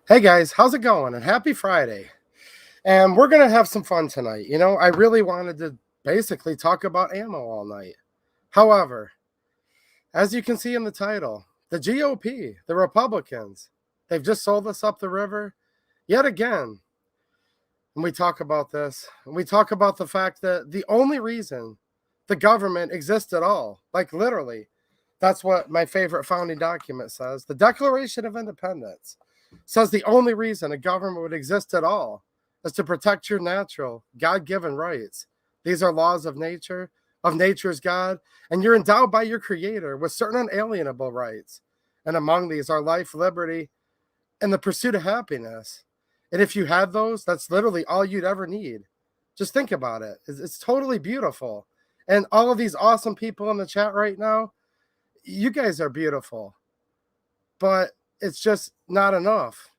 Hey guys, how's it going? And happy Friday. And we're going to have some fun tonight. I really wanted to basically talk about ammo all night. However, as you can see in the title, the GOP, the Republicans, they've just sold us up the river yet again. And we talk about this, and we talk about the fact that the only reason the government exists at all, like literally, that's what my favorite founding document says. The Declaration of Independence says the only reason a government would exist at all is to protect your natural, God given rights. These are laws of nature's God, and you're endowed by your Creator with certain unalienable rights. And among these are life, liberty, and the pursuit of happiness. And if you had those, that's literally all you'd ever need. Just think about it. It's totally beautiful. And all of these awesome people in the chat right now, you guys are beautiful. But it's just not enough.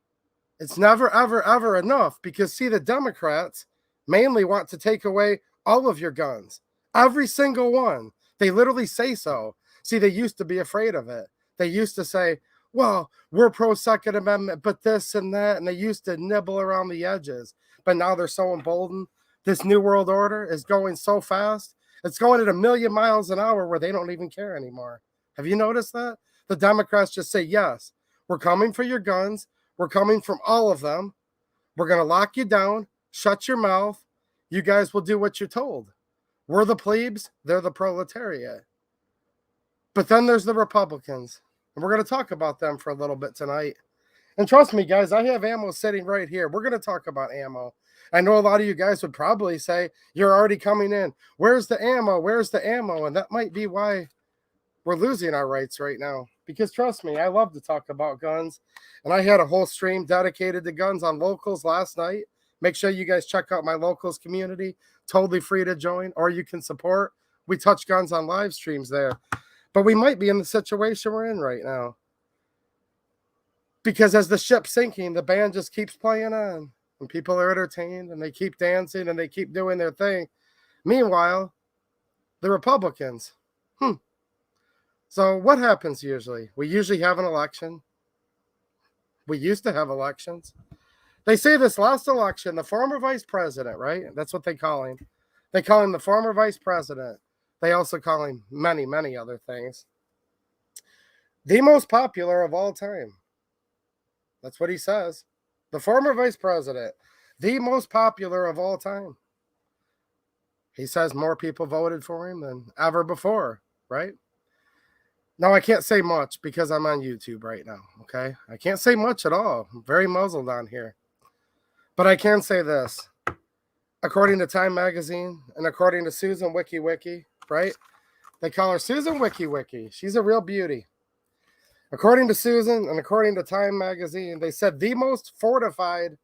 It's never, ever, ever enough because, see, the Democrats mainly want to take away all of your guns, every single one. They literally say so. See, they used to be afraid of it. They used to say, well, we're pro Second Amendment, but this and that. And they used to nibble around the edges. But now they're so emboldened. This New World Order is going so fast. It's going at 1,000,000 miles an hour where they don't even care anymore. Have you noticed that? The Democrats just say, yes, we're coming for your guns. We're coming from all of them. We're going to lock you down, shut your mouth. You guys will do what you're told. We're the plebes. They're the proletariat. But then there's the Republicans. And we're going to talk about them for a little bit tonight. And trust me, guys, I have ammo sitting right here. We're going to talk about ammo. I know a lot of you guys would probably say, you're already coming in. Where's the ammo? Where's the ammo? And that might be why we're losing our rights right now. Because trust me, I love to talk about guns. And I had a whole stream dedicated to guns on Locals last night. Make sure you guys check out my Locals community. Totally free to join, or you can support. We touch guns on live streams there. But we might be in the situation we're in right now. Because as the ship's sinking, the band just keeps playing on. And people are entertained, and they keep dancing, and they keep doing their thing. Meanwhile, the Republicans. So what happens usually? We usually have an election. We used to have elections. They say this last election, the former vice president, right? That's what they call him. They call him the former vice president. They also call him many, many other things. The most popular of all time. That's what he says. The former vice president, the most popular of all time. He says more people voted for him than ever before, right? Now, I can't say much because I'm on YouTube right now, okay? I can't say much at all. I'm very muzzled on here. But I can say this. According to Time Magazine and according to Susan WikiWiki, right? They call her Susan WikiWiki. She's a real beauty. According to Susan and according to Time Magazine, they said the most fortified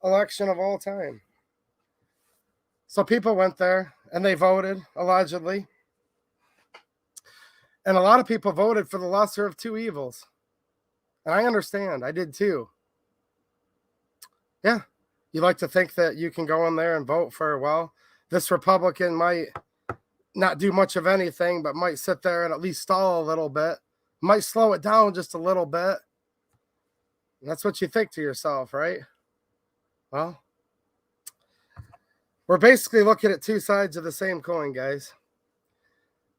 election of all time. So people went there and they voted, allegedly. And a lot of people voted for the lesser of two evils. And I understand. I did too. Yeah. You like to think that you can go in there and vote for, well, this Republican might not do much of anything, but might sit there and at least stall a little bit. Might slow it down just a little bit. And that's what you think to yourself, right? Well, we're basically looking at two sides of the same coin, guys.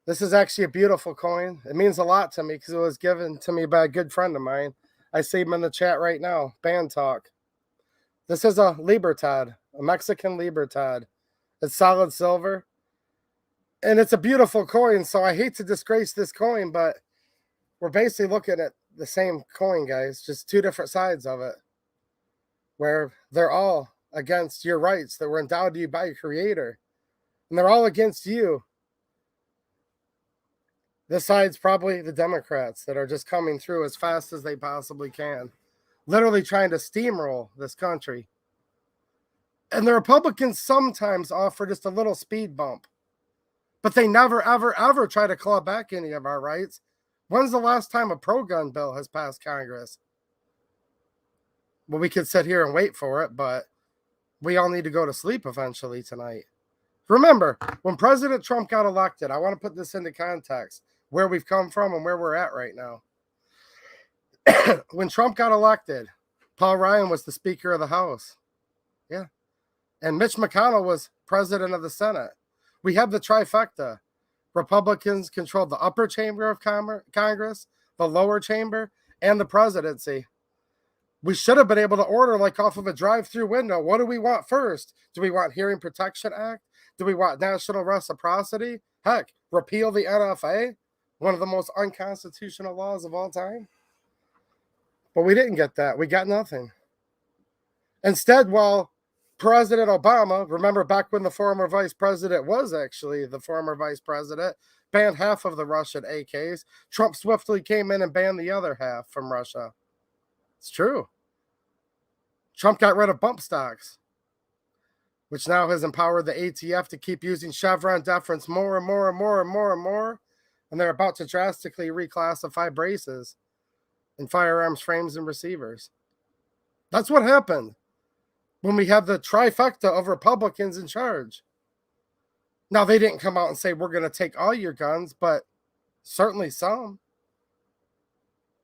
This is actually a beautiful coin. It means a lot to me because it was given to me by a good friend of mine. I see him in the chat right now. Band Talk. This is a Libertad, a Mexican Libertad. It's solid silver. And it's a beautiful coin, so I hate to disgrace this coin, but we're basically looking at the same coin, guys. Just two different sides of it. Where they're all against your rights that were endowed to you by your Creator. And they're all against you. This side's probably the Democrats that are just coming through as fast as they possibly can. Literally trying to steamroll this country. And the Republicans sometimes offer just a little speed bump. But they never, ever, ever try to claw back any of our rights. When's the last time a pro-gun bill has passed Congress? Well, we could sit here and wait for it, but we all need to go to sleep eventually tonight. Remember, when President Trump got elected, I want to put this into context, where we've come from and where we're at right now. When Trump got elected, Paul Ryan was the Speaker of the House. Yeah. And Mitch McConnell was President of the Senate. We have the trifecta. Republicans controlled the upper chamber of Congress, the lower chamber, and the presidency. We should have been able to order like off of a drive-through window. What do we want first? Do we want Hearing Protection Act? Do we want national reciprocity? Heck, repeal the NFA, one of the most unconstitutional laws of all time. But we didn't get that. We got nothing. Instead, while President Obama, remember back when the former vice president was actually the former vice president, banned half of the Russian AKs, Trump swiftly came in and banned the other half from Russia. It's true. Trump got rid of bump stocks, which now has empowered the ATF to keep using Chevron deference more and more and more and more and more. And they're about to drastically reclassify braces in firearms frames and receivers. That's what happened when we had the trifecta of Republicans in charge. Now, they didn't come out and say, we're going to take all your guns, but certainly some.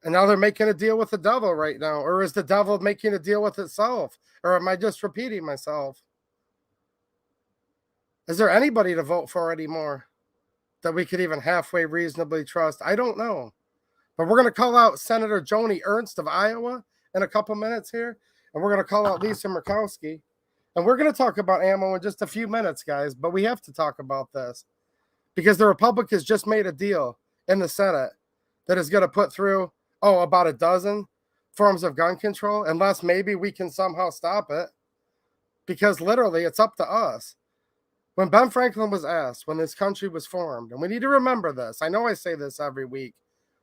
And now they're making a deal with the devil right now. Or is the devil making a deal with itself? Or am I just repeating myself? Is there anybody to vote for anymore that we could even halfway reasonably trust? I don't know. But we're going to call out Senator Joni Ernst of Iowa in a couple minutes here. And we're going to call out Lisa Murkowski. And we're going to talk about ammo in just a few minutes, guys. But we have to talk about this. Because the Republicans just made a deal in the Senate that is going to put through about a dozen forms of gun control, unless maybe we can somehow stop it. Because literally, it's up to us. When Ben Franklin was asked when this country was formed, and we need to remember this. I know I say this every week,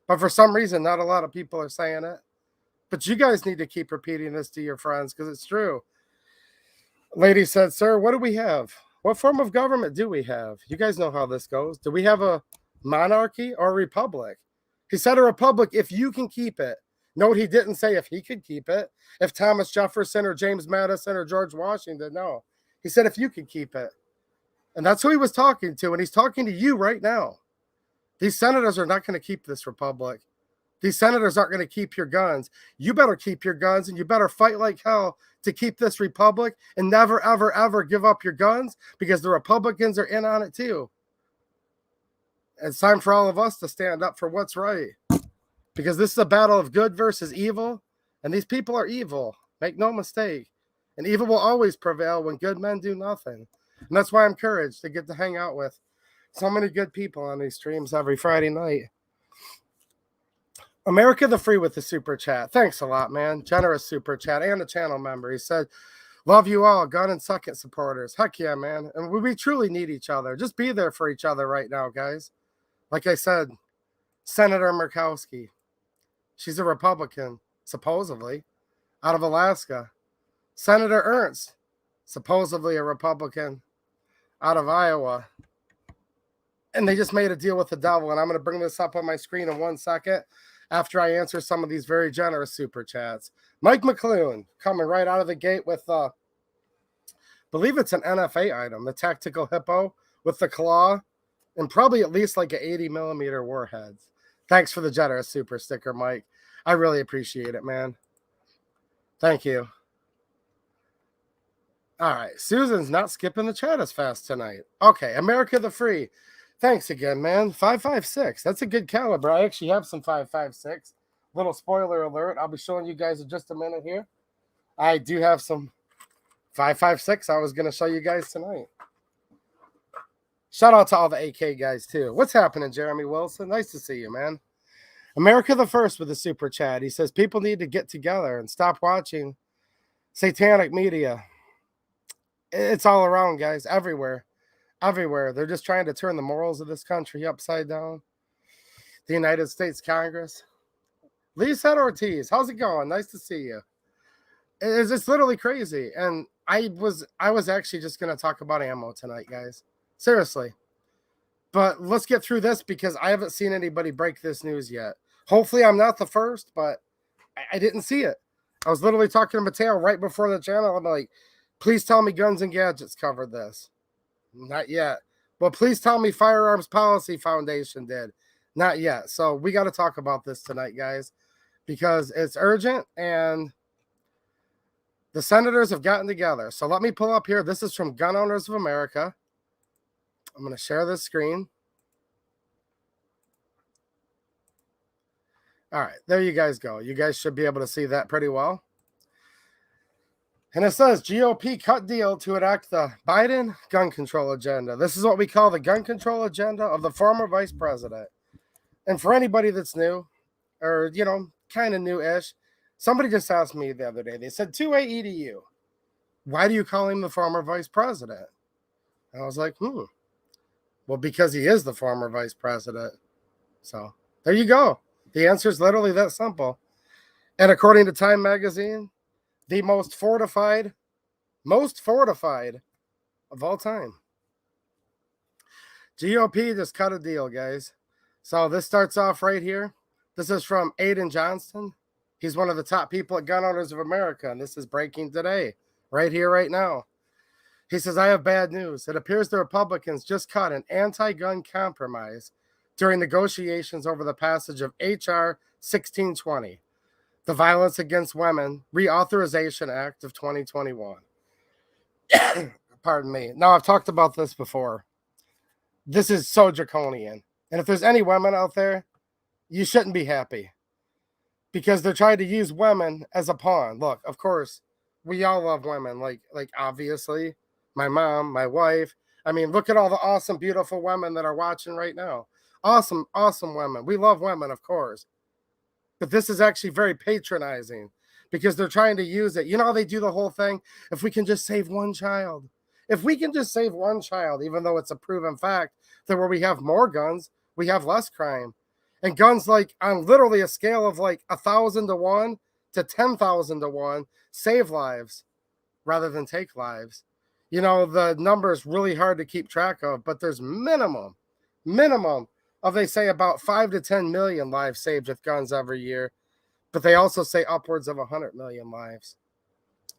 but for some reason, not a lot of people are saying it. But you guys need to keep repeating this to your friends because it's true. Lady said, sir, what do we have? What form of government do we have? You guys know how this goes. Do we have a monarchy or a republic? He said a republic if you can keep it. Note he didn't say if he could keep it, if Thomas Jefferson or James Madison or George Washington. No. He said if you could keep it. And that's who he was talking to, and he's talking to you right now. These senators are not going to keep this republic. These senators aren't going to keep your guns. You better keep your guns, and you better fight like hell to keep this republic and never, ever, ever give up your guns because the Republicans are in on it too. It's time for all of us to stand up for what's right because this is a battle of good versus evil, and these people are evil. Make no mistake. And evil will always prevail when good men do nothing. And that's why I'm encouraged to get to hang out with so many good people on these streams every Friday night. America the Free with the super chat. Thanks a lot, man. Generous super chat and a channel member. He said, love you all, gun and second supporters. Heck yeah, man. And we truly need each other. Just be there for each other right now, guys. Like I said, Senator Murkowski. She's a Republican, supposedly, out of Alaska. Senator Ernst, supposedly a Republican, out of Iowa. And they just made a deal with the devil. And I'm going to bring this up on my screen in 1 second after I answer some of these very generous super chats. Mike McClune coming right out of the gate with, believe it's an NFA item, the Tactical Hippo with the claw and probably at least like an 80 millimeter warheads. Thanks for the generous super sticker, Mike. I really appreciate it, man. Thank you. All right. Susan's not skipping the chat as fast tonight. Okay. America the Free. Thanks again, man. 5.56. That's a good caliber. I actually have some 5.56. Little spoiler alert. I'll be showing you guys in just a minute here. I do have some 5.56 I was going to show you guys tonight. Shout out to all the AK guys, too. What's happening, Jeremy Wilson? Nice to see you, man. America the First with a super chat. He says, people need to get together and stop watching satanic media. It's all around, guys, everywhere. Everywhere. They're just trying to turn the morals of this country upside down. The United States Congress. Lisa Ortiz, how's it going? Nice to see you. It's literally crazy. And I was actually just going to talk about ammo tonight, guys. Seriously. But let's get through this because I haven't seen anybody break this news yet. Hopefully I'm not the first, but I didn't see it. I was literally talking to Mateo right before the channel. I'm like, please tell me Guns and Gadgets covered this. Not yet. Well, please tell me Firearms Policy Foundation did. Not yet. So we got to talk about this tonight, guys, because it's urgent and The senators have gotten together. So let me pull up here. This is from Gun Owners of America. I'm going to share this screen. All right, there you guys go. You guys should be able to see that pretty well. And it says GOP cut deal to enact the Biden gun control agenda. This is what we call the gun control agenda of the former vice president. And for anybody that's new, or, you know, kind of new-ish, somebody just asked me the other day. They said, 2AE to you, why do you call him the former vice president? And I was like, well, because he is the former vice president. So there you go. The answer is literally that simple. And according to Time Magazine, the most fortified of all time. GOP just cut a deal, guys. So this starts off right here. This is from Aiden Johnston. He's one of the top people at Gun Owners of America, and this is breaking today, right here, right now. He says, I have bad news. It appears the Republicans just cut an anti-gun compromise during negotiations over the passage of H.R. 1620, the Violence Against Women Reauthorization Act of 2021. Pardon me. Now, I've talked about this before. This is so draconian. And if there's any women out there, you shouldn't be happy, because they're trying to use women as a pawn. Look, of course, we all love women. Like obviously, my mom, my wife. I mean, look at all the awesome, beautiful women that are watching right now. Awesome, awesome women. We love women, of course. But this is actually very patronizing, because they're trying to use it. You know how they do the whole thing? If we can just save one child. If we can just save one child, even though it's a proven fact that where we have more guns, we have less crime. And guns, like on literally a scale of like 1,000 to 1 to 10,000 to 1, save lives rather than take lives. You know, the number is really hard to keep track of, but there's minimum of, they say, about 5 to 10 million lives saved with guns every year. But they also say upwards of 100 million lives.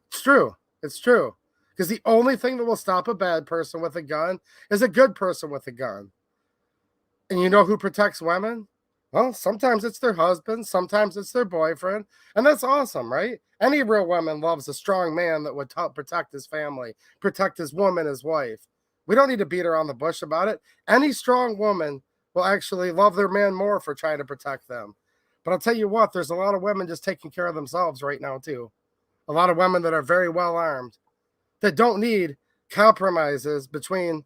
It's true. It's true. Because the only thing that will stop a bad person with a gun is a good person with a gun. And you know who protects women? Well, sometimes it's their husband, sometimes it's their boyfriend, and that's awesome, right? Any real woman loves a strong man that would help protect his family, protect his woman, his wife. We don't need to beat around the bush about it. Any strong woman will actually love their man more for trying to protect them. But I'll tell you what, there's a lot of women just taking care of themselves right now, too. A lot of women that are very well armed, that don't need compromises between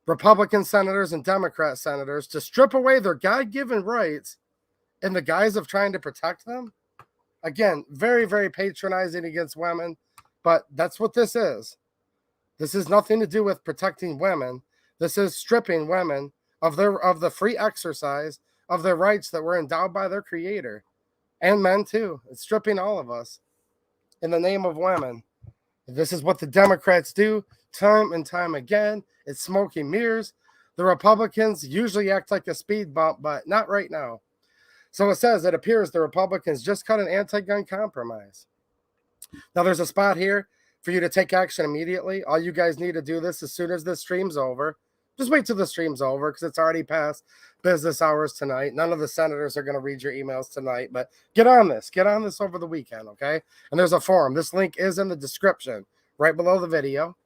Republican senators and Democrat senators to strip away their God-given rights in the guise of trying to protect them. Again, very, very patronizing against women, but that's what this is. This has nothing to do with protecting women. This is stripping women of the free exercise of their rights that were endowed by their creator, and men too. It's stripping all of us in the name of women. This is what the Democrats do time and time again. It's smoke and mirrors. The Republicans usually act like a speed bump, but not right now. So it says, it appears the Republicans just cut an anti-gun compromise. Now there's a spot here for you to take action immediately. All you guys need to do this as soon as this stream's over. Just wait till the stream's over, because it's already past business hours tonight. None of the senators are going to read your emails tonight, but get on this. Get on this over the weekend, okay? And there's a forum. This link is in the description right below the video.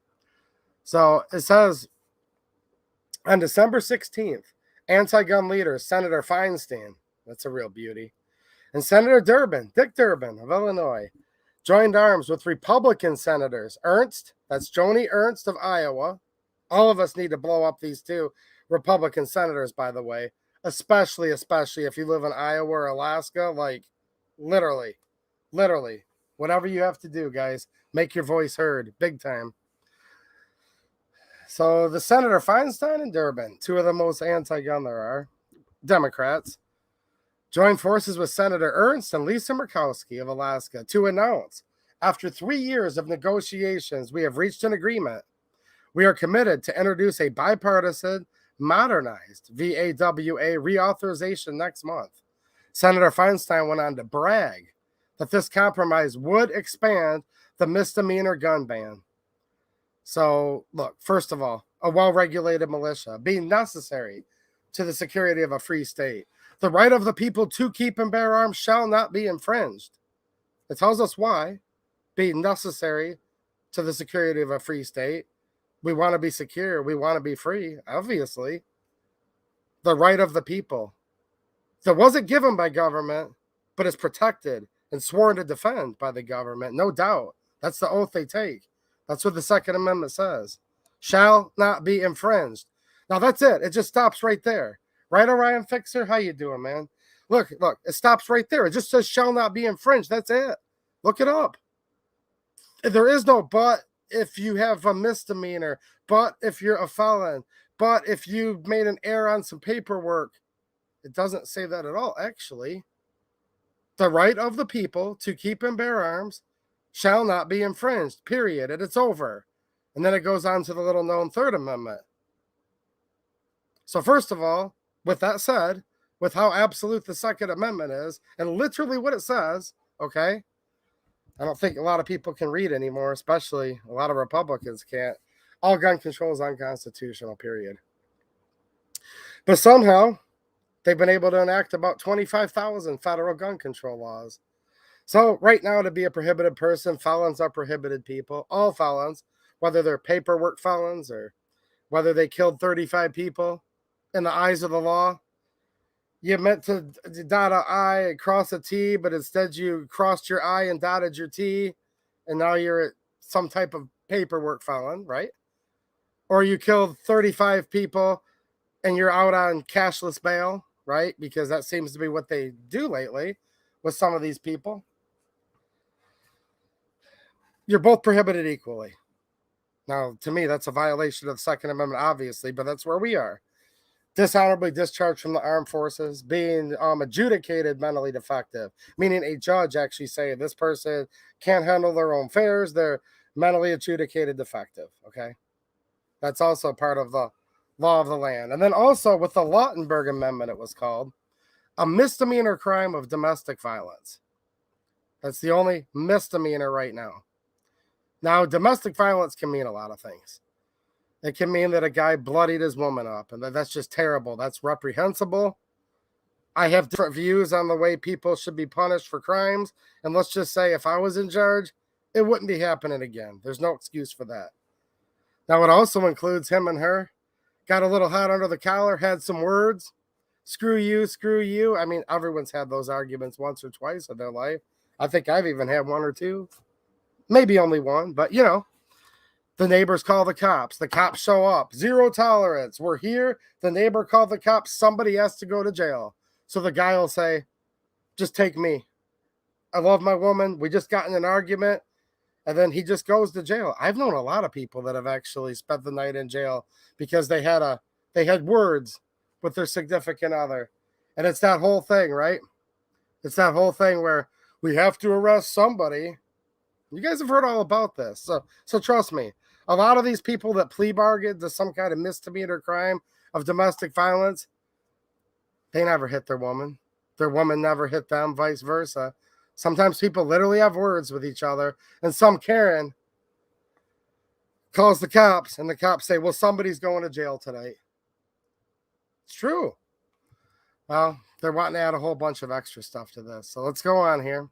So it says, on December 16th, anti-gun leader Senator Feinstein, that's a real beauty, and Senator Durbin, Dick Durbin of Illinois, joined arms with Republican senators Ernst, that's Joni Ernst of Iowa. All of us need to blow up these two Republican senators, by the way, especially if you live in Iowa or Alaska. Like, literally, whatever you have to do, guys, make your voice heard big time. So the Senator Feinstein and Durbin, two of the most anti-gun there are, Democrats, joined forces with Senator Ernst and Lisa Murkowski of Alaska to announce, after 3 years of negotiations, we have reached an agreement. We are committed to introduce a bipartisan, modernized VAWA reauthorization next month. Senator Feinstein went on to brag that this compromise would expand the misdemeanor gun ban. So, look, first of all, a well-regulated militia being necessary to the security of a free state. The right of the people to keep and bear arms shall not be infringed. It tells us why. be necessary to the security of a free state. We want to be secure. We want to be free, obviously. The right of the people that wasn't given by government, but is protected and sworn to defend by the government, no doubt. That's the oath they take. That's what the Second Amendment says. Shall not be infringed. Now that's it. It just stops right there. Right, Orion Fixer? How you doing, man? Look, it stops right there. It just says shall not be infringed. That's it. Look it up. There is no but if you have a misdemeanor, but if you're a felon, but if you made an error on some paperwork. It doesn't say that at all, actually. The right of the people to keep and bear arms shall not be infringed, period. And it's over. And then it goes on to the little known Third Amendment. So first of all, with that said, with how absolute the Second Amendment is, and literally what it says, okay, I don't think a lot of people can read anymore, especially a lot of Republicans can't. All gun control is unconstitutional, period. But somehow, they've been able to enact about 25,000 federal gun control laws. So right now, to be a prohibited person, felons are prohibited people. All felons, whether they're paperwork felons or whether they killed 35 people, in the eyes of the law, you meant to dot an I and cross a T, but instead you crossed your I and dotted your T, and now you're some type of paperwork felon, right? Or you killed 35 people and you're out on cashless bail, right? Because that seems to be what they do lately with some of these people. You're both prohibited equally. Now, to me, that's a violation of the Second Amendment, obviously, but that's where we are. Dishonorably discharged from the armed forces, being adjudicated mentally defective, meaning a judge actually saying this person can't handle their own affairs, they're mentally adjudicated defective, okay? That's also part of the law of the land. And then also with the Lautenberg Amendment, it was called a misdemeanor crime of domestic violence. That's the only misdemeanor right now. Now, domestic violence can mean a lot of things. It can mean that a guy bloodied his woman up, and that's just terrible. That's reprehensible. I have different views on the way people should be punished for crimes. And let's just say if I was in charge, it wouldn't be happening again. There's no excuse for that. Now, it also includes him and her. Got a little hot under the collar, had some words. Screw you, screw you. I mean, everyone's had those arguments once or twice in their life. I think I've even had one or two. Maybe only one, but you know. The neighbors call the cops. The cops show up. Zero tolerance. We're here. The neighbor called the cops. Somebody has to go to jail. So the guy will say, just take me. I love my woman. We just got in an argument. And then he just goes to jail. I've known a lot of people that have actually spent the night in jail because they had words with their significant other. And it's that whole thing, right? It's that whole thing where we have to arrest somebody. You guys have heard all about this. So trust me. A lot of these people that plea bargained to some kind of misdemeanor crime of domestic violence, they never hit their woman. Their woman never hit them, vice versa. Sometimes people literally have words with each other, and some Karen calls the cops, and the cops say, well, somebody's going to jail tonight. It's true. Well, they're wanting to add a whole bunch of extra stuff to this. So let's go on here.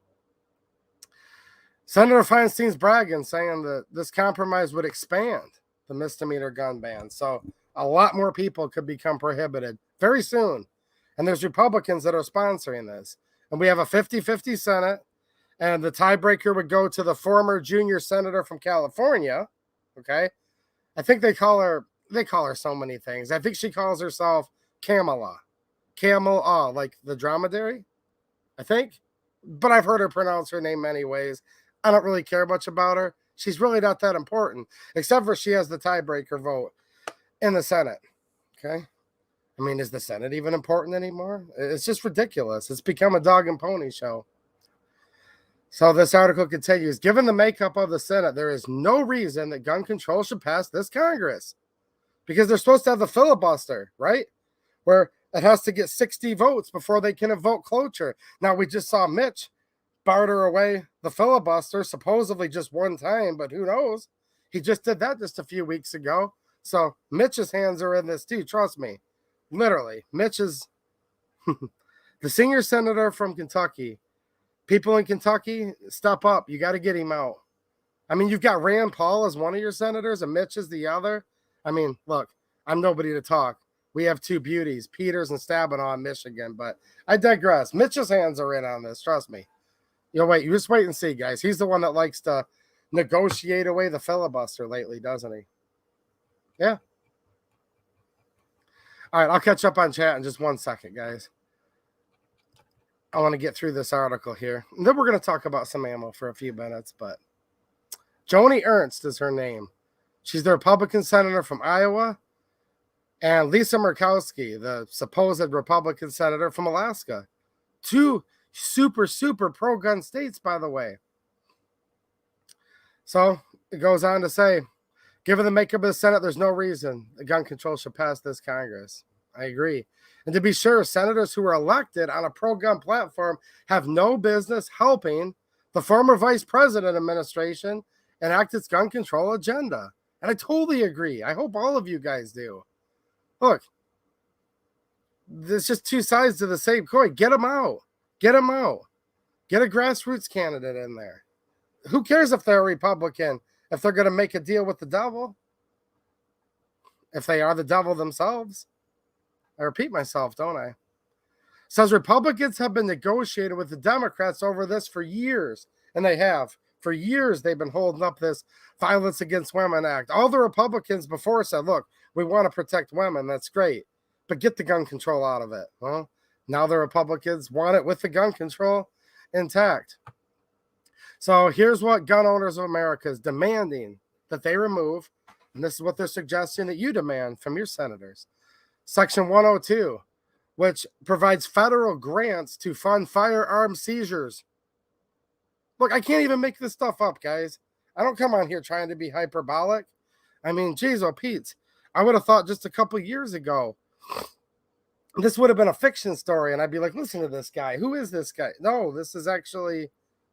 Senator Feinstein's bragging, saying that this compromise would expand the misdemeanor gun ban. So a lot more people could become prohibited very soon. And there's Republicans that are sponsoring this. And we have a 50-50 Senate. And the tiebreaker would go to the former junior senator from California. Okay. I think they call her so many things. I think she calls herself Kamala. Kamala, like the dromedary, I think. But I've heard her pronounce her name many ways. I don't really care much about her. She's really not that important, except for she has the tiebreaker vote in the Senate. Okay. I mean, is the Senate even important anymore? It's just ridiculous. It's become a dog and pony show. So this article continues, given the makeup of the Senate, there is no reason that gun control should pass this Congress because they're supposed to have the filibuster, right? Where it has to get 60 votes before they can vote cloture. Now, we just saw Mitch barter away the filibuster, supposedly just one time, but who knows? He just did that just a few weeks ago. So Mitch's hands are in this too, trust me. Literally, Mitch is the senior senator from Kentucky. People in Kentucky, step up. You got to get him out. I mean, you've got Rand Paul as one of your senators and Mitch as the other. I mean, look, I'm nobody to talk. We have two beauties, Peters and Stabenow in Michigan, but I digress. Mitch's hands are in on this, trust me. Wait, you just wait and see, guys. He's the one that likes to negotiate away the filibuster lately, doesn't he? Yeah. All right, I'll catch up on chat in just 1 second, guys. I want to get through this article here. And then we're going to talk about some ammo for a few minutes, but Joni Ernst is her name. She's the Republican senator from Iowa. And Lisa Murkowski, the supposed Republican senator from Alaska. Two super, super pro-gun states, by the way. So it goes on to say, given the makeup of the Senate, there's no reason the gun control should pass this Congress. I agree. And to be sure, senators who were elected on a pro-gun platform have no business helping the former vice president administration enact its gun control agenda. And I totally agree. I hope all of you guys do. Look, there's just two sides to the same coin. Get them out. Get them out. Get a grassroots candidate in there. Who cares if they're a Republican, if they're going to make a deal with the devil? If they are the devil themselves? I repeat myself, don't I? Says Republicans have been negotiating with the Democrats over this for years, and they have. For years, they've been holding up this Violence Against Women Act. All the Republicans before said, look, we want to protect women. That's great. But get the gun control out of it. Well, now the Republicans want it with the gun control intact. So here's what Gun Owners of America is demanding that they remove, and this is what they're suggesting that you demand from your senators. Section 102, which provides federal grants to fund firearm seizures. Look, I can't even make this stuff up, guys. I don't come on here trying to be hyperbolic. I mean, geez, oh, Pete, I would have thought just a couple years ago this would have been a fiction story, and I'd be like, listen to this guy. Who is this guy? No, this is actually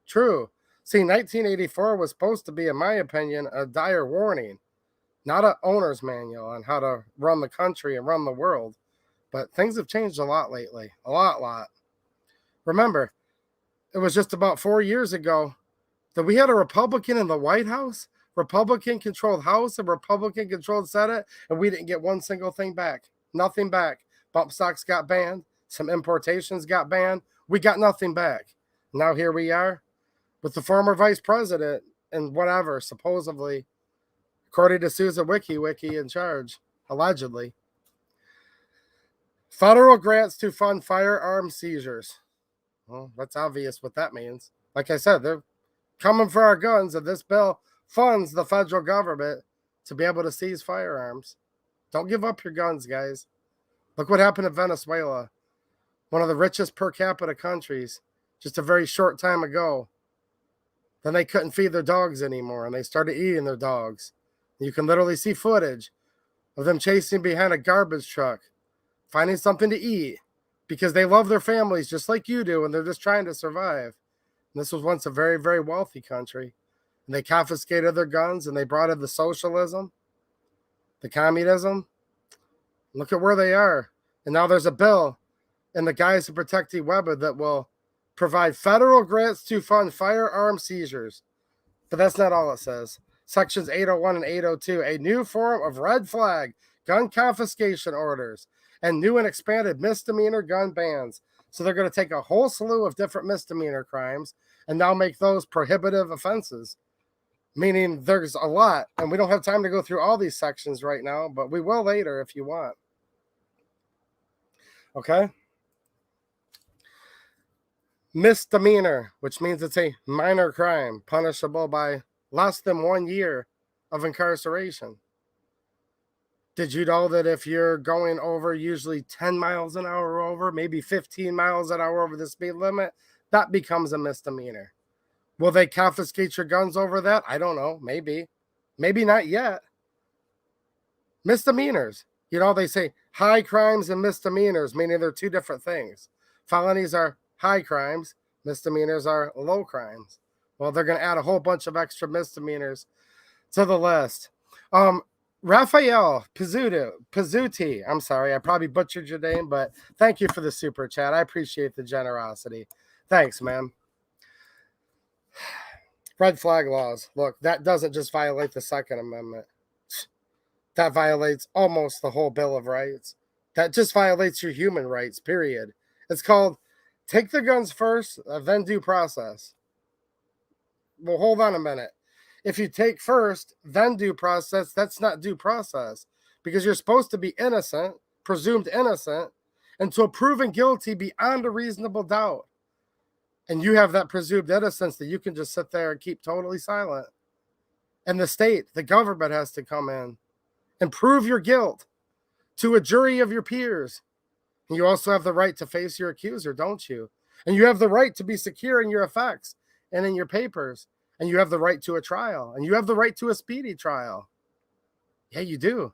true. See, 1984 was supposed to be, in my opinion, a dire warning, not an owner's manual on how to run the country and run the world. But things have changed a lot lately, a lot. Remember, it was just about 4 years ago that we had a Republican in the White House, Republican-controlled House, and Republican-controlled Senate, and we didn't get one single thing back. Nothing back. Bump stocks got banned. Some importations got banned. We got nothing back. Now here we are with the former vice president and whatever, supposedly, according to Susan Wiki in charge, allegedly. Federal grants to fund firearm seizures. Well, that's obvious what that means. Like I said, they're coming for our guns, and this bill funds the federal government to be able to seize firearms. Don't give up your guns, guys. Look what happened in Venezuela, one of the richest per capita countries, just a very short time ago. Then they couldn't feed their dogs anymore, and they started eating their dogs. You can literally see footage of them chasing behind a garbage truck, finding something to eat, because they love their families just like you do, and they're just trying to survive. And this was once a very, very wealthy country. And they confiscated their guns, and they brought in the socialism, the communism. Look at where they are. And now there's a bill in the guise of protecting women that will provide federal grants to fund firearm seizures. But that's not all it says. Sections 801 and 802, a new form of red flag gun confiscation orders and new and expanded misdemeanor gun bans. So they're going to take a whole slew of different misdemeanor crimes and now make those prohibitive offenses. Meaning there's a lot, and we don't have time to go through all these sections right now, but we will later if you want. Okay? Misdemeanor, which means it's a minor crime, punishable by less than 1 year of incarceration. Did you know that if you're going over usually 10 miles an hour over, maybe 15 miles an hour over the speed limit, that becomes a misdemeanor? Will they confiscate your guns over that? I don't know. Maybe. Maybe not yet. Misdemeanors. You know, they say high crimes and misdemeanors, meaning they're two different things. Felonies are high crimes. Misdemeanors are low crimes. Well, they're going to add a whole bunch of extra misdemeanors to the list. Raphael Pizzuti, I'm sorry, I probably butchered your name, but thank you for the super chat. I appreciate the generosity. Thanks, man. Red flag laws. Look, that doesn't just violate the Second Amendment. That violates almost the whole Bill of Rights. That just violates your human rights, period. It's called take the guns first, then due process. Well, hold on a minute. If you take first, then due process, that's not due process because you're supposed to be innocent, presumed innocent, until proven guilty beyond a reasonable doubt. And you have that presumed innocence that you can just sit there and keep totally silent. And the state, the government has to come in and prove your guilt to a jury of your peers. And you also have the right to face your accuser, don't you? And you have the right to be secure in your effects and in your papers. And you have the right to a trial. And you have the right to a speedy trial. Yeah, you do.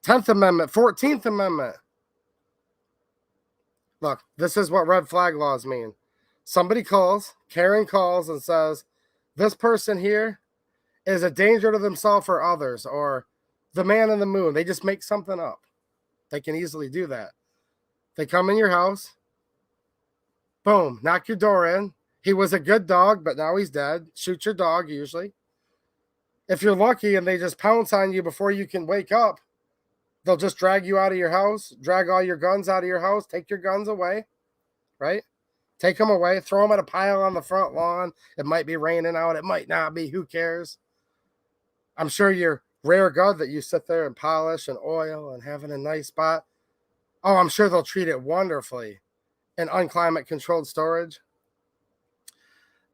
10th Amendment, 14th Amendment. Look, this is what red flag laws mean. Somebody calls, Karen calls and says, this person here is a danger to themselves or others, or the man in the moon. They just make something up. They can easily do that. They come in your house, boom, knock your door in. He was a good dog, but now he's dead. Shoot your dog, usually. If you're lucky and they just pounce on you before you can wake up, they'll just drag you out of your house, drag all your guns out of your house, take your guns away, right? Take them away, throw them in a pile on the front lawn. It might be raining out. It might not be. Who cares? I'm sure your rare gun that you sit there and polish and oil and have in a nice spot. Oh, I'm sure they'll treat it wonderfully in unclimate controlled storage.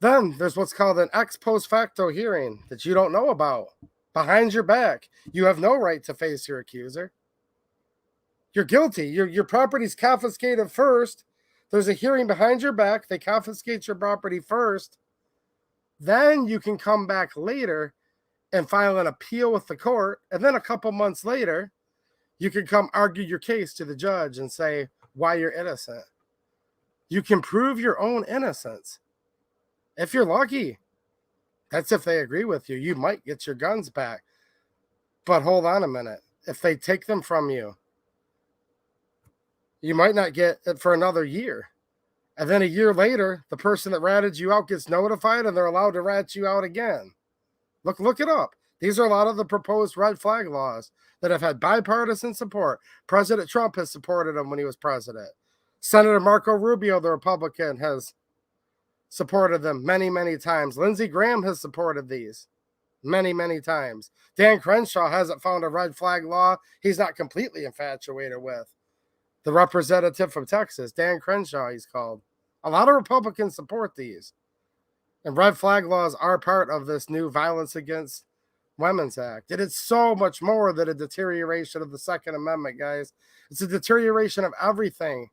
Then there's what's called an ex post facto hearing that you don't know about. Behind your back, you have no right to face your accuser. You're guilty. Your property's confiscated first. There's a hearing behind your back. They confiscate your property first. Then you can come back later and file an appeal with the court. And then a couple months later, you can come argue your case to the judge and say why you're innocent. You can prove your own innocence. If you're lucky, that's if they agree with you. You might get your guns back. But hold on a minute. If they take them from you, you might not get it for another year. And then a year later, the person that ratted you out gets notified and they're allowed to rat you out again. Look it up. These are a lot of the proposed red flag laws that have had bipartisan support. President Trump has supported them when he was president. Senator Marco Rubio, the Republican, has supported them many, many times. Lindsey Graham has supported these many, many times. Dan Crenshaw hasn't found a red flag law he's not completely infatuated with. The representative from Texas, Dan Crenshaw, he's called. A lot of Republicans support these. And red flag laws are part of this new Violence Against Women's Act. It is so much more than a deterioration of the Second Amendment, guys. It's a deterioration of everything.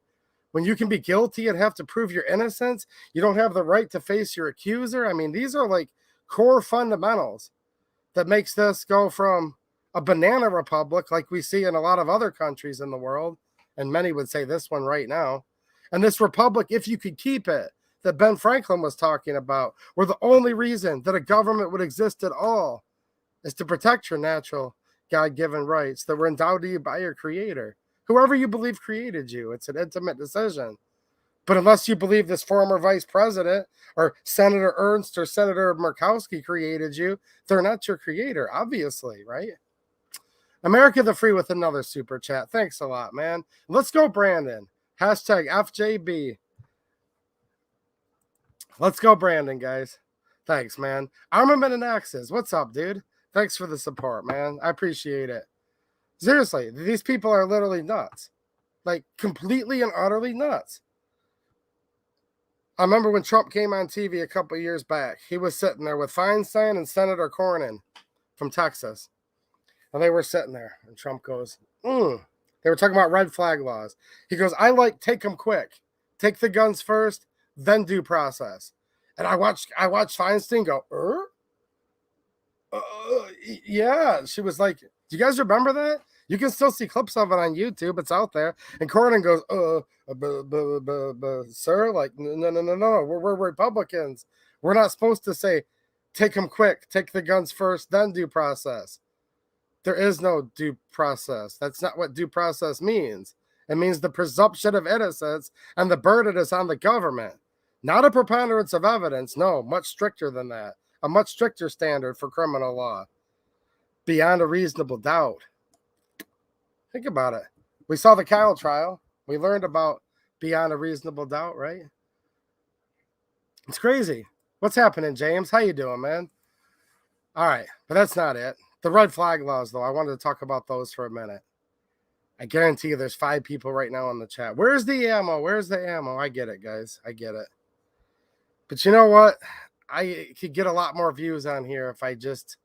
When you can be guilty and have to prove your innocence, you don't have the right to face your accuser. I mean, these are like core fundamentals that makes this go from a banana republic like we see in a lot of other countries in the world, and many would say this one right now, and this republic, if you could keep it, that Ben Franklin was talking about, where the only reason that a government would exist at all is to protect your natural God-given rights that were endowed to you by your creator. Whoever you believe created you, it's an intimate decision. But unless you believe this former vice president or Senator Ernst or Senator Murkowski created you, they're not your creator, obviously, right? America the Free with another super chat. Thanks a lot, man. Let's go, Brandon. Hashtag FJB. Let's go, Brandon, guys. Thanks, man. Armament and Axes. What's up, dude? Thanks for the support, man. I appreciate it. Seriously, these people are literally nuts. Like, completely and utterly nuts. I remember when Trump came on TV a couple years back. He was sitting there with Feinstein and Senator Cornyn from Texas. And they were sitting there. And Trump goes, They were talking about red flag laws. He goes, take them quick. Take the guns first, then due process. And I watched Feinstein go, yeah. She was like, do you guys remember that? You can still see clips of it on YouTube. It's out there. And Cornyn goes, sir, like, no. We're Republicans. We're not supposed to say, take them quick, take the guns first, then due process. There is no due process. That's not what due process means. It means the presumption of innocence, and the burden is on the government. Not a preponderance of evidence. No, much stricter than that. A much stricter standard for criminal law. Beyond a reasonable doubt. Think about it. We saw the Kyle trial. We learned about beyond a reasonable doubt, right? It's crazy. What's happening, James? How you doing, man? All right, but that's not it. The red flag laws, though, I wanted to talk about those for a minute. I guarantee you there's 5 people right now in the chat. Where's the ammo? Where's the ammo? I get it, guys. I get it. But you know what? I could get a lot more views on here if I just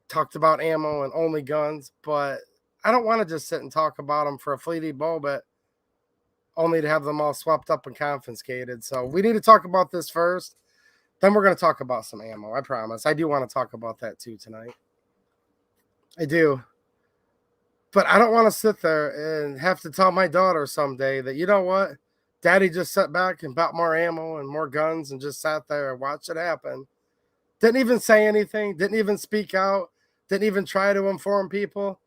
talked about ammo and only guns, but I don't want to just sit and talk about them for a fleeting moment, only to have them all swept up and confiscated. So we need to talk about this first. Then we're going to talk about some ammo. I promise. I do want to talk about that too tonight. I do. But I don't want to sit there and have to tell my daughter someday that, you know what? Daddy just sat back and bought more ammo and more guns and just sat there and watched it happen. Didn't even say anything. Didn't even speak out. Didn't even try to inform people.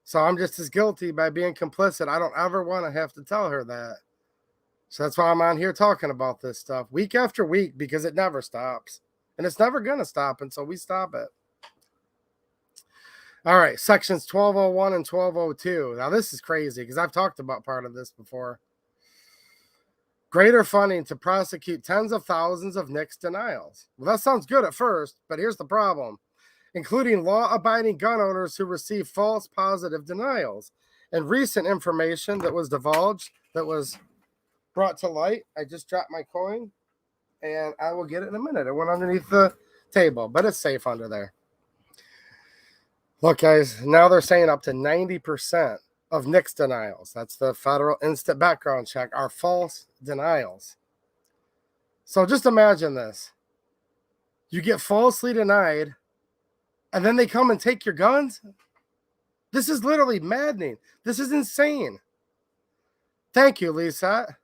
So I'm just as guilty by being complicit. I don't ever want to have to tell her that. So that's why I'm on here talking about this stuff week after week, because it never stops. And it's never going to stop until we stop it. All right, sections 1201 and 1202. Now, this is crazy because I've talked about part of this before. Greater funding to prosecute tens of thousands of NICS denials. Well, that sounds good at first, but here's the problem. Including law-abiding gun owners who receive false positive denials. And recent information that was divulged, that was brought to light. I just dropped my coin, and I will get it in a minute. It went underneath the table, but it's safe under there. Look, guys, now they're saying up to 90% of NICS denials, that's the federal instant background check, are false denials. So just imagine this. You get falsely denied, and then they come and take your guns? This is literally maddening. This is insane. Thank you, Lisa.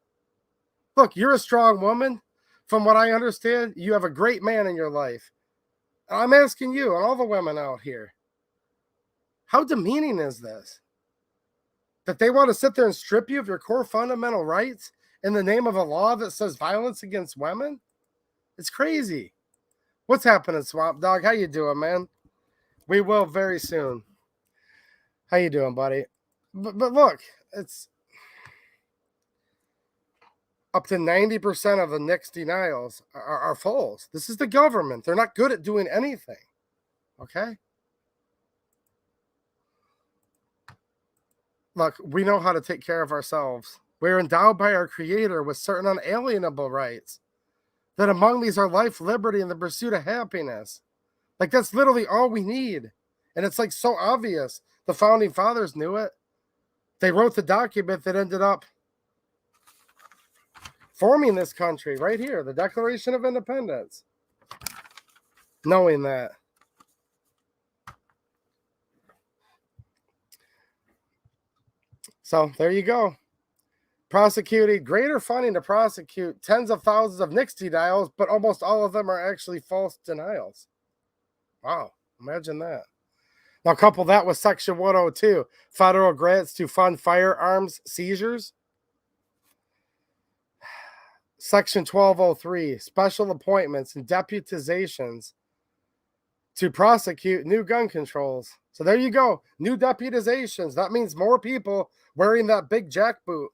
Look, you're a strong woman. From what I understand, you have a great man in your life. I'm asking you and all the women out here, how demeaning is this? That they want to sit there and strip you of your core fundamental rights in the name of a law that says violence against women? It's crazy. What's happening, Swamp Dog? How you doing, man? We will very soon. How you doing, buddy? But look, it's up to 90% of the NICS denials are false. This is the government. They're not good at doing anything. Okay? Look, we know how to take care of ourselves. We're endowed by our Creator with certain unalienable rights. That among these are life, liberty, and the pursuit of happiness. Like, that's literally all we need. And it's like so obvious. The founding fathers knew it. They wrote the document that ended up forming this country right here, the Declaration of Independence. Knowing that. So there you go. Prosecuted greater funding to prosecute tens of thousands of NICS denials, but almost all of them are actually false denials. Wow, imagine that. Now couple that with Section 102, federal grants to fund firearms seizures. Section 1203, special appointments and deputizations to prosecute new gun controls. So there you go, new deputizations. That means more people wearing that big jackboot.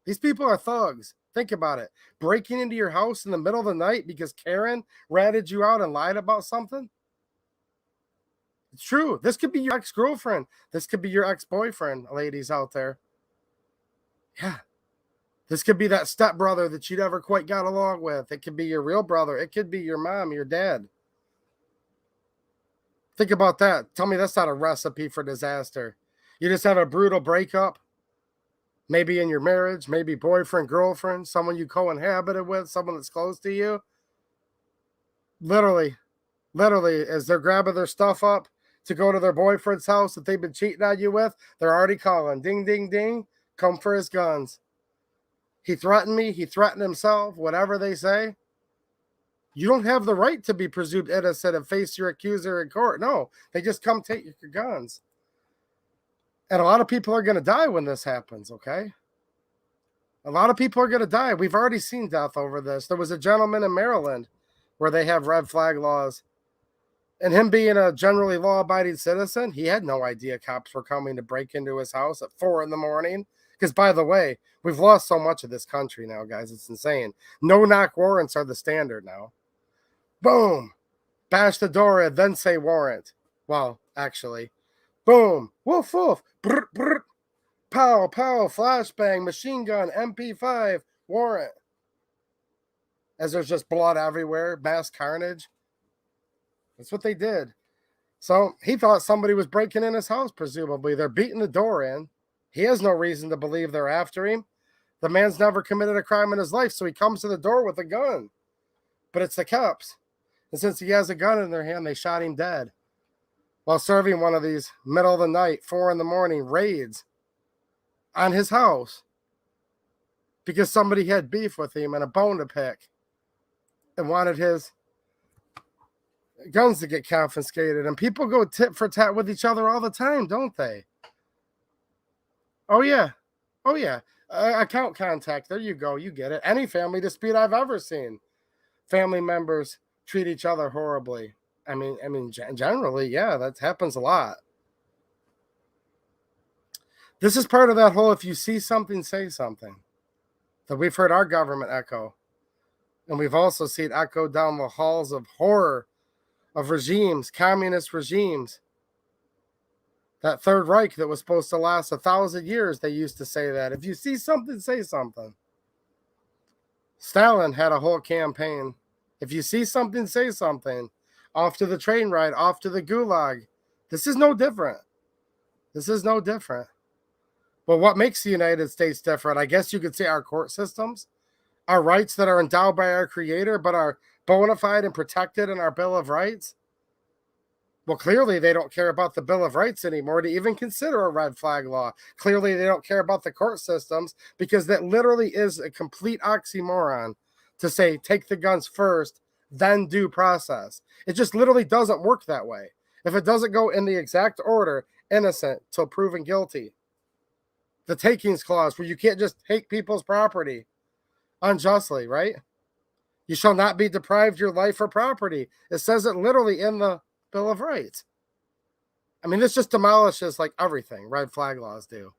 These people are thugs. Think about it. Breaking into your house in the middle of the night because Karen ratted you out and lied about something. It's true. This could be your ex-girlfriend. This could be your ex-boyfriend, ladies out there. Yeah. This could be that stepbrother that you never quite got along with. It could be your real brother. It could be your mom, your dad. Think about that. Tell me that's not a recipe for disaster. You just have a brutal breakup. Maybe in your marriage, maybe boyfriend, girlfriend, someone you co-inhabited with, someone that's close to you. Literally, as they're grabbing their stuff up to go to their boyfriend's house that they've been cheating on you with, they're already calling. Ding, ding, ding. Come for his guns. He threatened me. He threatened himself. Whatever they say. You don't have the right to be presumed innocent and face your accuser in court. No, they just come take your guns. And a lot of people are going to die when this happens, okay? A lot of people are going to die. We've already seen death over this. There was a gentleman in Maryland where they have red flag laws. And him being a generally law-abiding citizen, he had no idea cops were coming to break into his house at 4 a.m. Because, by the way, we've lost so much of this country now, guys. It's insane. No-knock warrants are the standard now. Boom. Bash the door and then say warrant. Well, actually. Boom. Woof, woof. Brr, brr. Pow, pow. Flashbang. Machine gun. MP5. Warrant. As there's just blood everywhere. Mass carnage. That's what they did. So he thought somebody was breaking in his house, presumably. They're beating the door in. He has no reason to believe they're after him. The man's never committed a crime in his life, so he comes to the door with a gun. But it's the cops. And since he has a gun in their hand, they shot him dead while serving one of these middle of the night, 4 a.m. raids on his house because somebody had beef with him and a bone to pick and wanted his guns to get confiscated. And people go tit for tat with each other all the time, don't they? Oh yeah. Account contact. There you go. You get it. Any family dispute I've ever seen, family members treat each other horribly. I mean, generally, yeah, that happens a lot. This is part of that whole if you see something, say something that we've heard our government echo. And we've also seen echo down the halls of horror of regimes, communist regimes. That Third Reich that was supposed to last 1,000 years, they used to say that. If you see something, say something. Stalin had a whole campaign. If you see something, say something. Off to the train ride, off to the gulag. This is no different. This is no different. But what makes the United States different? I guess you could say our court systems, our rights that are endowed by our Creator, but are bona fide and protected in our Bill of Rights. Well, clearly they don't care about the Bill of Rights anymore to even consider a red flag law. Clearly they don't care about the court systems because that literally is a complete oxymoron to say take the guns first, then due process. It just literally doesn't work that way. If it doesn't go in the exact order, innocent till proven guilty. The takings clause where you can't just take people's property unjustly, right? You shall not be deprived your life or property. It says it literally in the Bill of Rights. I mean, this just demolishes like everything red flag laws do.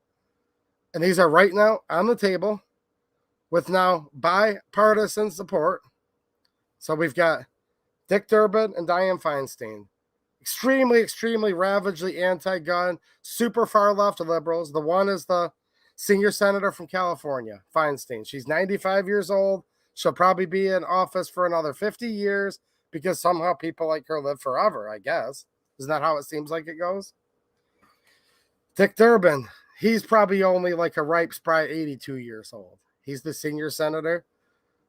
And these are right now on the table with now bipartisan support. So we've got Dick Durbin and Dianne Feinstein. Extremely ravagely anti-gun, super far left liberals. The one is the senior senator from California, Feinstein. She's 95 years old. She'll probably be in office for another 50 years because somehow people like her live forever, I guess. Isn't that how it seems like it goes? Dick Durbin, he's probably only like a ripe, spry 82 years old. He's the senior senator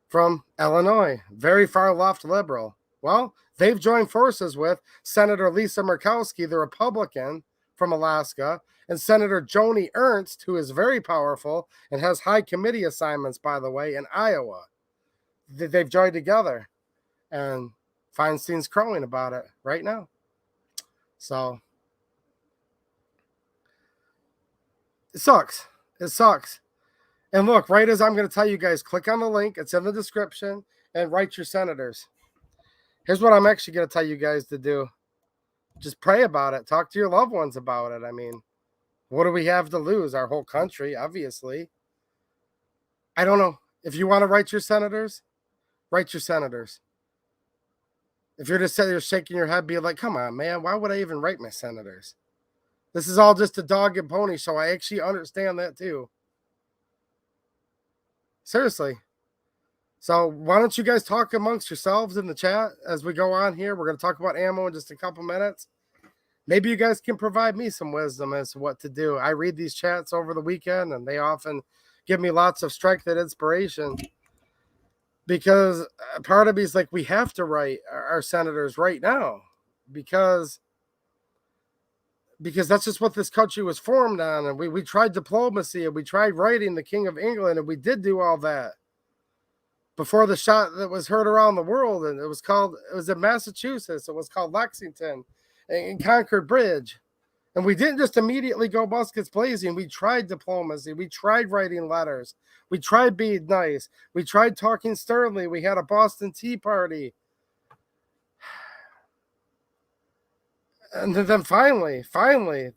from Illinois, very far left liberal. Well, they've joined forces with Senator Lisa Murkowski, the Republican from Alaska, and Senator Joni Ernst, who is very powerful and has high committee assignments, by the way, in Iowa. They've joined together, and Feinstein's crowing about it right now. So it sucks. It sucks. And look, right as I'm going to tell you guys, click on the link. It's in the description and write your senators. Here's what I'm actually going to tell you guys to do. Just pray about it. Talk to your loved ones about it. I mean, what do we have to lose? Our whole country, obviously. I don't know. If you want to write your senators, write your senators. If you're just sitting there shaking your head, be like, come on, man, why would I even write my senators? This is all just a dog and pony show. I actually understand that too. Seriously. So why don't you guys talk amongst yourselves in the chat as we go on here? We're going to talk about ammo in just a couple minutes. Maybe you guys can provide me some wisdom as to what to do. I read these chats over the weekend, and they often give me lots of strength and inspiration. Because part of me is like, we have to write our senators right now. Because that's just what this country was formed on. And we tried diplomacy, and we tried writing the King of England, and we did do all that. Before the shot that was heard around the world, and it was in Massachusetts. It was called Lexington and Concord Bridge. And we didn't just immediately go muskets blazing. We tried diplomacy. We tried writing letters. We tried being nice. We tried talking sternly. We had a Boston Tea Party. And then finally,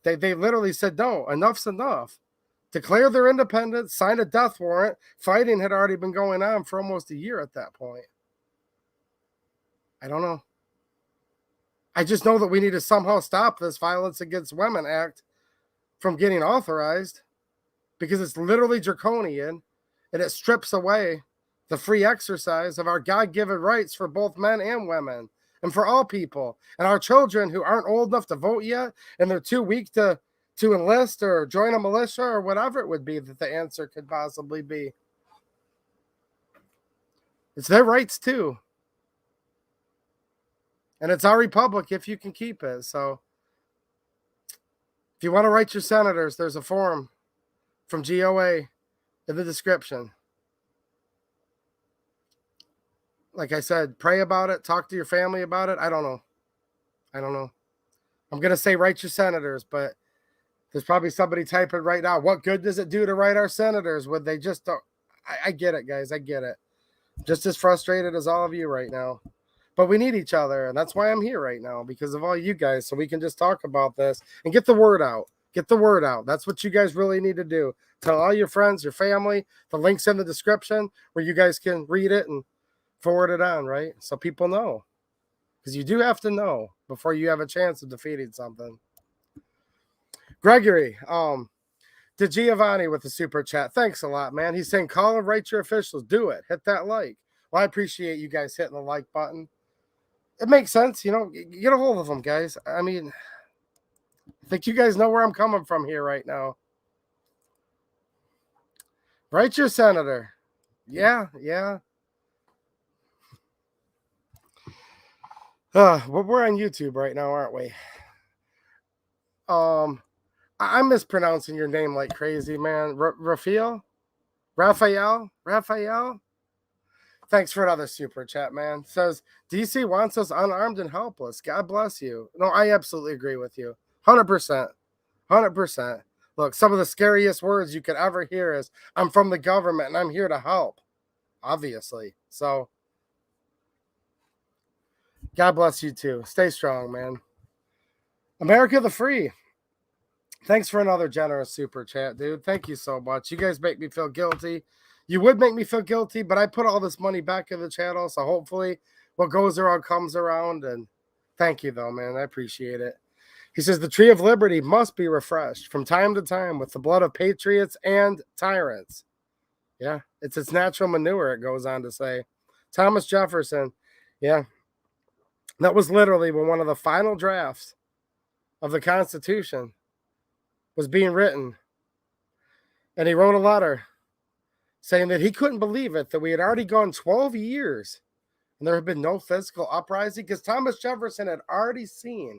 they literally said, no, enough's enough. Declare their independence, sign a death warrant. Fighting had already been going on for almost a year at that point. I don't know. I just know that we need to somehow stop this Violence Against Women Act from getting authorized, because it's literally draconian, and it strips away the free exercise of our God-given rights for both men and women, and for all people. And our children who aren't old enough to vote yet, and they're too weak to enlist or join a militia or whatever it would be that the answer could possibly be. It's their rights too. And it's our republic if you can keep it. So if you want to write your senators, there's a form from GOA in the description. Like I said, pray about it. Talk to your family about it. I don't know. I'm going to say write your senators, but there's probably somebody typing right now, what good does it do to write our senators? Would they just don't? I get it, guys. I get it. Just as frustrated as all of you right now. But we need each other, and that's why I'm here right now, because of all you guys, so we can just talk about this and get the word out. Get the word out. That's what you guys really need to do. Tell all your friends, your family. The link's in the description where you guys can read it and forward it on, right? So people know. Because you do have to know before you have a chance of defeating something. Gregory, to Giovanni with the super chat. Thanks a lot, man. He's saying, call and write your officials. Do it. Hit that like. Well, I appreciate you guys hitting the like button. It makes sense, you know, get a hold of them, guys. I mean, I think you guys know where I'm coming from here right now. Write your senator. Yeah. We're on YouTube right now, aren't we? I'm mispronouncing your name like crazy, man. Raphael? Thanks for another super chat, man. Says, DC wants us unarmed and helpless. God bless you. No, I absolutely agree with you. 100%. 100%. Look, some of the scariest words you could ever hear is, I'm from the government and I'm here to help. Obviously. So, God bless you too. Stay strong, man. America the Free. Thanks for another generous super chat, dude. Thank you so much. You guys make me feel guilty. You would make me feel guilty, but I put all this money back in the channel, so hopefully what goes around comes around. And thank you, though, man. I appreciate it. He says, the tree of liberty must be refreshed from time to time with the blood of patriots and tyrants. Yeah, it's its natural manure, it goes on to say. Thomas Jefferson, yeah, that was literally when one of the final drafts of the Constitution was being written. And he wrote a letter saying that he couldn't believe it, that we had already gone 12 years and there had been no physical uprising, because Thomas Jefferson had already seen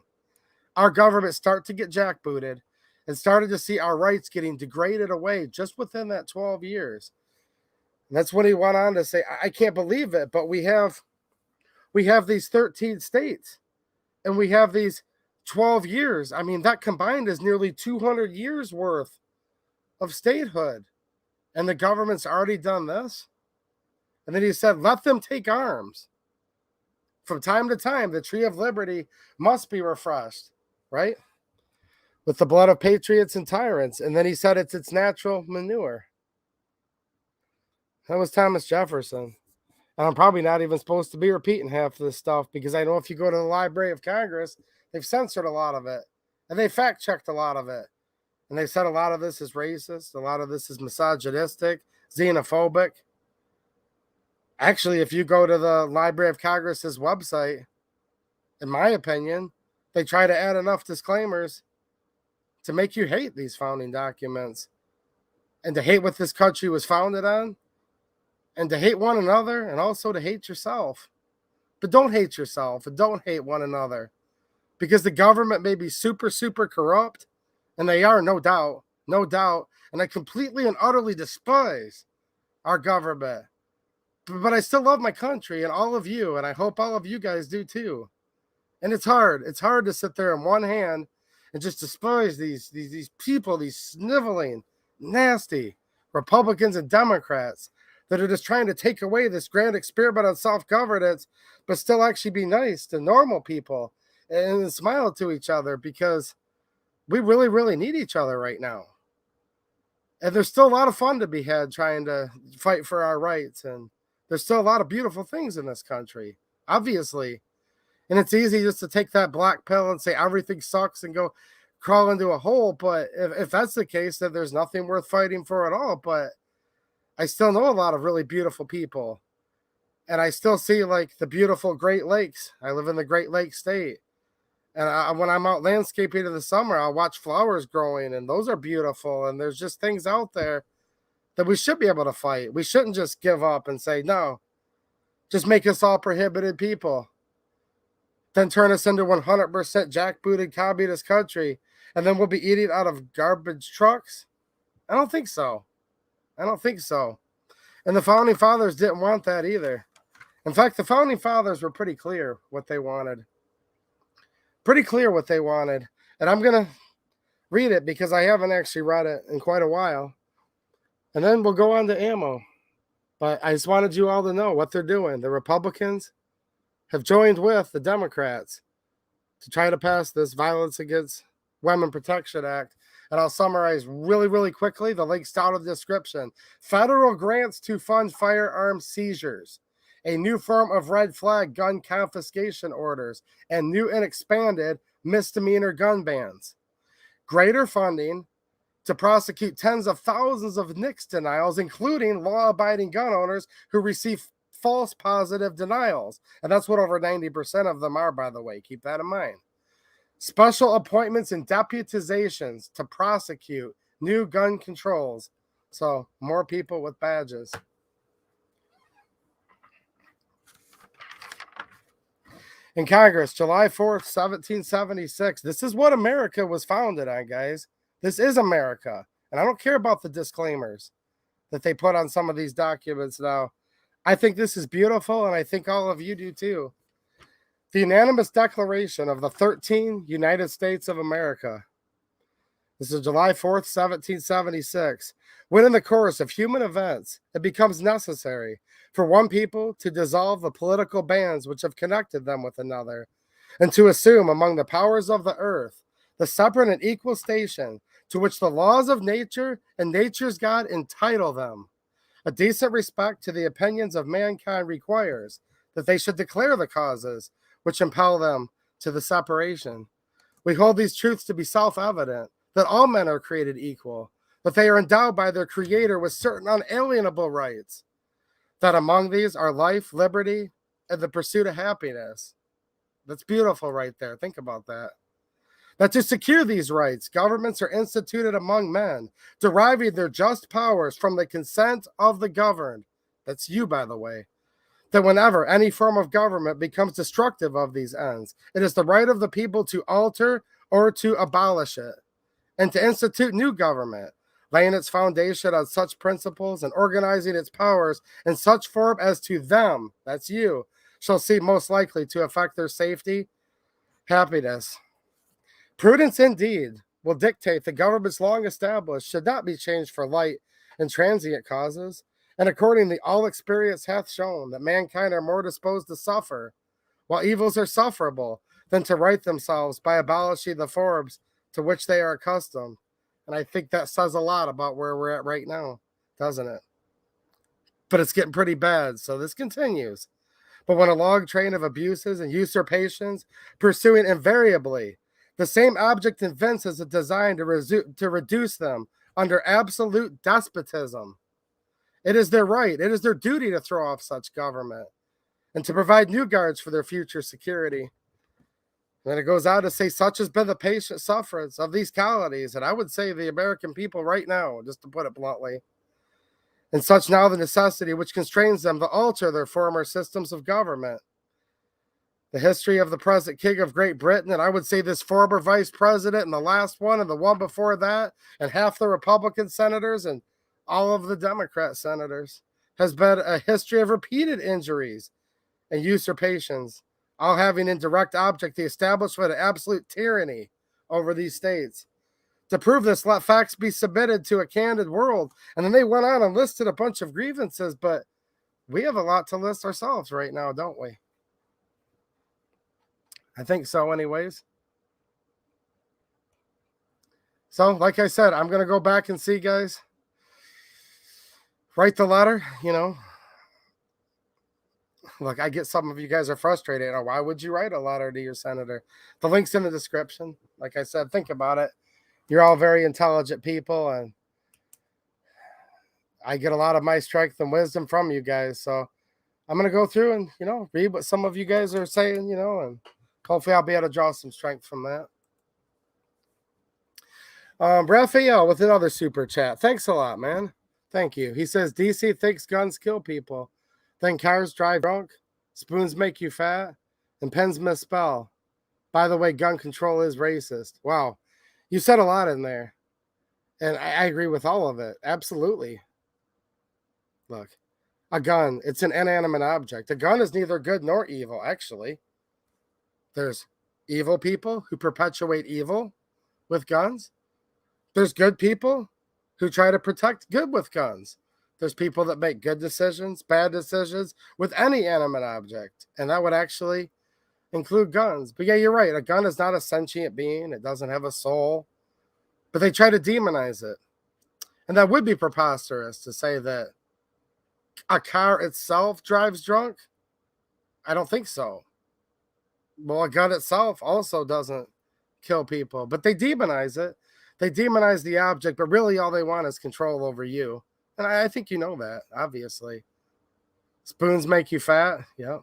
our government start to get jackbooted and started to see our rights getting degraded away just within that 12 years. And that's when he went on to say, I can't believe it, but we have these 13 states and we have these 12 years. I mean, that combined is nearly 200 years worth of statehood. And the government's already done this. And then he said, let them take arms. From time to time, the tree of liberty must be refreshed, right? With the blood of patriots and tyrants. And then he said it's its natural manure. That was Thomas Jefferson. And I'm probably not even supposed to be repeating half of this stuff, because I know if you go to the Library of Congress, they've censored a lot of it. And they fact-checked a lot of it. And they said a lot of this is racist. A lot of this is misogynistic, xenophobic. Actually, if you go to the Library of Congress's website, in my opinion, they try to add enough disclaimers to make you hate these founding documents and to hate what this country was founded on and to hate one another and also to hate yourself. But don't hate yourself and don't hate one another, because the government may be super, super corrupt. And they are, no doubt. And I completely and utterly despise our government. But I still love my country and all of you. And I hope all of you guys do too. And it's hard. It's hard to sit there in one hand and just despise these people, these sniveling, nasty Republicans and Democrats that are just trying to take away this grand experiment on self-governance, but still actually be nice to normal people and smile to each other, because we really, really need each other right now. And there's still a lot of fun to be had trying to fight for our rights. And there's still a lot of beautiful things in this country, obviously. And it's easy just to take that black pill and say everything sucks and go crawl into a hole. But if that's the case, then there's nothing worth fighting for at all. But I still know a lot of really beautiful people. And I still see like the beautiful Great Lakes. I live in the Great Lakes state. And when I'm out landscaping in the summer, I'll watch flowers growing, and those are beautiful. And there's just things out there that we should be able to fight. We shouldn't just give up and say, no, just make us all prohibited people. Then turn us into 100% jackbooted communist country, and then we'll be eating out of garbage trucks? I don't think so. I don't think so. And the Founding Fathers didn't want that either. In fact, the Founding Fathers were pretty clear what they wanted. Pretty clear what they wanted. And I'm going to read it because I haven't actually read it in quite a while. And then we'll go on to ammo. But I just wanted you all to know what they're doing. The Republicans have joined with the Democrats to try to pass this Violence Against Women Protection Act. And I'll summarize really, really quickly. The link's down in the description. Federal grants to fund firearm seizures. A new form of red flag gun confiscation orders, and new and expanded misdemeanor gun bans. Greater funding to prosecute tens of thousands of NICS denials, including law-abiding gun owners who receive false positive denials. And that's what over 90% of them are, by the way. Keep that in mind. Special appointments and deputizations to prosecute new gun controls. So more people with badges. In Congress, July 4th, 1776. This is what America was founded on, guys. This is America. And I don't care about the disclaimers that they put on some of these documents now. I think this is beautiful, and I think all of you do too. The unanimous declaration of the 13 United States of America. This is July 4th, 1776. When in the course of human events, it becomes necessary for one people to dissolve the political bands which have connected them with another, and to assume among the powers of the earth the separate and equal station to which the laws of nature and nature's God entitle them. A decent respect to the opinions of mankind requires that they should declare the causes which impel them to the separation. We hold these truths to be self-evident, that all men are created equal, that they are endowed by their Creator with certain unalienable rights, that among these are life, liberty, and the pursuit of happiness. That's beautiful right there. Think about that. That to secure these rights, governments are instituted among men, deriving their just powers from the consent of the governed. That's you, by the way. That whenever any form of government becomes destructive of these ends, it is the right of the people to alter or to abolish it, and to institute new government, laying its foundation on such principles and organizing its powers in such form as to them, that's you, shall seem most likely to affect their safety, happiness. Prudence indeed will dictate the governments long established should not be changed for light and transient causes, and accordingly all experience hath shown that mankind are more disposed to suffer, while evils are sufferable, than to right themselves by abolishing the forms to which they are accustomed. And I think that says a lot about where we're at right now, doesn't it? But it's getting pretty bad, so this continues. But when a long train of abuses and usurpations, pursuing invariably the same object evinces a design to reduce them under absolute despotism, it is their right, it is their duty to throw off such government and to provide new guards for their future security. And it goes on to say, such has been the patient sufferance of these colonies, and I would say the American people right now, just to put it bluntly, and such now the necessity which constrains them to alter their former systems of government. The history of the present King of Great Britain, and I would say this former vice president and the last one and the one before that, and half the Republican senators and all of the Democrat senators, has been a history of repeated injuries and usurpations, all having in direct object the establishment of absolute tyranny over these states. To prove this, let facts be submitted to a candid world. And then they went on and listed a bunch of grievances, but we have a lot to list ourselves right now, don't we? I think so, anyways. So, like I said, I'm going to go back and see, guys. Write the letter, Look, I get some of you guys are frustrated. Why would you write a letter to your senator? The link's in the description. Like I said, think about it. You're all very intelligent people, and I get a lot of my strength and wisdom from you guys. So I'm going to go through and, read what some of you guys are saying, and hopefully I'll be able to draw some strength from that. Raphael with another super chat. Thanks a lot, man. Thank you. He says, DC thinks guns kill people. Then cars drive drunk. Spoons make you fat. And pens misspell. By the way, gun control is racist. Wow. You said a lot in there. And I agree with all of it. Absolutely. Look, a gun, it's an inanimate object. A gun is neither good nor evil, actually. There's evil people who perpetuate evil with guns. There's good people who try to protect good with guns. There's people that make good decisions, bad decisions with any animate object. And that would actually include guns. But yeah, you're right. A gun is not a sentient being. It doesn't have a soul. But they try to demonize it. And that would be preposterous to say that a car itself drives drunk. I don't think so. Well, a gun itself also doesn't kill people. But they demonize it. They demonize the object, but really all they want is control over you. And I think you know that, obviously. Spoons make you fat. Yep.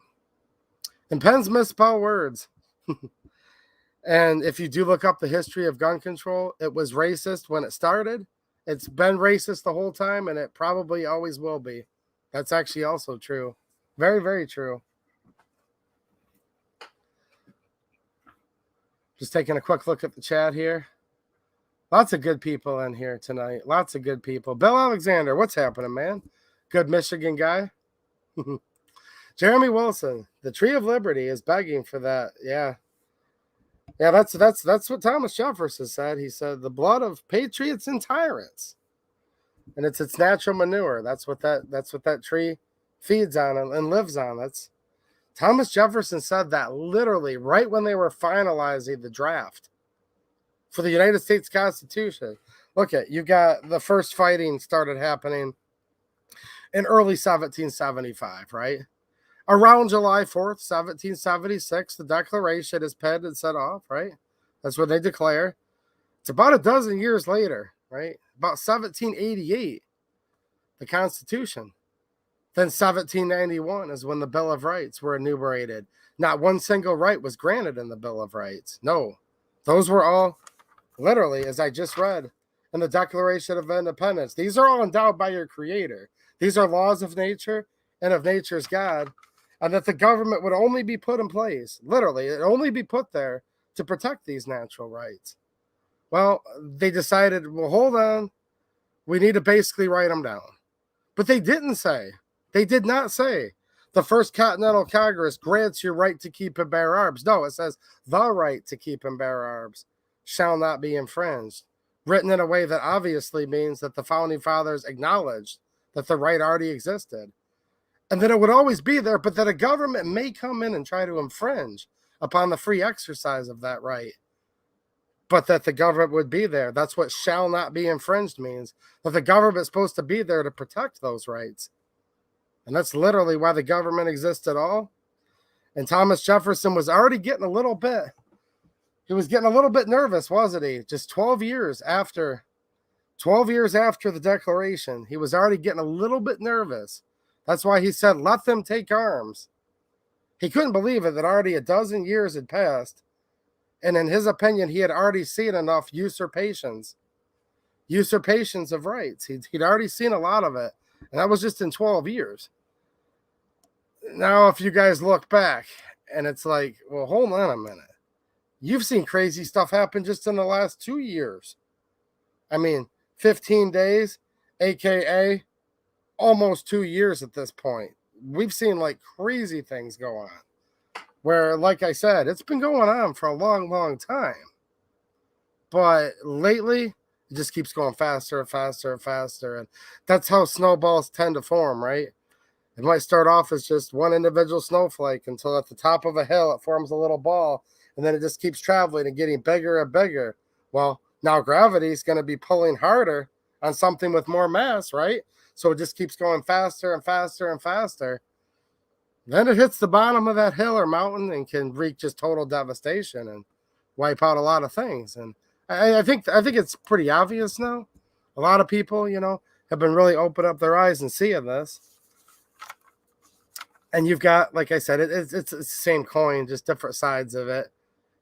And pens misspell words. And if you do look up the history of gun control, it was racist when it started. It's been racist the whole time, and it probably always will be. That's actually also true. Very, very true. Just taking a quick look at the chat here. Lots of good people in here tonight. Lots of good people. Bill Alexander, what's happening, man? Good Michigan guy. Jeremy Wilson, the Tree of Liberty is begging for that. Yeah. Yeah, that's what Thomas Jefferson said. He said the blood of patriots and tyrants. And it's its natural manure. That's what that tree feeds on and lives on. That's Thomas Jefferson said that literally right when they were finalizing the draft for the United States Constitution. Look at, you got the first fighting started happening in early 1775, right? Around July 4th, 1776, the Declaration is penned and set off, right? That's when they declare. It's about a dozen years later, right? About 1788, the Constitution. Then 1791 is when the Bill of Rights were enumerated. Not one single right was granted in the Bill of Rights. No, those were all literally, as I just read, in the Declaration of Independence. These are all endowed by your Creator. These are laws of nature and of nature's God, and that the government would only be put in place, literally, it only be put there to protect these natural rights. Well, they decided, well, hold on, we need to basically write them down. But they did not say, the First Continental Congress grants your right to keep and bear arms. No, it says the right to keep and bear arms shall not be infringed. Written in a way that obviously means that the Founding Fathers acknowledged that the right already existed. And that it would always be there, but that a government may come in and try to infringe upon the free exercise of that right. But that the government would be there. That's what shall not be infringed means. That the government is supposed to be there to protect those rights. And that's literally why the government exists at all. And Thomas Jefferson was already getting a little bit nervous, wasn't he? Just 12 years after the Declaration, he was already getting a little bit nervous. That's why he said, let them take arms. He couldn't believe it that already a dozen years had passed. And in his opinion, he had already seen enough usurpations of rights. He'd already seen a lot of it. And that was just in 12 years. Now, if you guys look back and it's like, well, hold on a minute. You've seen crazy stuff happen just in the last 2 years. I mean, 15 days, AKA almost 2 years at this point. We've seen like crazy things go on. Where, like I said, it's been going on for a long, long time. But lately, it just keeps going faster and faster and faster. And that's how snowballs tend to form, right? It might start off as just one individual snowflake until at the top of a hill it forms a little ball, and then it just keeps traveling and getting bigger and bigger. Well, now gravity is going to be pulling harder on something with more mass, right? So it just keeps going faster and faster and faster. Then it hits the bottom of that hill or mountain and can wreak just total devastation and wipe out a lot of things. And I think it's pretty obvious now. A lot of people, have been really open up their eyes and seeing this. And you've got, like I said, it's the same coin, just different sides of it.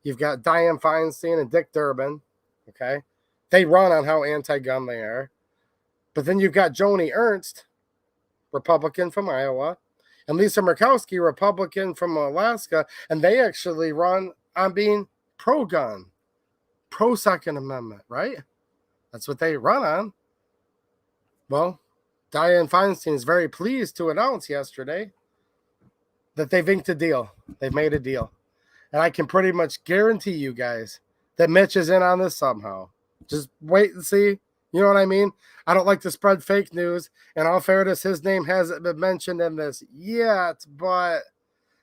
You've got Dianne Feinstein and Dick Durbin, okay? They run on how anti-gun they are. But then you've got Joni Ernst, Republican from Iowa, and Lisa Murkowski, Republican from Alaska, and they actually run on being pro-gun, pro-Second Amendment, right? That's what they run on. Well, Dianne Feinstein is very pleased to announce yesterday that they've inked a deal. They've made a deal. And I can pretty much guarantee you guys that Mitch is in on this somehow. Just wait and see. You know what I mean? I don't like to spread fake news. In all fairness, his name hasn't been mentioned in this yet, but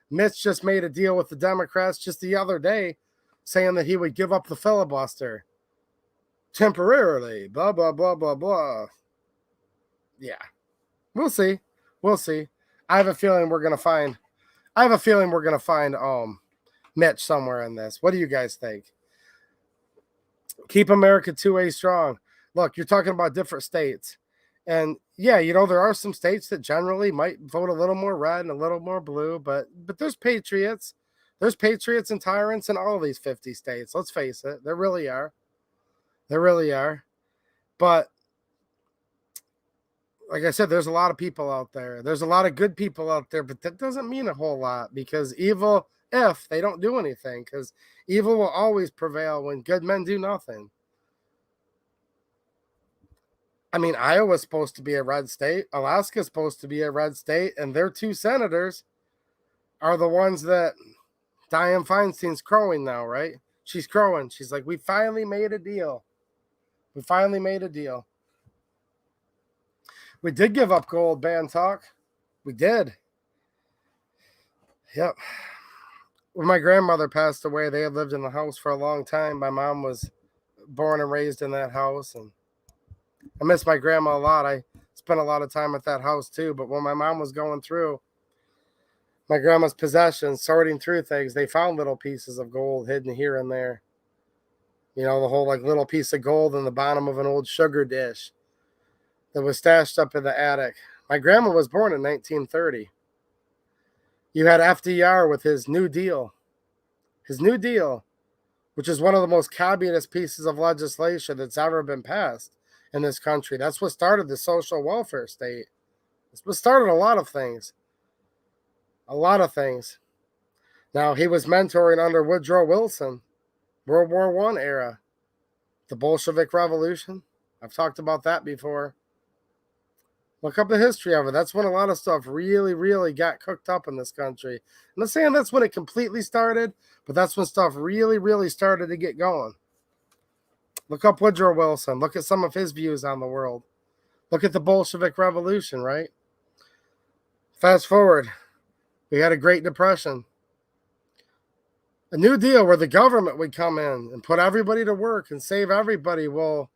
Mitch just made a deal with the Democrats just the other day saying that he would give up the filibuster temporarily. Blah, blah, blah, blah, blah. Yeah. We'll see. We'll see. I have a feeling we're going to find Mitch somewhere in this. What do you guys think? Keep America 2A strong. Look, you're talking about different states. And yeah, there are some states that generally might vote a little more red and a little more blue, but there's patriots. There's patriots and tyrants in all of these 50 states. Let's face it. There really are. There really are. But like I said, there's a lot of people out there. There's a lot of good people out there, but that doesn't mean a whole lot because evil, if they don't do anything, because evil will always prevail when good men do nothing. I mean, Iowa's supposed to be a red state. Alaska's supposed to be a red state, and their two senators are the ones that Dianne Feinstein's crowing now, right? She's crowing. She's like, we finally made a deal. We finally made a deal. We did give up gold, band talk. We did. Yep. When my grandmother passed away, they had lived in the house for a long time. My mom was born and raised in that house, and I miss my grandma a lot. I spent a lot of time at that house too, but when my mom was going through my grandma's possessions, sorting through things, they found little pieces of gold hidden here and there. The whole little piece of gold in the bottom of an old sugar dish that was stashed up in the attic. My grandma was born in 1930. You had FDR with his New Deal. His New Deal, which is one of the most communist pieces of legislation that's ever been passed in this country. That's what started the social welfare state. That's what started a lot of things. A lot of things. Now, he was mentoring under Woodrow Wilson, World War I era, the Bolshevik Revolution. I've talked about that before. Look up the history of it. That's when a lot of stuff really, really got cooked up in this country. I'm not saying that's when it completely started, but that's when stuff really, really started to get going. Look up Woodrow Wilson. Look at some of his views on the world. Look at the Bolshevik Revolution, right? Fast forward. We had a Great Depression. A New Deal where the government would come in and put everybody to work and save everybody. Well,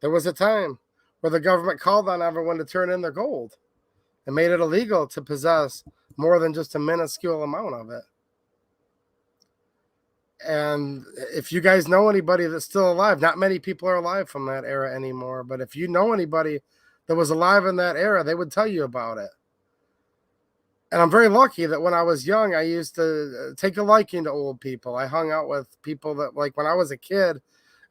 there was a time where the government called on everyone to turn in their gold and made it illegal to possess more than just a minuscule amount of it. And if you guys know anybody that's still alive, not many people are alive from that era anymore, but if you know anybody that was alive in that era, they would tell you about it. And I'm very lucky that when I was young, I used to take a liking to old people. I hung out with people that, when I was a kid,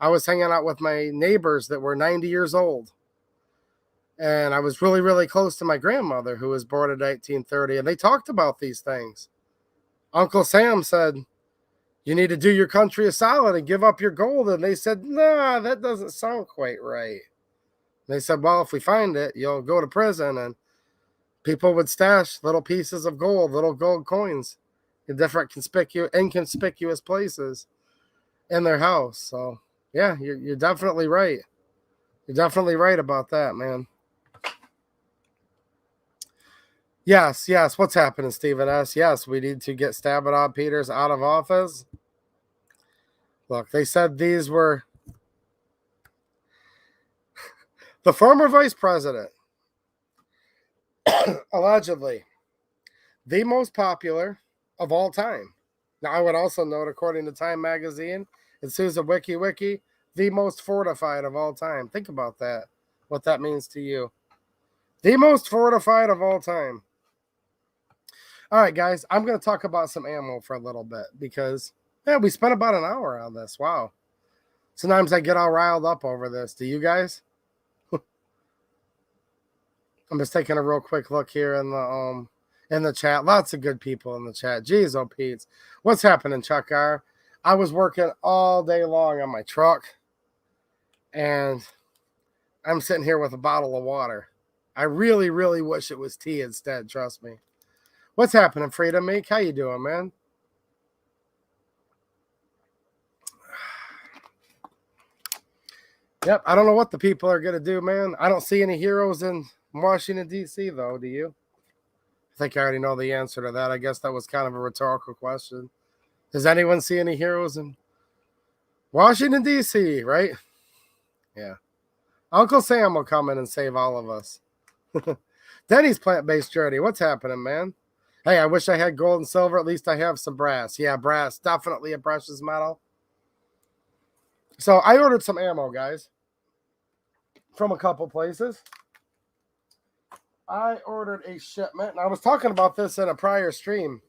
I was hanging out with my neighbors that were 90 years old. And I was really, really close to my grandmother, who was born in 1930. And they talked about these things. Uncle Sam said, you need to do your country a solid and give up your gold. And they said, nah, that doesn't sound quite right. And they said, well, if we find it, you'll go to prison. And people would stash little pieces of gold, little gold coins in different inconspicuous places in their house. So Yeah, you're definitely right. You're definitely right about that, man. Yes, yes. What's happening, Stephen S? Yes, we need to get Stabenow Peters out of office. Look, they said these were the former vice president, allegedly the most popular of all time. Now, I would also note, according to Time Magazine and Susan Wiki, the most fortified of all time. Think about that, what that means to you. The most fortified of all time. All right, guys, I'm going to talk about some ammo for a little bit because, yeah, we spent about an hour on this. Wow. Sometimes I get all riled up over this. Do you guys? I'm just taking a real quick look here in the chat. Lots of good people in the chat. Jeez, oh Pete. What's happening, Chuck R? I was working all day long on my truck, and I'm sitting here with a bottle of water. I really, really wish it was tea instead, trust me. What's happening, Freedom Meek? How you doing, man? Yep, I don't know what the people are going to do, man. I don't see any heroes in Washington, D.C., though, do you? I think I already know the answer to that. I guess that was kind of a rhetorical question. Does anyone see any heroes in Washington, D.C., right? Yeah. Uncle Sam will come in and save all of us. Denny's plant-based journey. What's happening, man? Hey, I wish I had gold and silver. At least I have some brass. Yeah, brass. Definitely a precious metal. So I ordered some ammo, guys, from a couple places. I ordered a shipment, and I was talking about this in a prior stream.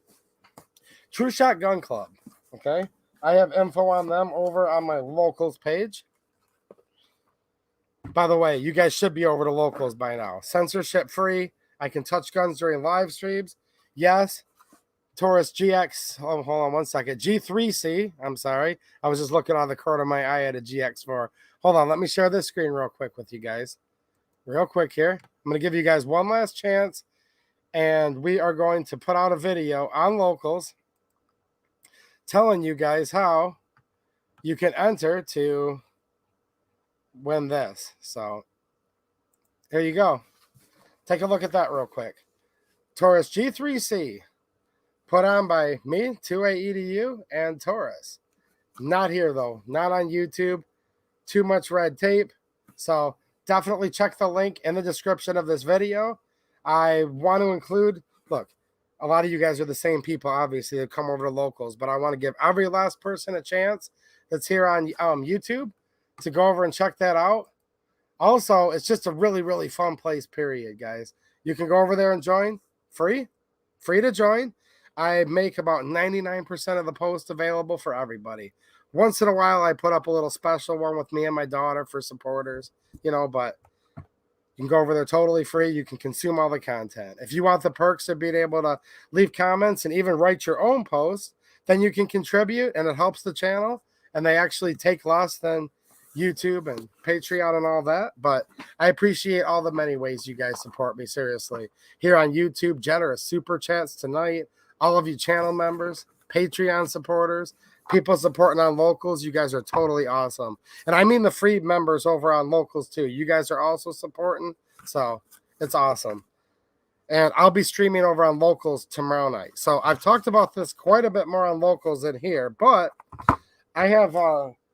True Shot Gun Club, okay? I have info on them over on my locals page. By the way, you guys should be over to locals by now. Censorship free. I can touch guns during live streams. Yes. Taurus GX. Oh, hold on one second. G3C. I'm sorry. I was just looking on the corner of my eye at a GX4. Hold on. Let me share this screen real quick with you guys. Real quick here. I'm going to give you guys one last chance. And we are going to put out a video on locals telling you guys how you can enter to win this. So here you go. Take a look at that real quick. Taurus G3C, put on by me, 2AEDU, and Taurus. Not here, though. Not on YouTube. Too much red tape. So definitely check the link in the description of this video. I want to include, look, a lot of you guys are the same people, obviously, that come over to locals, but I want to give every last person a chance that's here on YouTube to go over and check that out. Also, it's just a really, really fun place, period, guys. You can go over there and join. Free to join. I make about 99% of the posts available for everybody. Once in a while, I put up a little special one with me and my daughter for supporters, but you can go over there totally free. You can consume all the content. If you want the perks of being able to leave comments and even write your own posts, then you can contribute, and it helps the channel, and they actually take less than YouTube and Patreon and all that. But I appreciate all the many ways you guys support me, seriously. Here on YouTube, generous super chats tonight, all of you channel members, Patreon supporters, people supporting on locals. You guys are totally awesome. And I mean the free members over on locals too. You guys are also supporting, so it's awesome. And I'll be streaming over on locals tomorrow night. So I've talked about this quite a bit more on locals in here, but I have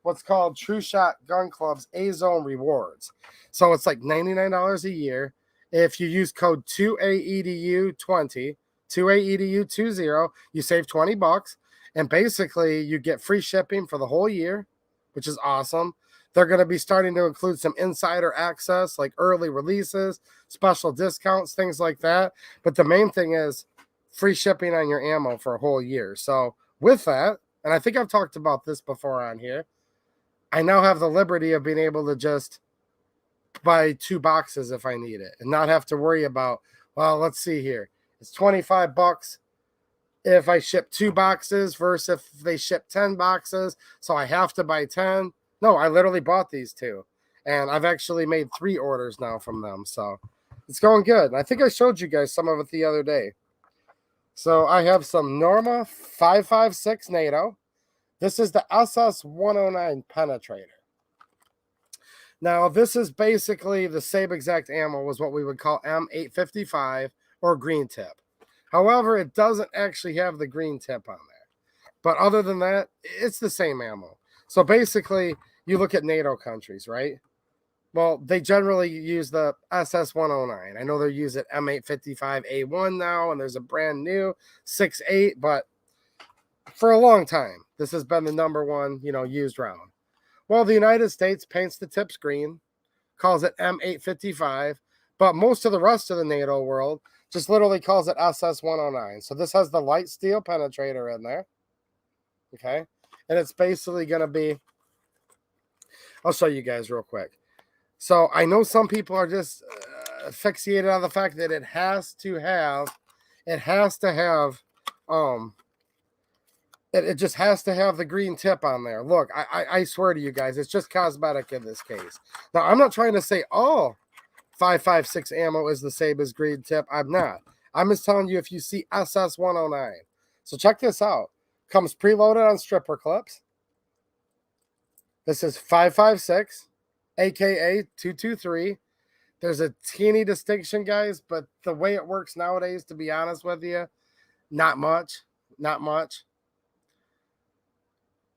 what's called True Shot Gun Club's A-Zone rewards. So it's like $99 a year. If you use code 2AEDU20, 2AEDU20, you save $20. And basically, you get free shipping for the whole year, which is awesome. They're going to be starting to include some insider access, like early releases, special discounts, things like that. But the main thing is free shipping on your ammo for a whole year. So with that, and I think I've talked about this before on here, I now have the liberty of being able to just buy 2 boxes if I need it and not have to worry about, well, let's see here. It's $25 if I ship 2 boxes versus if they ship 10 boxes. So I have to buy 10. No, I literally bought these 2. And I've actually made 3 orders now from them. So it's going good. I think I showed you guys some of it the other day. So I have some Norma 5.56 NATO. This is the SS-109 penetrator. Now, this is basically the same exact ammo as what we would call M855 or green tip. However, it doesn't actually have the green tip on there. But other than that, it's the same ammo. So basically, you look at NATO countries, right? Well, they generally use the SS-109. I know they're using M855A1 now, and there's a brand new 6.8, but for a long time, this has been the number one, used round. Well, the United States paints the tips green, calls it M855, but most of the rest of the NATO world just literally calls it SS-109. So this has the light steel penetrator in there, okay? And it's basically going to be, I'll show you guys real quick. So I know some people are just fixated on the fact that it has to have, it just has to have the green tip on there. Look, I swear to you guys, it's just cosmetic in this case. Now, I'm not trying to say all 5.56 ammo is the same as green tip. I'm not. I'm just telling you if you see SS-109. So check this out. Comes preloaded on stripper clips. This is 5.56, aka 223. There's a teeny distinction, guys, but the way it works nowadays, to be honest with you, not much. Not much.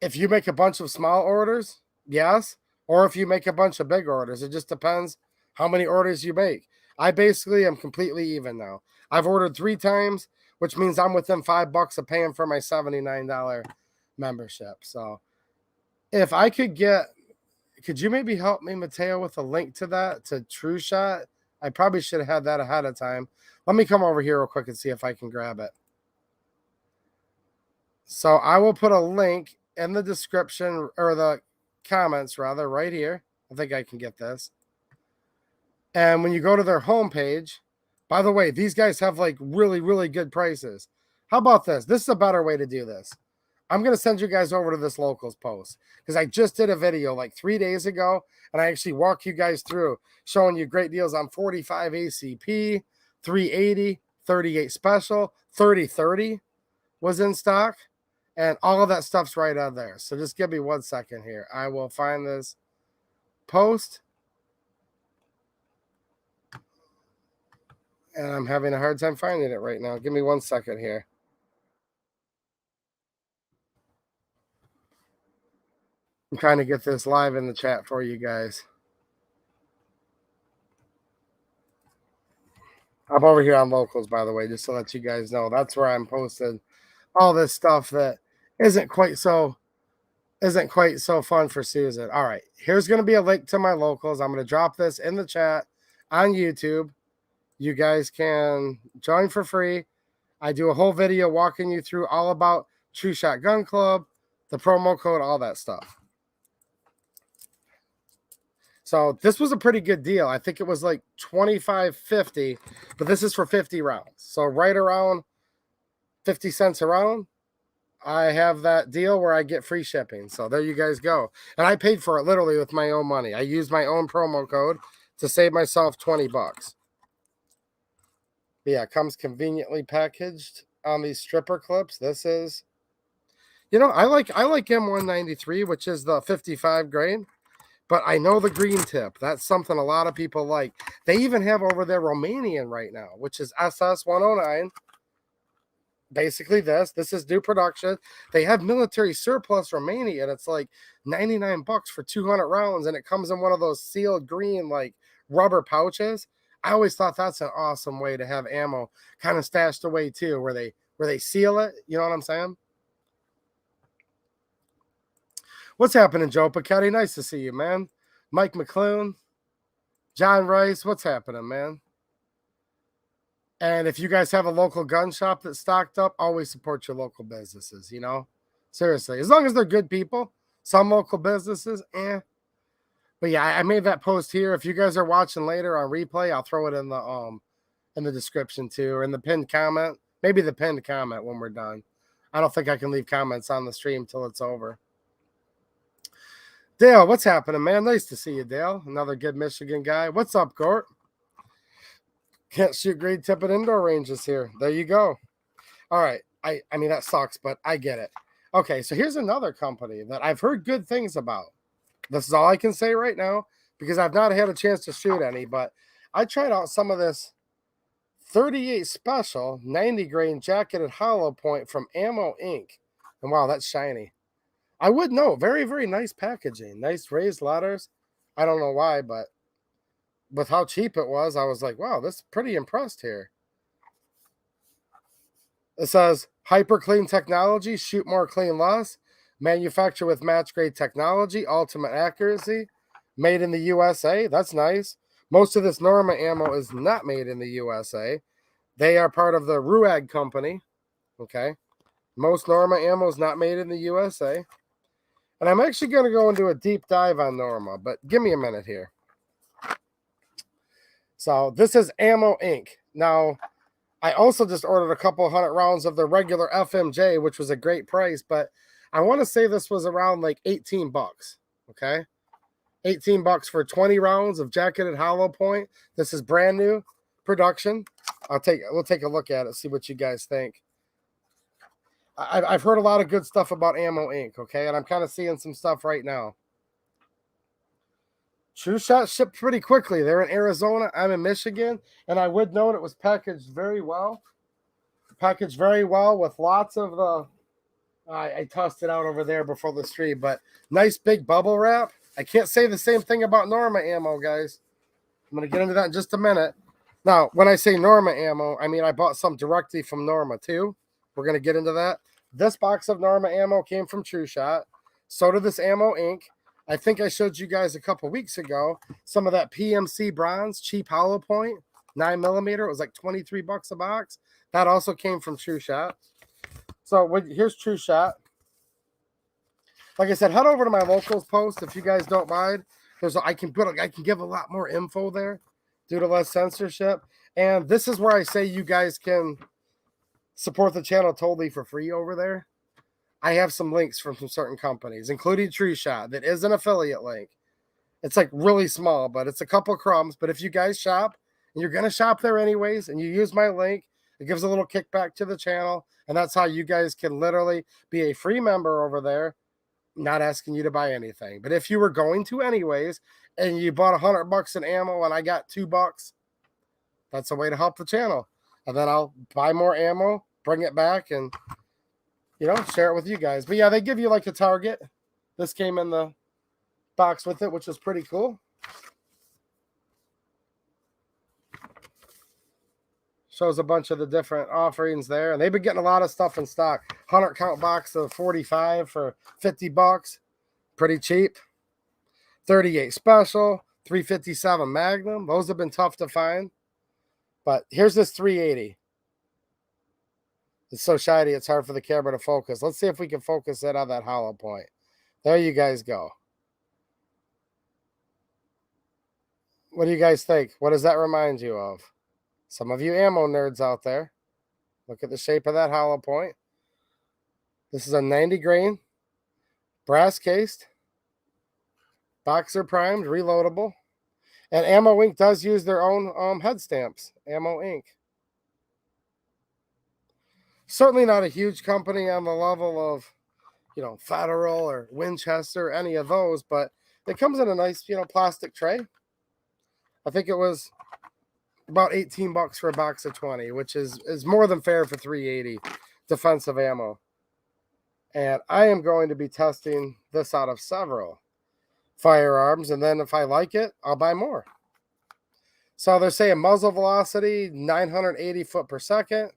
If you make a bunch of small orders, yes. Or if you make a bunch of big orders, it just depends how many orders you make. I basically am completely even now. I've ordered 3 times, which means I'm within $5 of paying for my $79 membership. So if I could you maybe help me, Mateo, with a link to that, to True Shot? I probably should have had that ahead of time. Let me come over here real quick and see if I can grab it. So I will put a link in the description, or the comments rather, right here. I think I can get this. And when you go to their homepage, by the way, these guys have like really, really good prices. How about this? This is a better way to do this. I'm going to send you guys over to this locals post because I just did a video like 3 days ago, and I actually walk you guys through showing you great deals on 45 ACP, 380, 38 special, 3030 was in stock. And all of that stuff's right on there. So just give me 1 second here. I will find this post. And I'm having a hard time finding it right now. Give me 1 second here. I'm trying to get this live in the chat for you guys. I'm over here on locals, by the way, just to let you guys know. That's where I'm posting all this stuff that isn't quite so fun for Susan. All right, here's going to be a link to my locals. I'm going to drop this in the chat on YouTube. You guys can join for free. I do a whole video walking you through all about True Shot Gun Club, the promo code, all that stuff. So this was a pretty good deal. I think it was like $25.50, but this is for 50 rounds. So right around 50 cents a round, I have that deal where I get free shipping. So there you guys go. And I paid for it literally with my own money. I used my own promo code to save myself $20. But yeah, it comes conveniently packaged on these stripper clips. This is, I like M193, which is the 55 grain. But I know the green tip. That's something a lot of people like. They even have over there Romanian right now, which is SS-109. Basically this is new production. They have military surplus Romania, and it's like $99 for 200 rounds, and it comes in one of those sealed green like rubber pouches. I always thought that's an awesome way to have ammo kind of stashed away too, where they seal it. You know what I'm saying? What's happening, Joe Pichetti? Nice to see you, man. Mike McClune, John Rice, what's happening, man? And if you guys have a local gun shop that's stocked up, always support your local businesses, Seriously, as long as they're good people. Some local businesses, But yeah, I made that post here. If you guys are watching later on replay, I'll throw it in the description too, or in the pinned comment. Maybe the pinned comment when we're done. I don't think I can leave comments on the stream till it's over. Dale, what's happening, man? Nice to see you, Dale. Another good Michigan guy. What's up, Gort? Can't shoot green tip at indoor ranges here. There you go. All right. I mean, that sucks, but I get it. Okay, so here's another company that I've heard good things about. This is all I can say right now because I've not had a chance to shoot any, but I tried out some of this 38 special 90 grain jacketed hollow point from Ammo Inc. And wow, that's shiny. I would know. Very, very nice packaging. Nice raised letters. I don't know why, but with how cheap it was, I was like, wow, this is pretty impressed here. It says hyper clean technology, shoot more, clean less. Manufactured with match grade technology, ultimate accuracy. Made in the USA. That's nice. Most of this Norma ammo is not made in the USA. They are part of the Ruag company. Okay. Most Norma ammo is not made in the USA. And I'm actually going to go into a deep dive on Norma, but give me a minute here. So this is Ammo Inc. Now, I also just ordered a couple 100 rounds of the regular FMJ, which was a great price, but I want to say this was around like 18 bucks. Okay. 18 bucks for 20 rounds of jacketed hollow point. This is brand new production. We'll take a look at it, see what you guys think. I've heard a lot of good stuff about Ammo Inc. Okay, and I'm kind of seeing some stuff right now. True Shot shipped pretty quickly. They're in Arizona. I'm in Michigan, and I would note it was packaged very well. Packaged very well with lots of the. I tossed it out over there before the stream, but nice big bubble wrap. I can't say the same thing about Norma ammo, guys. I'm going to get into that in just a minute. Now, when I say Norma ammo, I mean I bought some directly from Norma, too. We're going to get into that. This box of Norma ammo came from True Shot. So did this Ammo Inc. I think I showed you guys a couple weeks ago some of that PMC bronze, cheap hollow point, 9mm. It was like 23 bucks a box. That also came from True Shot. So here's True Shot. Like I said, head over to my locals post if you guys don't mind. I can give a lot more info there due to less censorship. And this is where I say you guys can support the channel totally for free over there. I have some links from some certain companies, including True Shot, that is an affiliate link. It's like really small, but it's a couple crumbs. But if you guys shop, and you're going to shop there anyways, and you use my link, it gives a little kickback to the channel. And that's how you guys can literally be a free member over there. Not asking you to buy anything, but if you were going to anyways, and you bought 100 bucks in ammo and I got $2, that's a way to help the channel. And then I'll buy more ammo, bring it back, and share it with you guys. But yeah, they give you like a target. This came in the box with it, which is pretty cool. Shows a bunch of the different offerings there. And they've been getting a lot of stuff in stock. 100 count box of 45 for 50 bucks. Pretty cheap. 38 special. 357 Magnum. Those have been tough to find. But here's this 380. It's so shiny, it's hard for the camera to focus. Let's see if we can focus it on that hollow point. There you guys go. What do you guys think? What does that remind you of? Some of you ammo nerds out there, look at the shape of that hollow point. This is a 90 grain, brass cased, boxer primed, reloadable. And Ammo Inc. does use their own head stamps. Ammo Inc. Certainly not a huge company on the level of, Federal or Winchester, any of those, but it comes in a nice, plastic tray. I think it was about 18 bucks for a box of 20, which is more than fair for 380 defensive ammo. And I am going to be testing this out of several firearms, and then if I like it, I'll buy more. So they're saying muzzle velocity 980 foot per second,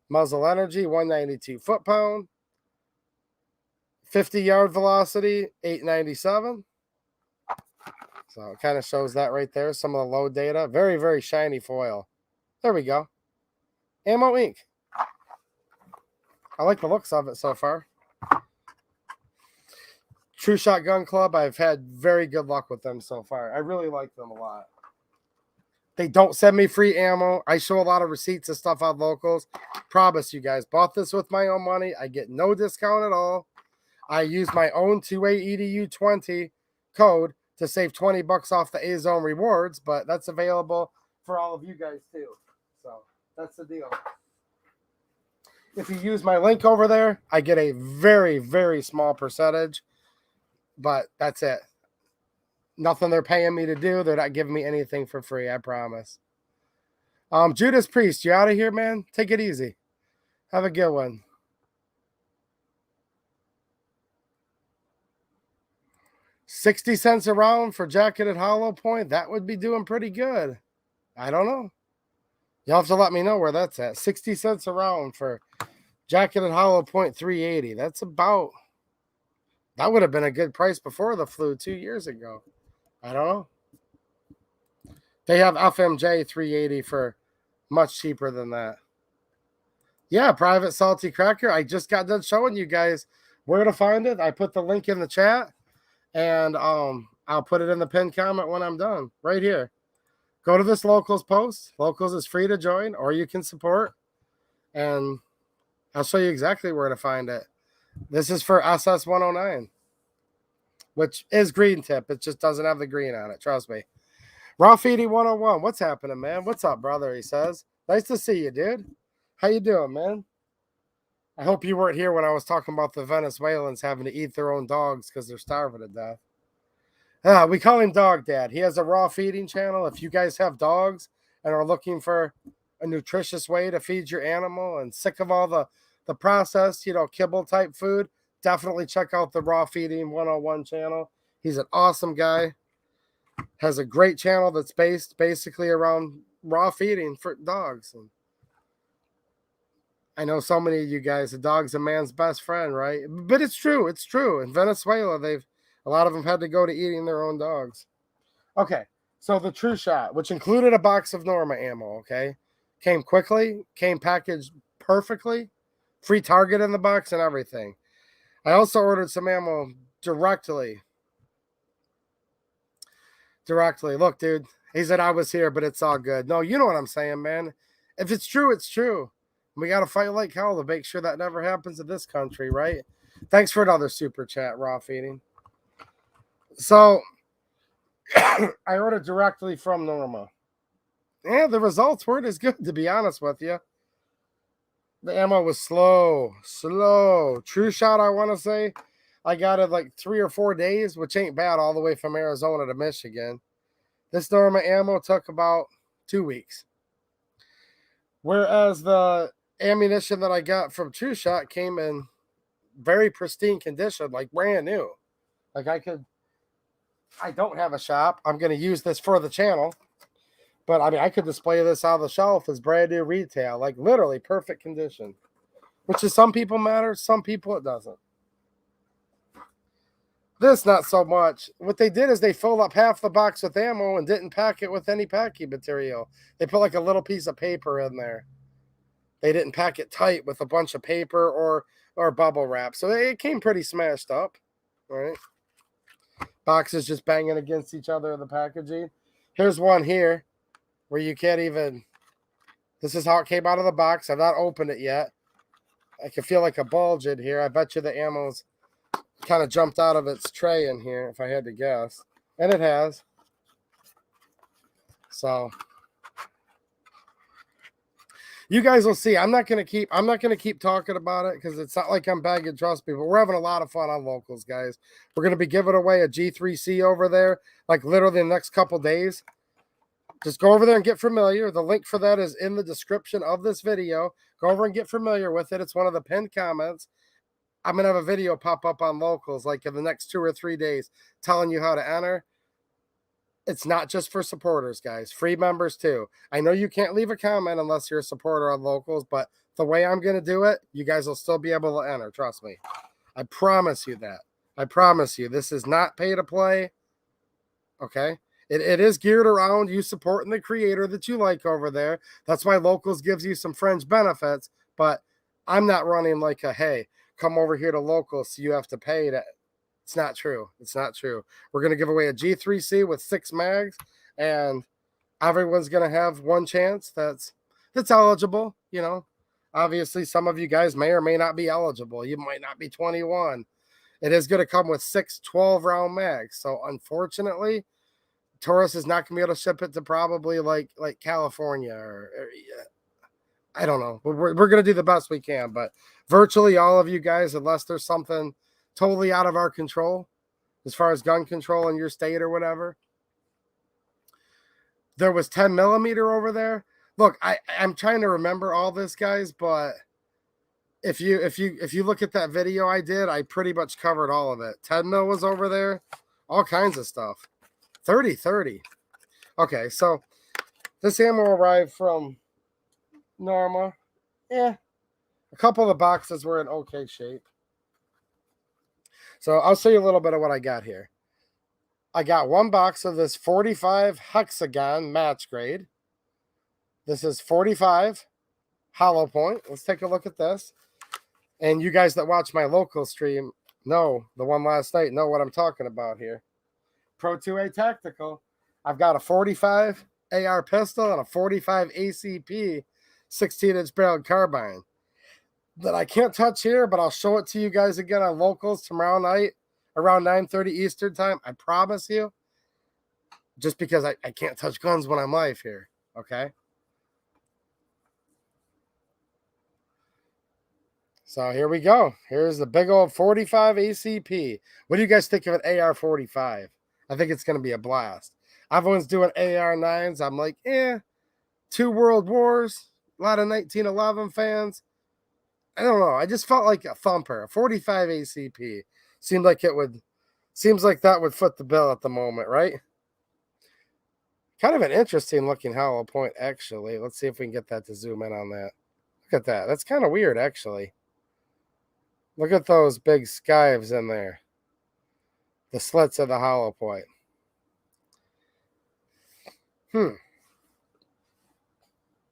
muzzle energy 192 foot-pound, 50-yard velocity 897. So it kind of shows that right there, some of the load data. Very, very shiny foil. There we go. Ammo Inc. I like the looks of it so far. True Shot Gun Club, I've had very good luck with them so far. I really like them a lot. They don't send me free ammo. I show a lot of receipts and stuff on locals. Promise you guys, bought this with my own money. I get no discount at all. I use my own 2A EDU20 code to save 20 bucks off the A-Zone rewards, but that's available for all of you guys too. So that's the deal. If you use my link over there, I get a very, very small percentage, but that's it. Nothing they're paying me to do. They're not giving me anything for free, I promise. Judas Priest, you out of here, man? Take it easy. Have a good one. $0.60 a round for jacketed hollow point. That would be doing pretty good. I don't know. You'll have to let me know where that's at. 60 cents a round for jacketed hollow point 380. That's about, that would have been a good price before the flu 2 years ago. I don't know. They have FMJ 380 for much cheaper than that. Yeah, private salty cracker. I just got done showing you guys where to find it. I put the link in the chat, and I'll put it in the pinned comment when I'm done. Right here. Go to this Locals post. Locals is free to join, or you can support, and I'll show you exactly where to find it. This is for SS 109, which is green tip. It just doesn't have the green on it. Trust me. Raw Feeding 101. What's happening, man? What's up, brother? He says. Nice to see you, dude. How you doing, man? I hope you weren't here when I was talking about the Venezuelans having to eat their own dogs because they're starving to death. We call him Dog Dad. He has a raw feeding channel. If you guys have dogs and are looking for a nutritious way to feed your animal and sick of all the processed, kibble type food, definitely check out the Raw Feeding 101 channel. He's an awesome guy. Has a great channel that's based basically around raw feeding for dogs. And I know so many of you guys, a dog's a man's best friend, right? But it's true. It's true. In Venezuela, a lot of them had to go to eating their own dogs. Okay, so the True Shot, which included a box of Norma ammo, okay? Came quickly, came packaged perfectly, free target in the box and everything. I also ordered some ammo directly. Look, dude, he said I was here, but it's all good. No, you know what I'm saying, man. If it's true, it's true. We got to fight like hell to make sure that never happens in this country, right? Thanks for another super chat, Raw Feeding. So, I ordered directly from Norma. Yeah, the results weren't as good, to be honest with you. The ammo was slow. True Shot, I want to say. I got it like 3 or 4 days, which ain't bad, all the way from Arizona to Michigan. This Norma ammo took about 2 weeks. Whereas the ammunition that I got from True Shot came in very pristine condition, like brand new. Like I don't have a shop. I'm going to use this for the channel. But I mean, I could display this on the shelf as brand new retail, like literally perfect condition. Which to some people matters, some people it doesn't. This, not so much. What they did is they filled up half the box with ammo and didn't pack it with any packing material. They put like a little piece of paper in there. They didn't pack it tight with a bunch of paper or bubble wrap. So it came pretty smashed up. All right. Boxes just banging against each other in the packaging. Here's one here where you can't even... This is how it came out of the box. I've not opened it yet. I can feel like a bulge in here. I bet you the ammo's kind of jumped out of its tray in here, if I had to guess. And it has. So you guys will see. I'm not gonna keep talking about it because it's not like I'm begging, trust me, but we're having a lot of fun on Locals, guys. We're gonna be giving away a G3C over there, like literally the next couple days. Just go over there and get familiar. The link for that is in the description of this video. Go over and get familiar with it. It's one of the pinned comments. I'm going to have a video pop up on Locals like in the next 2 or 3 days telling you how to enter. It's not just for supporters, guys. Free members too. I know you can't leave a comment unless you're a supporter on Locals, but the way I'm going to do it, you guys will still be able to enter. Trust me. I promise you that. I promise you. This is not pay to play. Okay? It is geared around you supporting the creator that you like over there. That's why Locals gives you some fringe benefits, but I'm not running like a, hey, come over here to Locals so you have to pay to. It's not true. It's not true. We're going to give away a G3C with 6 mags, and everyone's going to have one chance that's eligible. Obviously some of you guys may or may not be eligible. You might not be 21. It is going to come with 6 12-round mags. So unfortunately, Taurus is not going to be able to ship it to probably like California or I don't know. We're going to do the best we can, but virtually all of you guys, unless there's something totally out of our control, as far as gun control in your state or whatever. There was 10 millimeter over there. Look, I'm trying to remember all this, guys, but if you look at that video I did, I pretty much covered all of it. 10 mil was over there, all kinds of stuff. 30. Okay, so this ammo arrived from Norma. Yeah, a couple of the boxes were in okay shape. So I'll show you a little bit of what I got here. I got one box of this 45 hexagon match grade. This is 45 hollow point. Let's take a look at this. And you guys that watch my local stream know, the one last night, know what I'm talking about here. Pro 2A Tactical. I've got a 45 AR pistol and a 45 ACP 16-inch barreled carbine that I can't touch here, but I'll show it to you guys again on locals tomorrow night around 9:30 Eastern time. I promise you. Just because I can't touch guns when I'm live here. Okay? So here we go. Here's the big old 45 ACP. What do you guys think of an AR-45? I think it's going to be a blast. Everyone's doing AR-9s. I'm like, 2 World Wars, a lot of 1911 fans. I don't know. I just felt like a thumper. A 45 ACP seems like that would foot the bill at the moment, right? Kind of an interesting looking hollow point, actually. Let's see if we can get that to zoom in on that. Look at that. That's kind of weird, actually. Look at those big skives in there. The slits of the hollow point.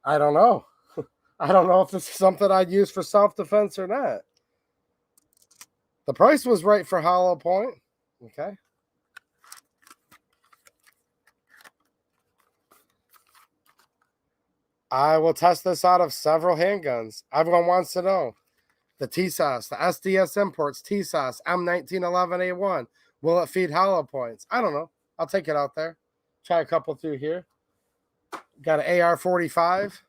I don't know. I don't know if this is something I'd use for self-defense or not. The price was right for hollow point. Okay. I will test this out of several handguns. Everyone wants to know. The TSAS, the SDS Imports, TSAS, M1911A1. Will it feed hollow points? I don't know. I'll take it out there. Try a couple through here. Got an AR-45.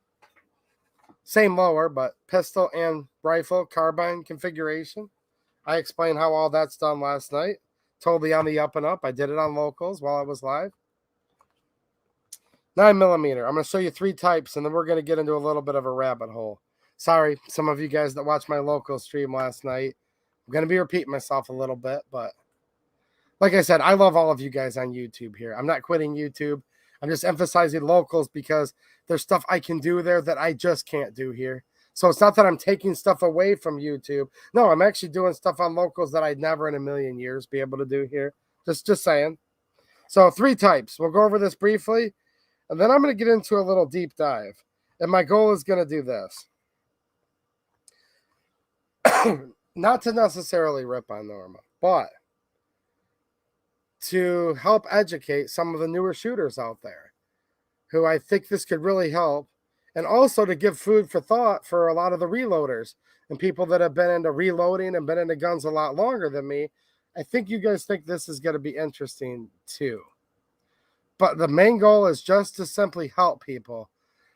Same lower, but pistol and rifle carbine configuration. I explained how all that's done last night. Totally on the up and up. I did it on locals while I was live. 9mm. I'm going to show you 3 types, and then we're going to get into a little bit of a rabbit hole. Sorry, some of you guys that watched my local stream last night. I'm going to be repeating myself a little bit, but like I said, I love all of you guys on YouTube here. I'm not quitting YouTube. I'm just emphasizing locals because there's stuff I can do there that I just can't do here. So it's not that I'm taking stuff away from YouTube. No, I'm actually doing stuff on locals that I'd never in a million years be able to do here. Just saying. So 3 types. We'll go over this briefly, and then I'm going to get into a little deep dive. And my goal is going to do this. Not to necessarily rip on Norma, but to help educate some of the newer shooters out there who I think this could really help, and also to give food for thought for a lot of the reloaders and people that have been into reloading and been into guns a lot longer than me. I think you guys think this is going to be interesting too. But the main goal is just to simply help people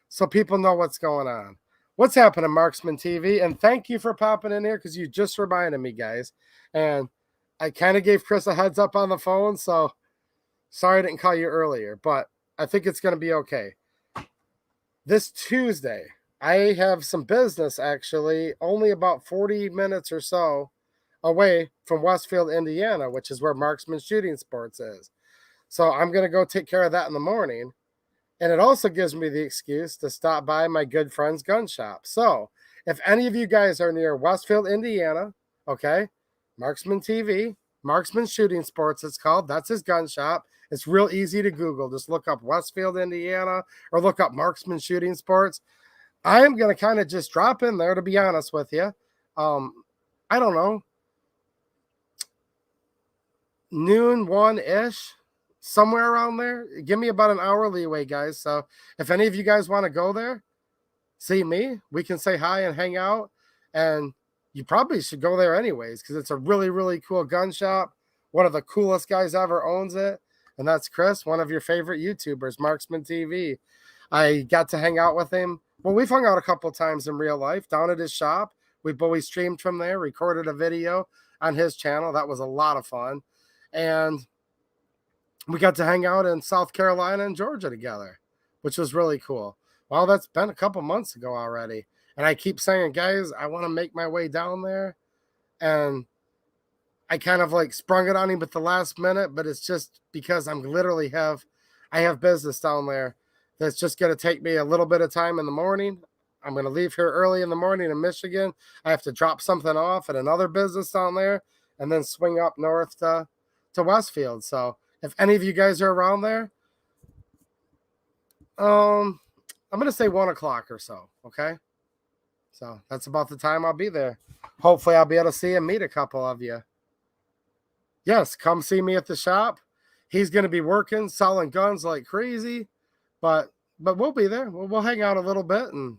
so people know what's going on. What's happening, Marksman TV? And thank you for popping in here because you just reminded me, guys. And I kind of gave Chris a heads up on the phone, so sorry I didn't call you earlier, but I think it's going to be okay. This Tuesday, I have some business, actually, only about 40 minutes or so away from Westfield, Indiana, which is where Marksman Shooting Sports is. So I'm going to go take care of that in the morning. And it also gives me the excuse to stop by my good friend's gun shop. So if any of you guys are near Westfield, Indiana, okay, Marksman TV, Marksman Shooting Sports, it's called. That's his gun shop. It's real easy to Google. Just look up Westfield, Indiana, or look up Marksman Shooting Sports. I am going to kind of just drop in there, to be honest with you. I don't know, noon, 1-ish. Somewhere around there. Give me about an hour leeway, guys. So if any of you guys want to go there, see me, we can say hi and hang out. And you probably should go there anyways because it's a really, really cool gun shop. One of the coolest guys ever owns it. And that's Chris, one of your favorite YouTubers, Marksman TV. I got to hang out with him. Well, we've hung out a couple times in real life down at his shop. We streamed from there, recorded a video on his channel. That was a lot of fun. And we got to hang out in South Carolina and Georgia together, which was really cool. Well, that's been a couple months ago already. And I keep saying, guys, I want to make my way down there. And I kind of like sprung it on him at the last minute, but it's just because I have business down there that's just going to take me a little bit of time in the morning. I'm going to leave here early in the morning in Michigan. I have to drop something off at another business down there and then swing up north to Westfield. So if any of you guys are around there, I'm going to say 1:00 or so. Okay. So that's about the time I'll be there. Hopefully I'll be able to see and meet a couple of you. Yes, come see me at the shop. He's going to be working, selling guns like crazy, but we'll be there. We'll hang out a little bit, and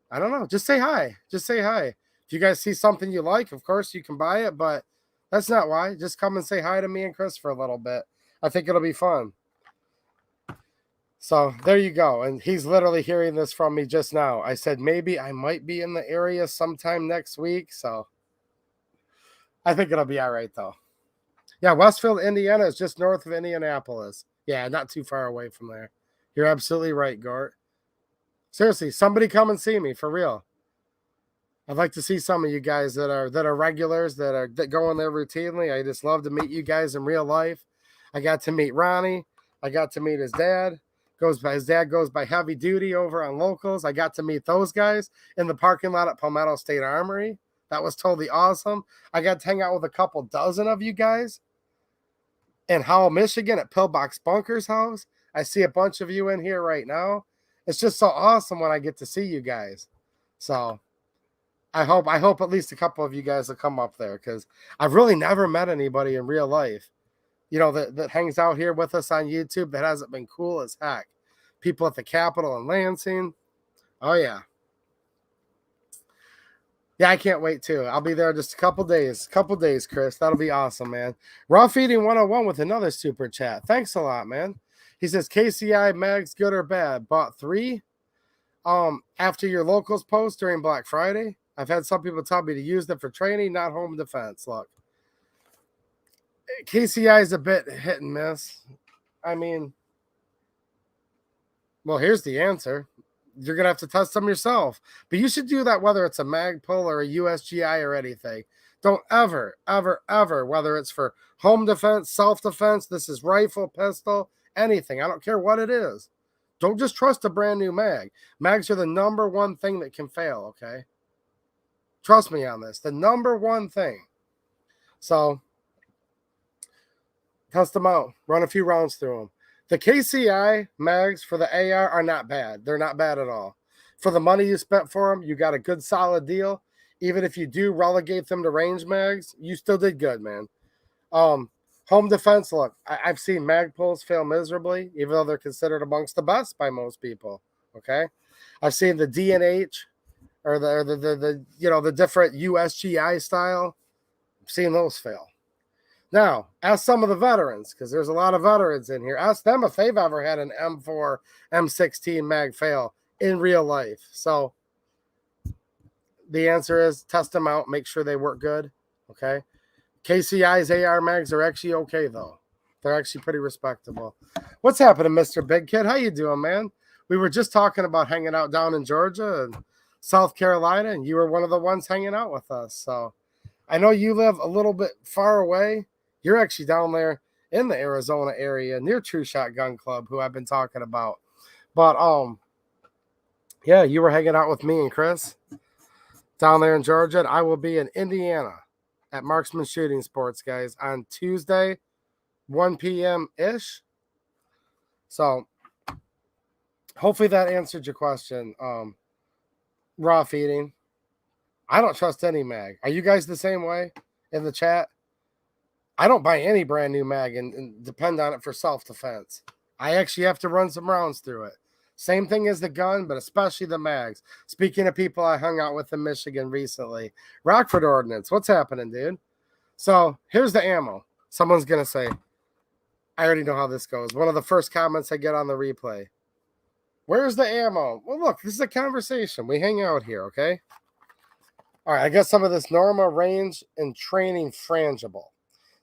I don't know. Just say hi. Just say hi. If you guys see something you like, of course you can buy it, but that's not why. Just come and say hi to me and Chris for a little bit. I think it'll be fun. So there you go. And he's literally hearing this from me just now. I said maybe I might be in the area sometime next week, so I think it'll be all right, though. Yeah, Westfield, Indiana is just north of Indianapolis. Yeah, not too far away from there. You're absolutely right, Gort. Seriously, somebody come and see me, for real. I'd like to see some of you guys that are regulars, that go in there routinely. I just love to meet you guys in real life. I got to meet Ronnie. I got to meet his dad. His dad goes by heavy duty over on locals. I got to meet those guys in the parking lot at Palmetto State Armory. That was totally awesome. I got to hang out with a couple dozen of you guys in Howell, Michigan at Pillbox Bunker's house. I see a bunch of you in here right now. It's just so awesome when I get to see you guys. So I hope at least a couple of you guys will come up there, because I've really never met anybody in real life, that hangs out here with us on YouTube that hasn't been cool as heck. People at the Capitol in Lansing. Oh, yeah. Yeah, I can't wait, too. I'll be there just a couple days. Chris. That'll be awesome, man. Raw Feeding 101 with another super chat. Thanks a lot, man. He says, KCI mags, good or bad? Bought 3 after your locals post during Black Friday. I've had some people tell me to use them for training, not home defense. Look, KCI is a bit hit and miss. I mean, well, here's the answer. You're going to have to test them yourself. But you should do that whether it's a mag pull or a USGI or anything. Don't ever, whether it's for home defense, self-defense, this is rifle, pistol, anything. I don't care what it is. Don't just trust a brand new mag. Mags are the number one thing that can fail, okay? Trust me on this. The number one thing. So, test them out. Run a few rounds through them. The KCI mags for the AR are not bad. They're not bad at all. For the money you spent for them, you got a good solid deal. Even if you do relegate them to range mags, you still did good, man. Home defense, look, I've seen mag pulls fail miserably, even though they're considered amongst the best by most people. Okay, I've seen the D&H or the different USGI style. I've seen those fail. Now, ask some of the veterans, because there's a lot of veterans in here. Ask them if they've ever had an M4, M16 mag fail in real life. So the answer is test them out, make sure they work good. Okay. KCI's AR mags are actually okay, though. They're actually pretty respectable. What's happening, Mr. Big Kid? How you doing, man? We were just talking about hanging out down in Georgia and South Carolina, and you were one of the ones hanging out with us. So I know you live a little bit far away. You're actually down there in the Arizona area near True Shot Gun Club, who I've been talking about. But yeah, you were hanging out with me and Chris down there in Georgia, and I will be in Indiana at Marksman Shooting Sports, guys, on Tuesday, 1 p.m.-ish. So hopefully that answered your question. Raw feeding. I don't trust any mag. Are you guys the same way in the chat? I don't buy any brand new mag and depend on it for self-defense. I actually have to run some rounds through it. Same thing as the gun, but especially the mags. Speaking of people I hung out with in Michigan recently, Rockford Ordnance, what's happening, dude? So here's the ammo. Someone's going to say, I already know how this goes. One of the first comments I get on the replay. Where's the ammo? Well, look, this is a conversation. We hang out here, okay? All right, I got some of this Norma range and training frangible.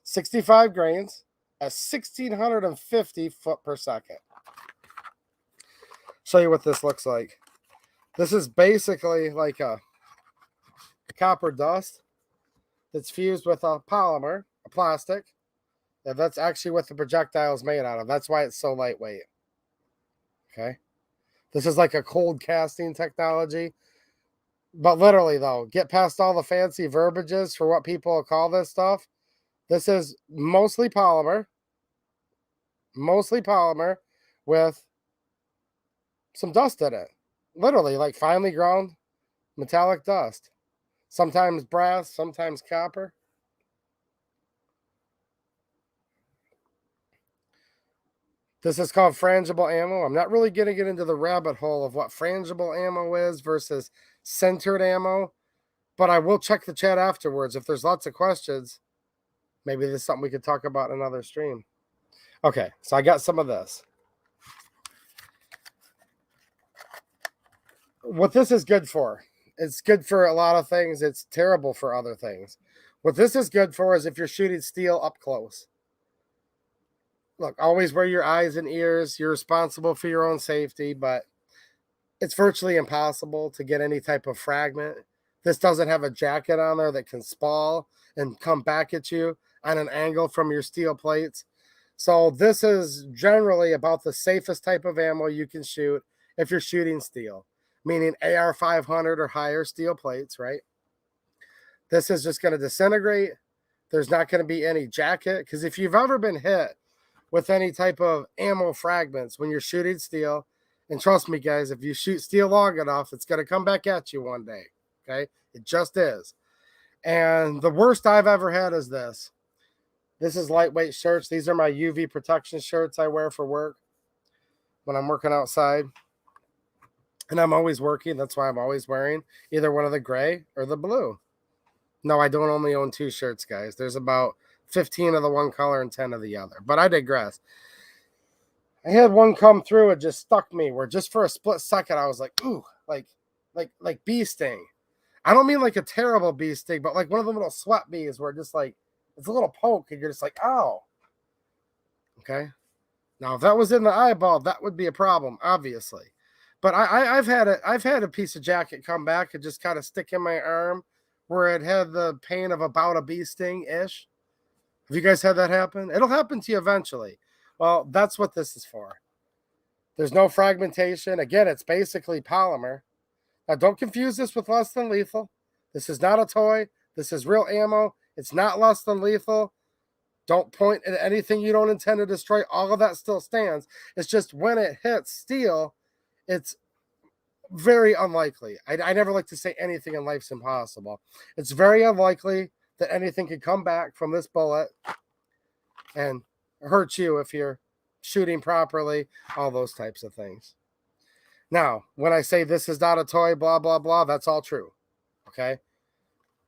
65 grains at 1,650 foot per second. Show you what this looks like. This is basically like a copper dust that's fused with a polymer, a plastic. And that's actually what the projectile is made out of. That's why it's so lightweight. Okay. This is like a cold casting technology. But literally, though, get past all the fancy verbiages for what people call this stuff. This is mostly polymer with some dust in it. Literally, like finely ground metallic dust. Sometimes brass, sometimes copper. This is called frangible ammo. I'm not really going to get into the rabbit hole of what frangible ammo is versus centered ammo, but I will check the chat afterwards. If there's lots of questions, maybe there's something we could talk about in another stream. Okay, so I got some of this. What this is good for, it's good for a lot of things. It's terrible for other things. What this is good for is if you're shooting steel up close. Look, always wear your eyes and ears. You're responsible for your own safety, but it's virtually impossible to get any type of fragment. This doesn't have a jacket on there that can spall and come back at you on an angle from your steel plates. So this is generally about the safest type of ammo you can shoot if you're shooting steel, meaning AR 500 or higher steel plates, right? This is just going to disintegrate. There's not going to be any jacket, because if you've ever been hit with any type of ammo fragments when you're shooting steel, and trust me, guys, if you shoot steel long enough, it's going to come back at you one day, okay? It just is. And the worst I've ever had is this. This is lightweight shirts. These are my UV protection shirts I wear for work when I'm working outside. And I'm always working. That's why I'm always wearing either one of the gray or the blue. No, I don't only own 2 shirts, guys. There's about 15 of the one color and 10 of the other. But I digress. I had one come through. It just stuck me where just for a split second, I was like, ooh, like bee sting. I don't mean like a terrible bee sting, but like one of the little sweat bees where just like, it's a little poke and you're just like, ow. Okay. Now, if that was in the eyeball, that would be a problem, obviously. But I've had a piece of jacket come back and just kind of stick in my arm where it had the pain of about a bee sting-ish. Have you guys had that happen? It'll happen to you eventually. Well, that's what this is for. There's no fragmentation. Again, it's basically polymer. Now, don't confuse this with less than lethal. This is not a toy. This is real ammo. It's not less than lethal. Don't point at anything you don't intend to destroy. All of that still stands. It's just when it hits steel, it's very unlikely. I never like to say anything in life's impossible. It's very unlikely that anything could come back from this bullet and hurt you if you're shooting properly, all those types of things. Now, when I say this is not a toy, blah, blah, blah, that's all true. Okay?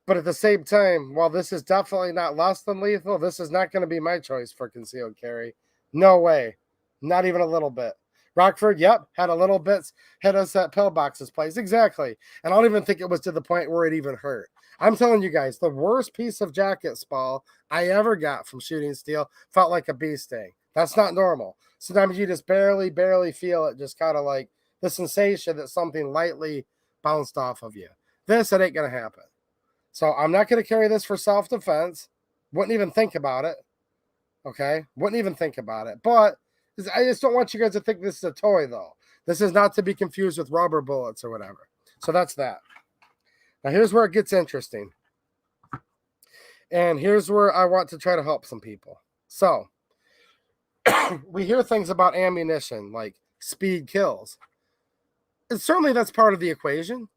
But at the same time, while this is definitely not less than lethal, this is not going to be my choice for concealed carry. No way. Not even a little bit. Rockford, yep, had a little bits hit us at pillboxes place. Exactly. And I don't even think it was to the point where it even hurt. I'm telling you guys, the worst piece of jacket spall I ever got from shooting steel felt like a bee sting. That's not normal. Sometimes you just barely feel it, just kind of like the sensation that something lightly bounced off of you. This, it ain't going to happen. So I'm not going to carry this for self-defense. Wouldn't even think about it. Okay? Wouldn't even think about it. But I just don't want you guys to think this is a toy, though. This is not to be confused with rubber bullets or whatever. So that's that. Now, here's where it gets interesting. And here's where I want to try to help some people. So, we hear things about ammunition, like speed kills. And certainly that's part of the equation.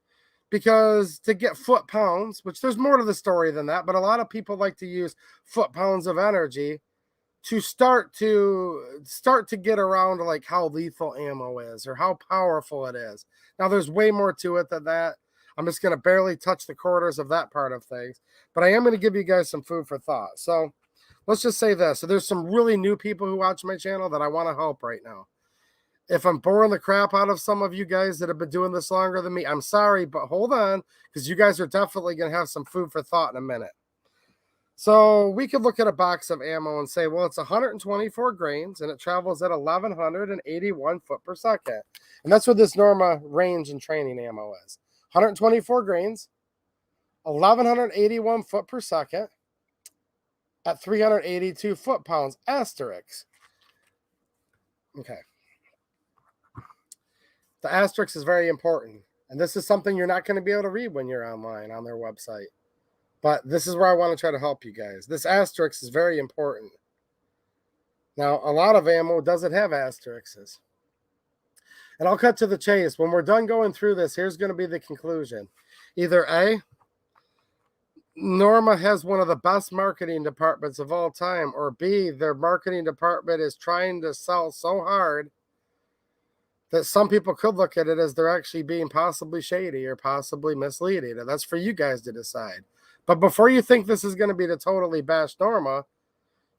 Because to get foot-pounds, which there's more to the story than that, but a lot of people like to use foot-pounds of energy to start to get around to like how lethal ammo is or how powerful it is. Now, there's way more to it than that. I'm just going to barely touch the quarters of that part of things. But I am going to give you guys some food for thought. So let's just say this. So there's some really new people who watch my channel that I want to help right now. If I'm boring the crap out of some of you guys that have been doing this longer than me, I'm sorry, but hold on, because you guys are definitely going to have some food for thought in a minute. So we could look at a box of ammo and say, well, it's 124 grains and it travels at 1,181 foot per second. And that's what this Norma range and training ammo is. 124 grains, 1,181 foot per second at 382 foot-pounds, asterisk. Okay. The asterisk is very important. And this is something you're not going to be able to read when you're online on their website. But this is where I want to try to help you guys. This asterisk is very important. Now, a lot of ammo doesn't have asterisks. And I'll cut to the chase. When we're done going through this, here's going to be the conclusion. Either A, Norma has one of the best marketing departments of all time, or B, their marketing department is trying to sell so hard that some people could look at it as they're actually being possibly shady or possibly misleading. And that's for you guys to decide. But before you think this is going to be to totally bash Norma,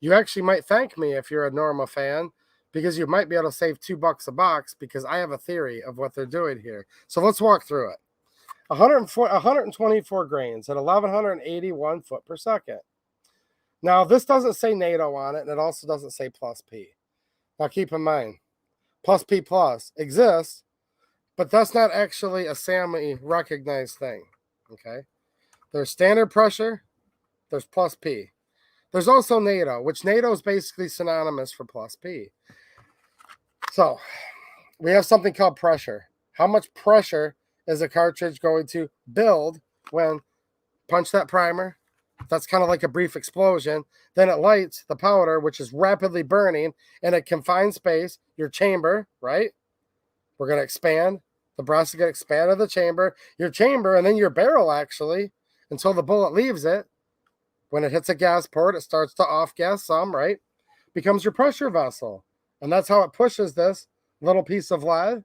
you actually might thank me if you're a Norma fan, because you might be able to save $2 a box, because I have a theory of what they're doing here. So let's walk through it. 124 grains at 1,181 foot per second. Now, this doesn't say NATO on it, and it also doesn't say plus P. Now, keep in mind, plus P plus exists, but that's not actually a SAMI recognized thing, okay? There's standard pressure, there's plus P. There's also NATO, which NATO is basically synonymous for plus P. So we have something called pressure. How much pressure is a cartridge going to build when punch that primer? That's kind of like a brief explosion. Then it lights the powder, which is rapidly burning in a confined space, your chamber, right? We're going to expand. The breast is going to expand to the chamber, your chamber, and then your barrel actually, until the bullet leaves it. When it hits a gas port, it starts to off-gas some, right? Becomes your pressure vessel. And that's how it pushes this little piece of lead,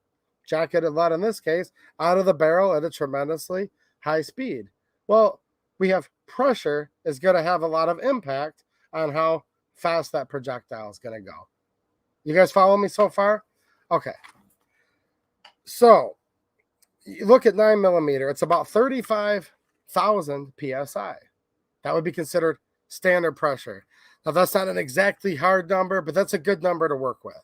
jacketed lead in this case, out of the barrel at a tremendously high speed. Well, we have pressure is going to have a lot of impact on how fast that projectile is going to go. You guys follow me so far? Okay. So, you look at 9mm. It's about 35,000 PSI. That would be considered standard pressure. Now, that's not an exactly hard number, but that's a good number to work with.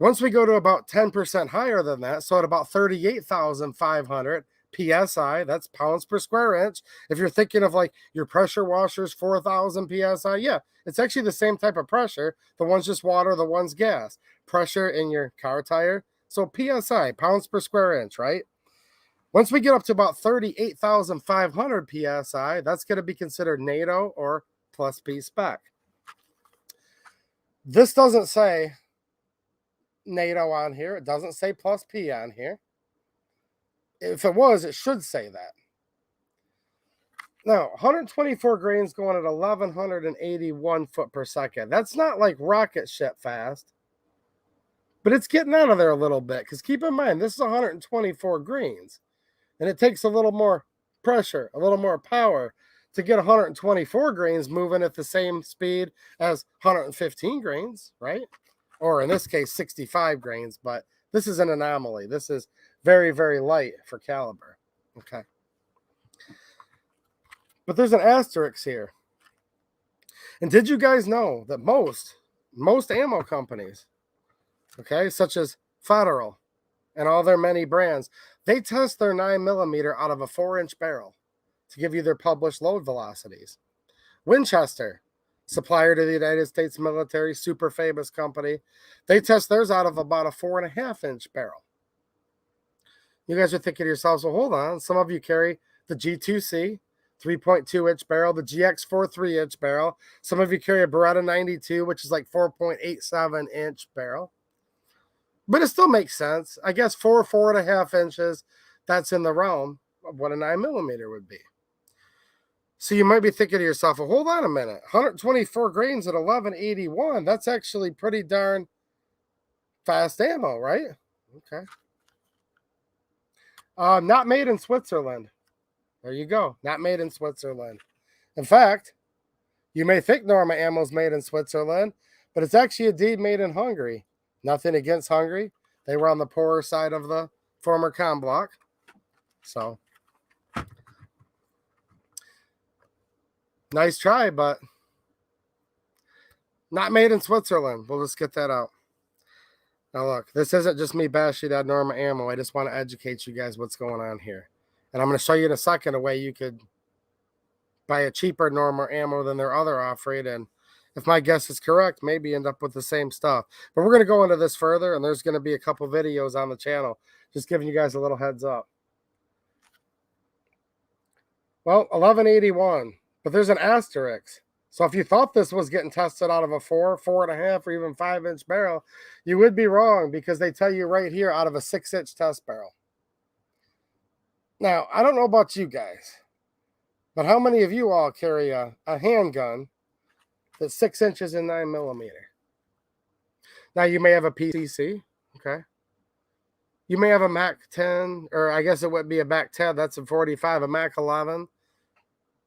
Once we go to about 10% higher than that, so at about 38,500 PSI, that's pounds per square inch. If you're thinking of like your pressure washers, 4,000 PSI, yeah, it's actually the same type of pressure. The one's just water, the one's gas. Pressure in your car tire. So PSI, pounds per square inch, right? Once we get up to about 38,500 PSI, that's going to be considered NATO or plus P spec. This doesn't say NATO on here. It doesn't say plus P on here. If it was, it should say that. Now, 124 grains going at 1,181 foot per second. That's not like rocket ship fast, but it's getting out of there a little bit, because keep in mind, this is 124 grains. And it takes a little more pressure, a little more power to get 124 grains moving at the same speed as 115 grains, right? Or in this case, 65 grains, but this is an anomaly. This is very, very light for caliber, okay? But there's an asterisk here. And did you guys know that most ammo companies, okay, such as Federal and all their many brands, they test their 9mm out of a 4-inch barrel to give you their published load velocities. Winchester, supplier to the United States military, super famous company, they test theirs out of about a 4.5-inch barrel. You guys are thinking to yourselves, well, hold on. Some of you carry the G2C, 3.2-inch barrel, the GX4 3-inch barrel. Some of you carry a Beretta 92, which is like 4.87-inch barrel. But it still makes sense. I guess 4.5 inches, that's in the realm of what a 9mm would be. So you might be thinking to yourself, well, hold on a minute. 124 grains at 1181, that's actually pretty darn fast ammo, right? Okay. Not made in Switzerland. There you go. Not made in Switzerland. In fact, you may think Norma ammo's made in Switzerland, but it's actually indeed made in Hungary. Nothing against Hungary. They were on the poorer side of the former com block. So Nice try, but not made in Switzerland. We'll just get that out. Now look, this isn't just me bashing on Norma ammo. I just want to educate you guys what's going on here. And I'm going to show you in a second a way you could buy a cheaper Norma ammo than their other offering. And if my guess is correct, maybe end up with the same stuff. But we're going to go into this further, and there's going to be a couple videos on the channel just giving you guys a little heads up. Well, 1181, but there's an asterisk. So if you thought this was getting tested out of a 4, 4.5, or even 5-inch barrel, you would be wrong, because they tell you right here out of a 6-inch test barrel. Now, I don't know about you guys, but how many of you all carry a handgun that's 6 inches and 9mm? Now, you may have a PCC, okay? You may have a Mac 10, or I guess it would be a Mac 10, that's a 45, a Mac 11.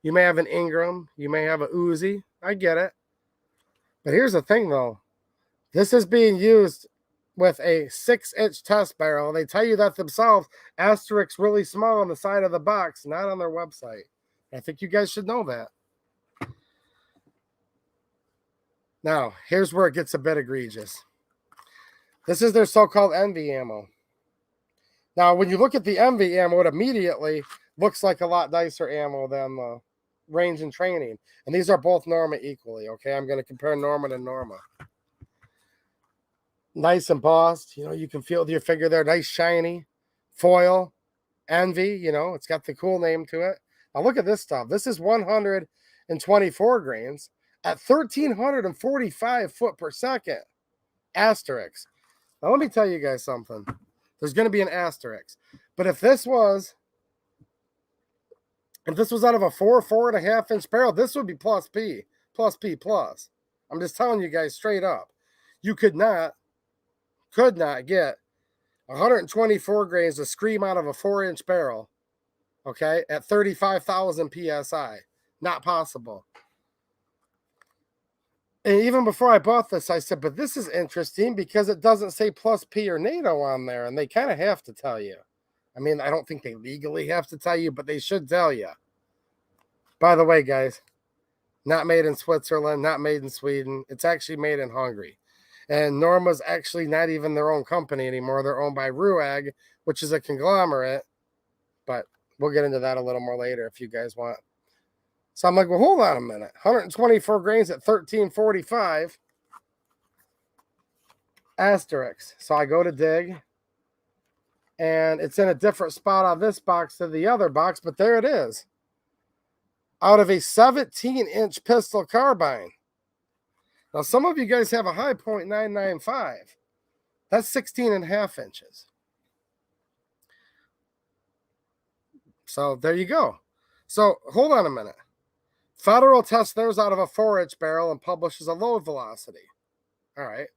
You may have an Ingram. You may have a Uzi. I get it. But here's the thing, though. This is being used with a 6-inch test barrel. They tell you that themselves, asterisk really small on the side of the box, not on their website. I think you guys should know that. Now, here's where it gets a bit egregious. This is their so-called envy ammo. Now, when you look at the envy ammo, it immediately looks like a lot nicer ammo than the range and training. And these are both Norma equally, okay? I'm going to compare Norma to Norma. Nice embossed, you know, you can feel with your finger there, nice shiny foil, envy, you know, it's got the cool name to it. Now look at this stuff. This is 124 grains at 1,345 foot per second. Asterisk. Now let me tell you guys something. There's going to be an asterisk. But if this was out of a 4, 4.5-inch barrel, this would be plus P, plus P plus. I'm just telling you guys straight up. You could not get 124 grains to scream out of a 4-inch barrel, okay, at 35,000 PSI. Not possible. And even before I bought this, I said, but this is interesting because it doesn't say plus P or NATO on there, and they kind of have to tell you. I mean, I don't think they legally have to tell you, but they should tell you. By the way, guys, not made in Switzerland, not made in Sweden. It's actually made in Hungary. And Norma's actually not even their own company anymore. They're owned by Ruag, which is a conglomerate. But we'll get into that a little more later if you guys want. So I'm like, well, hold on a minute. 124 grains at 1345. Asterisk. So I go to dig. And it's in a different spot on this box than the other box. But there it is. Out of a 17-inch pistol carbine. Now, some of you guys have a high .995. That's 16.5 inches. So there you go. So hold on a minute. Federal tests theirs out of a 4-inch barrel and publishes a load velocity. All right.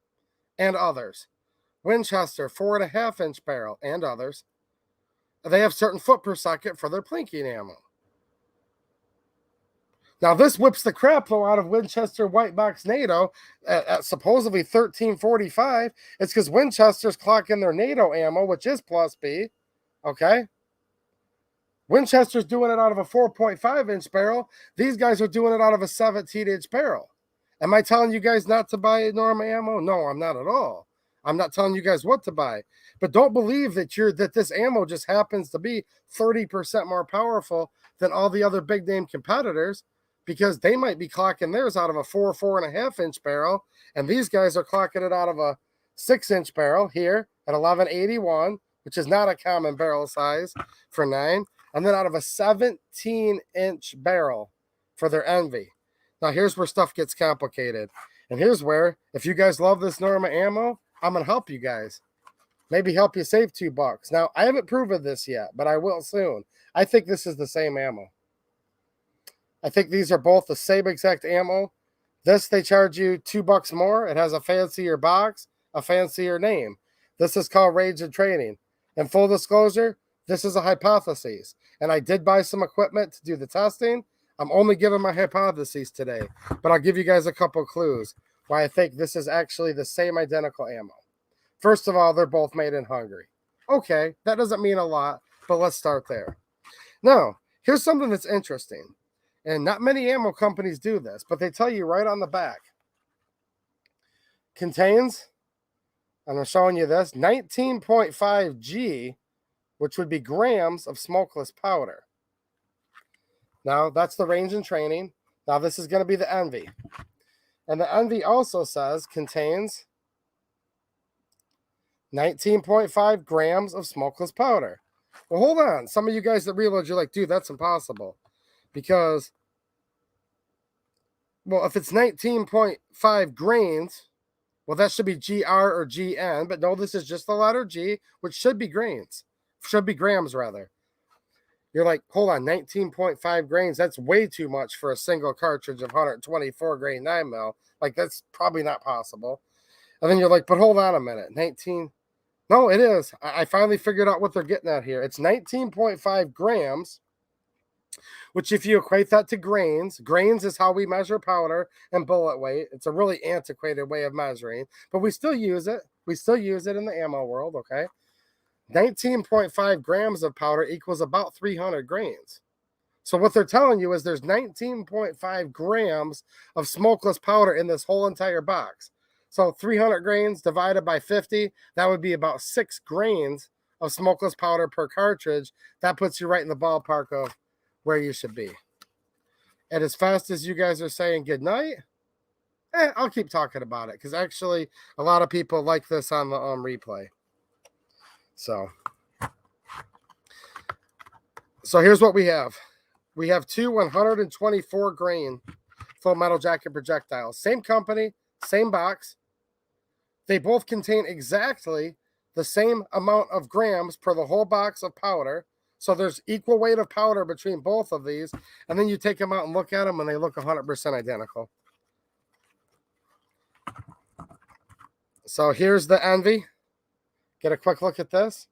And others. Winchester, 4.5-inch barrel, and others. They have certain foot per second for their plinking ammo. Now, this whips the crap out of Winchester White Box NATO at supposedly 1345. It's because Winchester's clocking their NATO ammo, which is plus B. Okay? Winchester's doing it out of a 4.5-inch barrel. These guys are doing it out of a 17-inch barrel. Am I telling you guys not to buy Norma ammo? No, I'm not at all. I'm not telling you guys what to buy. But don't believe that this ammo just happens to be 30% more powerful than all the other big-name competitors, because they might be clocking theirs out of a 4, 4.5-inch barrel, and these guys are clocking it out of a 6-inch barrel here at 1181, which is not a common barrel size for 9, and then out of a 17-inch barrel for their Envy. Now, here's where stuff gets complicated. And here's where, if you guys love this Norma ammo, I'm going to help you guys. Maybe help you save $2. Now, I haven't proven this yet, but I will soon. I think this is the same ammo. I think these are both the same exact ammo. This, they charge you $2 more. It has a fancier box, a fancier name. This is called Range and Training. And full disclosure, this is a hypothesis. And I did buy some equipment to do the testing. I'm only giving my hypotheses today, but I'll give you guys a couple clues why I think this is actually the same identical ammo. First of all, they're both made in Hungary. Okay, that doesn't mean a lot, but let's start there. Now, here's something that's interesting. And not many ammo companies do this, but they tell you right on the back. Contains, and I'm showing you this, 19.5 G, which would be grams of smokeless powder. Now, that's the range and training. Now, this is going to be the Envy. And the Envy also says contains 19.5 grams of smokeless powder. Well, hold on. Some of you guys that reload, you're like, dude, that's impossible. Because, well, if it's 19.5 grains, well, that should be GR or GN. But no, this is just the letter G, which should be grains. Should be grams, rather. You're like, hold on, 19.5 grains. That's way too much for a single cartridge of 124 grain 9mm. Like, that's probably not possible. And then you're like, but hold on a minute. 19. No, it is. I finally figured out what they're getting at here. It's 19.5 grams, which if you equate that to grains, grains is how we measure powder and bullet weight. It's a really antiquated way of measuring, but we still use it. We still use it in the ammo world, okay? 19.5 grams of powder equals about 300 grains. So what they're telling you is there's 19.5 grams of smokeless powder in this whole entire box. So 300 grains divided by 50, that would be about 6 grains of smokeless powder per cartridge. That puts you right in the ballpark of where you should be. And as fast as you guys are saying good night, I'll keep talking about it because actually a lot of people like this on the replay. So here's what we have. We have two 124 grain full metal jacket projectiles. Same company, same box. They both contain exactly the same amount of grams per the whole box of powder. So there's equal weight of powder between both of these. And then you take them out and look at them and they look 100% identical. So here's the Envy. Get a quick look at this.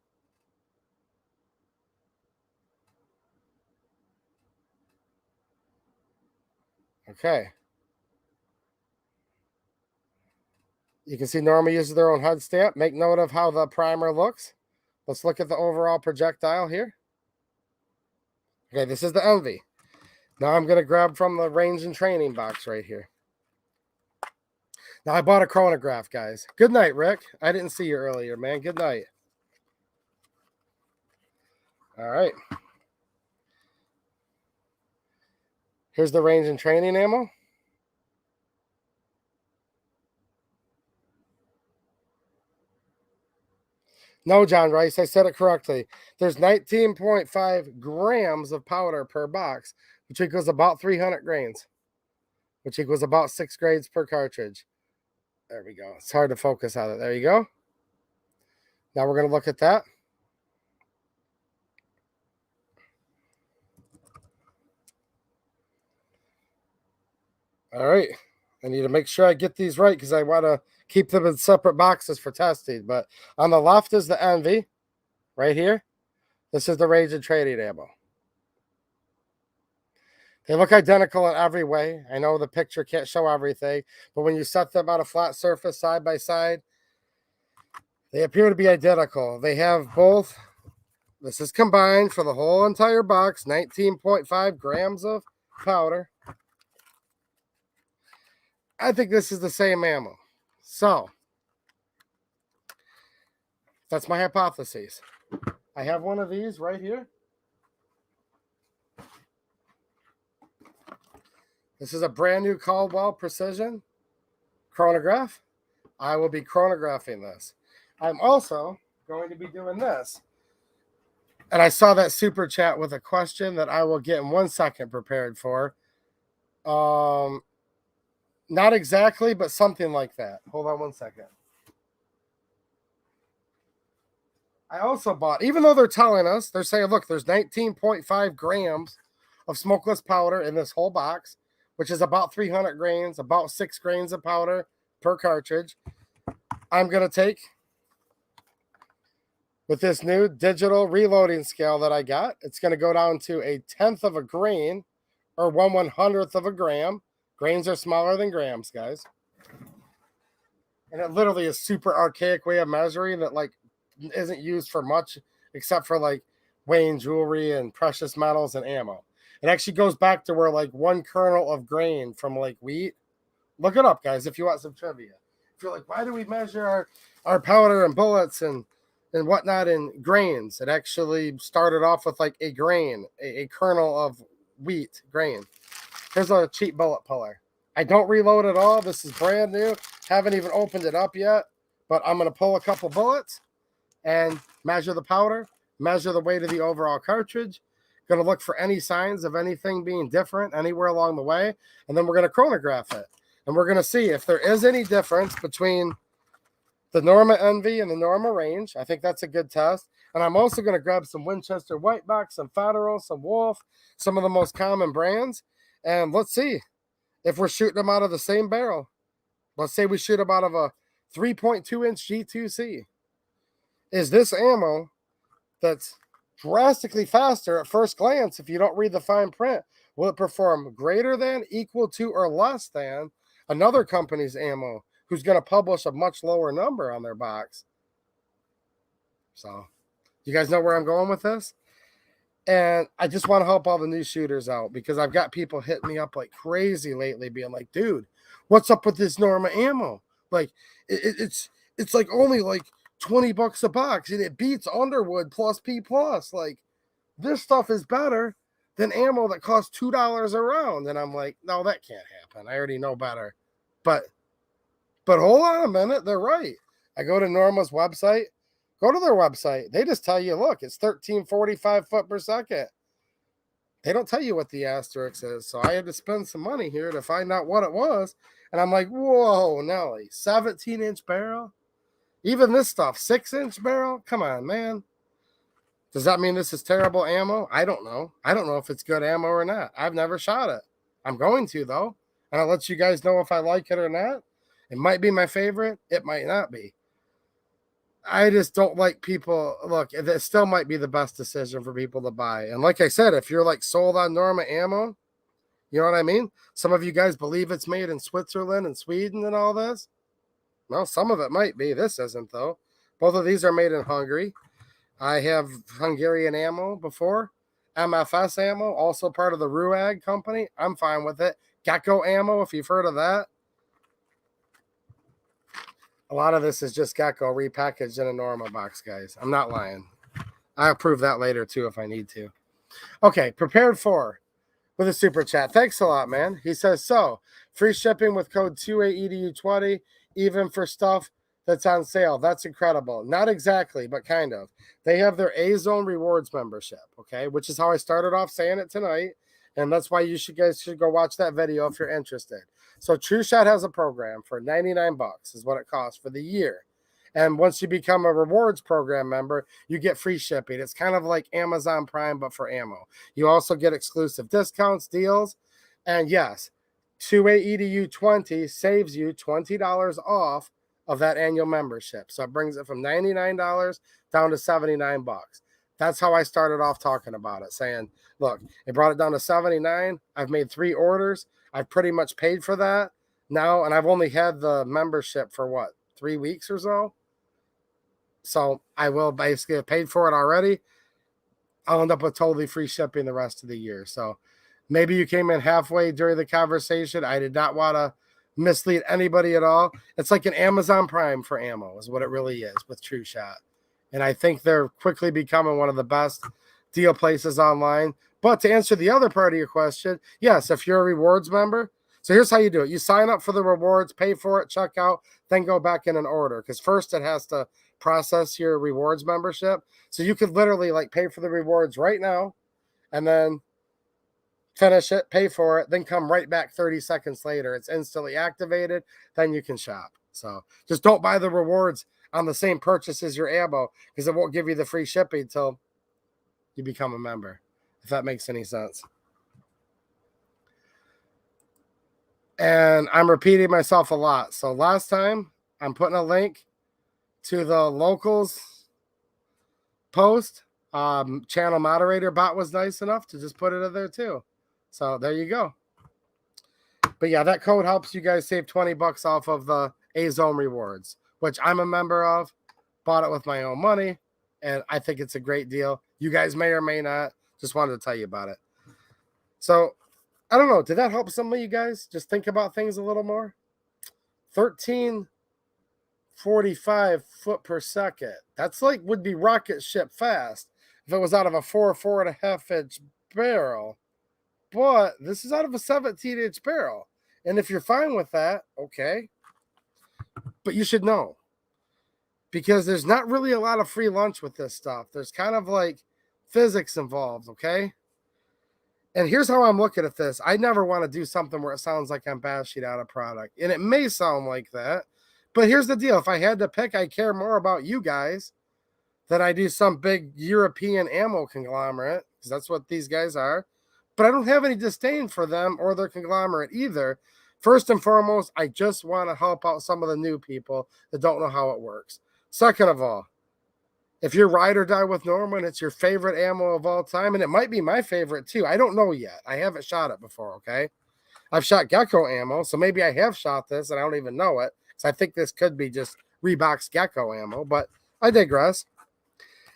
Okay. You can see Norma uses their own HUD stamp. Make note of how the primer looks. Let's look at the overall projectile here. Okay, this is the Envy. Now I'm going to grab from the range and training box right here. Now I bought a chronograph, guys. Good night, Rick. I didn't see you earlier, man. Good night. All right. Here's the range and training ammo. No, John Rice, I said it correctly. There's 19.5 grams of powder per box, which equals about 300 grains, which equals about 6 grains per cartridge. There we go. It's hard to focus on it. There you go. Now we're going to look at that. All right. I need to make sure I get these right because I want to keep them in separate boxes for testing. But on the left is the Envy right here. This is the range and training ammo. They look identical in every way. I know the picture can't show everything, but when you set them on a flat surface side by side, they appear to be identical. They have both. This is combined for the whole entire box, 19.5 grams of powder. I think this is the same ammo. So, that's my hypothesis. I have one of these right here. This is a brand new Caldwell Precision chronograph. I will be chronographing this. I'm also going to be doing this. And I saw that super chat with a question that I will get in 1 second prepared for. Not exactly, but something like that. Hold on 1 second. I also bought, even though they're telling us, they're saying, look, there's 19.5 grams of smokeless powder in this whole box, which is about 300 grains, about 6 grains of powder per cartridge. I'm going to take, with this new digital reloading scale that I got, it's going to go down to 1/10 of a grain, or 1/100th of a gram. Grains are smaller than grams, guys. And it literally is super archaic way of measuring that, like, isn't used for much except for, like, weighing jewelry and precious metals and ammo. It actually goes back to where like one kernel of grain from like wheat. Look it up, guys, if you want some trivia. If you're like, why do we measure our powder and bullets and whatnot in grains? It actually started off with like a grain, a kernel of wheat grain. Here's a cheap bullet puller. I don't reload at all. This is brand new. Haven't even opened it up yet, but I'm going to pull a couple bullets and measure the powder, measure the weight of the overall cartridge. Going to look for any signs of anything being different anywhere along the way, and then we're going to chronograph it. And we're going to see if there is any difference between the Norma Envy and the Norma Range. I think that's a good test. And I'm also going to grab some Winchester Whitebox, some Federal, some Wolf, some of the most common brands. And let's see if we're shooting them out of the same barrel. Let's say we shoot them out of a 3.2-inch G2C. Is this ammo that's drastically faster at first glance, if you don't read the fine print, will it perform greater than, equal to, or less than another company's ammo who's going to publish a much lower number on their box? So, you guys know where I'm going with this? And I just want to help all the new shooters out, because I've got people hitting me up like crazy lately being like, dude, what's up with this Norma ammo? Like, it's like only like $20 a box, and it beats Underwood plus P+. Like, this stuff is better than ammo that costs $2 a round. And I'm like, no, that can't happen. I already know better. But hold on a minute. They're right. I go to Norma's website. Go to their website. They just tell you, look, it's 1345 foot per second. They don't tell you what the asterisk is. So I had to spend some money here to find out what it was. And I'm like, whoa, Nelly, 17-inch barrel? Even this stuff, 6-inch barrel? Come on, man. Does that mean this is terrible ammo? I don't know. I don't know if it's good ammo or not. I've never shot it. I'm going to, though. And I'll let you guys know if I like it or not. It might be my favorite. It might not be. I just don't like people. Look, it still might be the best decision for people to buy. And like I said, if you're like sold on Norma ammo, you know what I mean? Some of you guys believe it's made in Switzerland and Sweden and all this. Well, some of it might be. This isn't, though. Both of these are made in Hungary. I have Hungarian ammo before. MFS ammo, also part of the Ruag company. I'm fine with it. Gecko ammo, if you've heard of that. A lot of this is just Gecko repackaged in a Norma box, guys. I'm not lying. I'll prove that later, too, if I need to. Okay, prepared for with a super chat. Thanks a lot, man. He says, so, free shipping with code 28EDU20, even for stuff that's on sale. That's incredible. Not exactly, but kind of. They have their A-Zone Rewards membership, okay, which is how I started off saying it tonight. And that's why you guys should go watch that video if you're interested. So True Shot has a program for $99 is what it costs for the year. And once you become a rewards program member, you get free shipping. It's kind of like Amazon Prime, but for ammo. You also get exclusive discounts, deals. And yes, 28EDU20 saves you $20 off of that annual membership. So it brings it from $99 down to $79. That's how I started off talking about it, saying, look, it brought it down to $79. I've made 3 orders. I've pretty much paid for that now, and I've only had the membership for, what, 3 weeks or so? So I will basically have paid for it already. I'll end up with totally free shipping the rest of the year. So maybe you came in halfway during the conversation. I did not want to mislead anybody at all. It's like an Amazon Prime for ammo is what it really is with True Shot. And I think they're quickly becoming one of the best deal places online. But to answer the other part of your question, yes, if you're a rewards member, so here's how you do it. You sign up for the rewards, pay for it, check out, then go back in and order. Because first it has to process your rewards membership. So you could literally like pay for the rewards right now and then finish it, pay for it, then come right back 30 seconds later. It's instantly activated. Then you can shop. So just don't buy the rewards on the same purchase as your ammo, because it won't give you the free shipping until you become a member, if that makes any sense. And I'm repeating myself a lot. So last time, I'm putting a link to the locals post. Channel moderator bot was nice enough to just put it in there too. So there you go. But yeah, that code helps you guys save $20 off of the A-Zone Rewards, which I'm a member of, bought it with my own money, and I think it's a great deal. You guys may or may not. Just wanted to tell you about it. So I don't know. Did that help some of you guys just think about things a little more? 1345 foot per second. That's like would be rocket ship fast if it was out of a 4.5 inch barrel. But this is out of a 17-inch barrel. And if you're fine with that, okay. But you should know, because there's not really a lot of free lunch with this stuff. There's kind of like physics involved, okay? And here's how I'm looking at this. I never want to do something where it sounds like I'm bashing out a product. And it may sound like that. But here's the deal. If I had to pick, I care more about you guys than I do some big European ammo conglomerate, because that's what these guys are. But I don't have any disdain for them or their conglomerate either. First and foremost, I just want to help out some of the new people that don't know how it works. Second of all, if you're ride or die with Norma and it's your favorite ammo of all time, and it might be my favorite too. I don't know yet. I haven't shot it before, okay? I've shot Gecko ammo, so maybe I have shot this and I don't even know it. So I think this could be just Reebok's Gecko ammo, but I digress.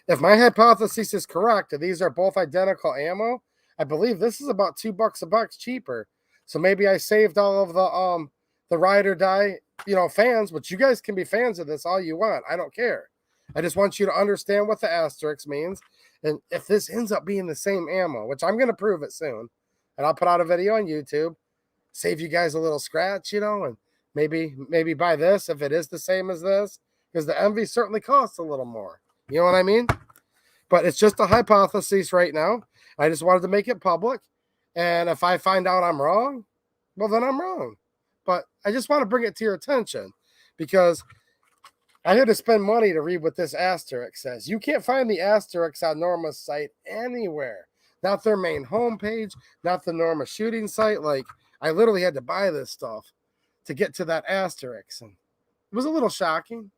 If my hypothesis is correct, and these are both identical ammo, I believe this is about $2 a box cheaper. So maybe I saved all of the ride or die, fans, but you guys can be fans of this all you want. I don't care. I just want you to understand what the asterisk means. And if this ends up being the same ammo, which I'm going to prove it soon, and I'll put out a video on YouTube, save you guys a little scratch, and maybe buy this if it is the same as this, because the Envy certainly costs a little more. You know what I mean? But it's just a hypothesis right now. I just wanted to make it public. And if I find out I'm wrong, well, then I'm wrong. But I just want to bring it to your attention, because I had to spend money to read what this asterisk says. You can't find the asterisk on Norma's site anywhere. Not their main homepage, not the Norma shooting site. Like, I literally had to buy this stuff to get to that asterisk. And it was a little shocking,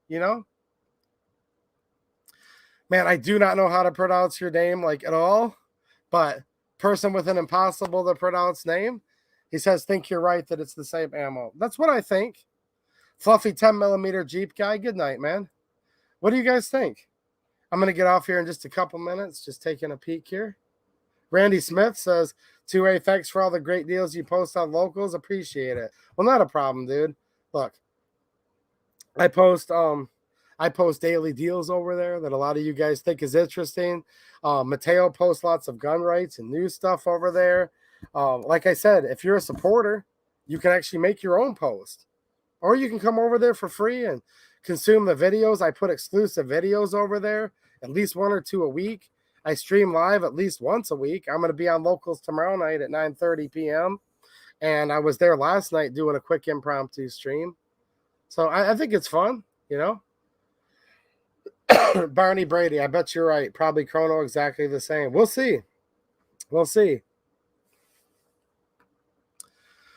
Man, I do not know how to pronounce your name, like, at all. But person with an impossible to pronounce name, he says, think you're right that it's the same ammo. That's what I think. Fluffy 10mm Jeep guy, good night, man. What do you guys think? I'm going to get off here in just a couple minutes, just taking a peek here. Randy Smith says, 2A, thanks for all the great deals you post on locals. Appreciate it. Well, not a problem, dude. Look, I post daily deals over there that a lot of you guys think is interesting. Mateo posts lots of gun rights and new stuff over there. Like I said, if you're a supporter, you can actually make your own post. Or you can come over there for free and consume the videos. I put exclusive videos over there, at least 1 or 2 a week. I stream live at least once a week. I'm going to be on Locals tomorrow night at 9:30 p.m. And I was there last night doing a quick impromptu stream. So I think it's fun, Barney Brady, I bet you're right. Probably Chrono exactly the same. We'll see. We'll see.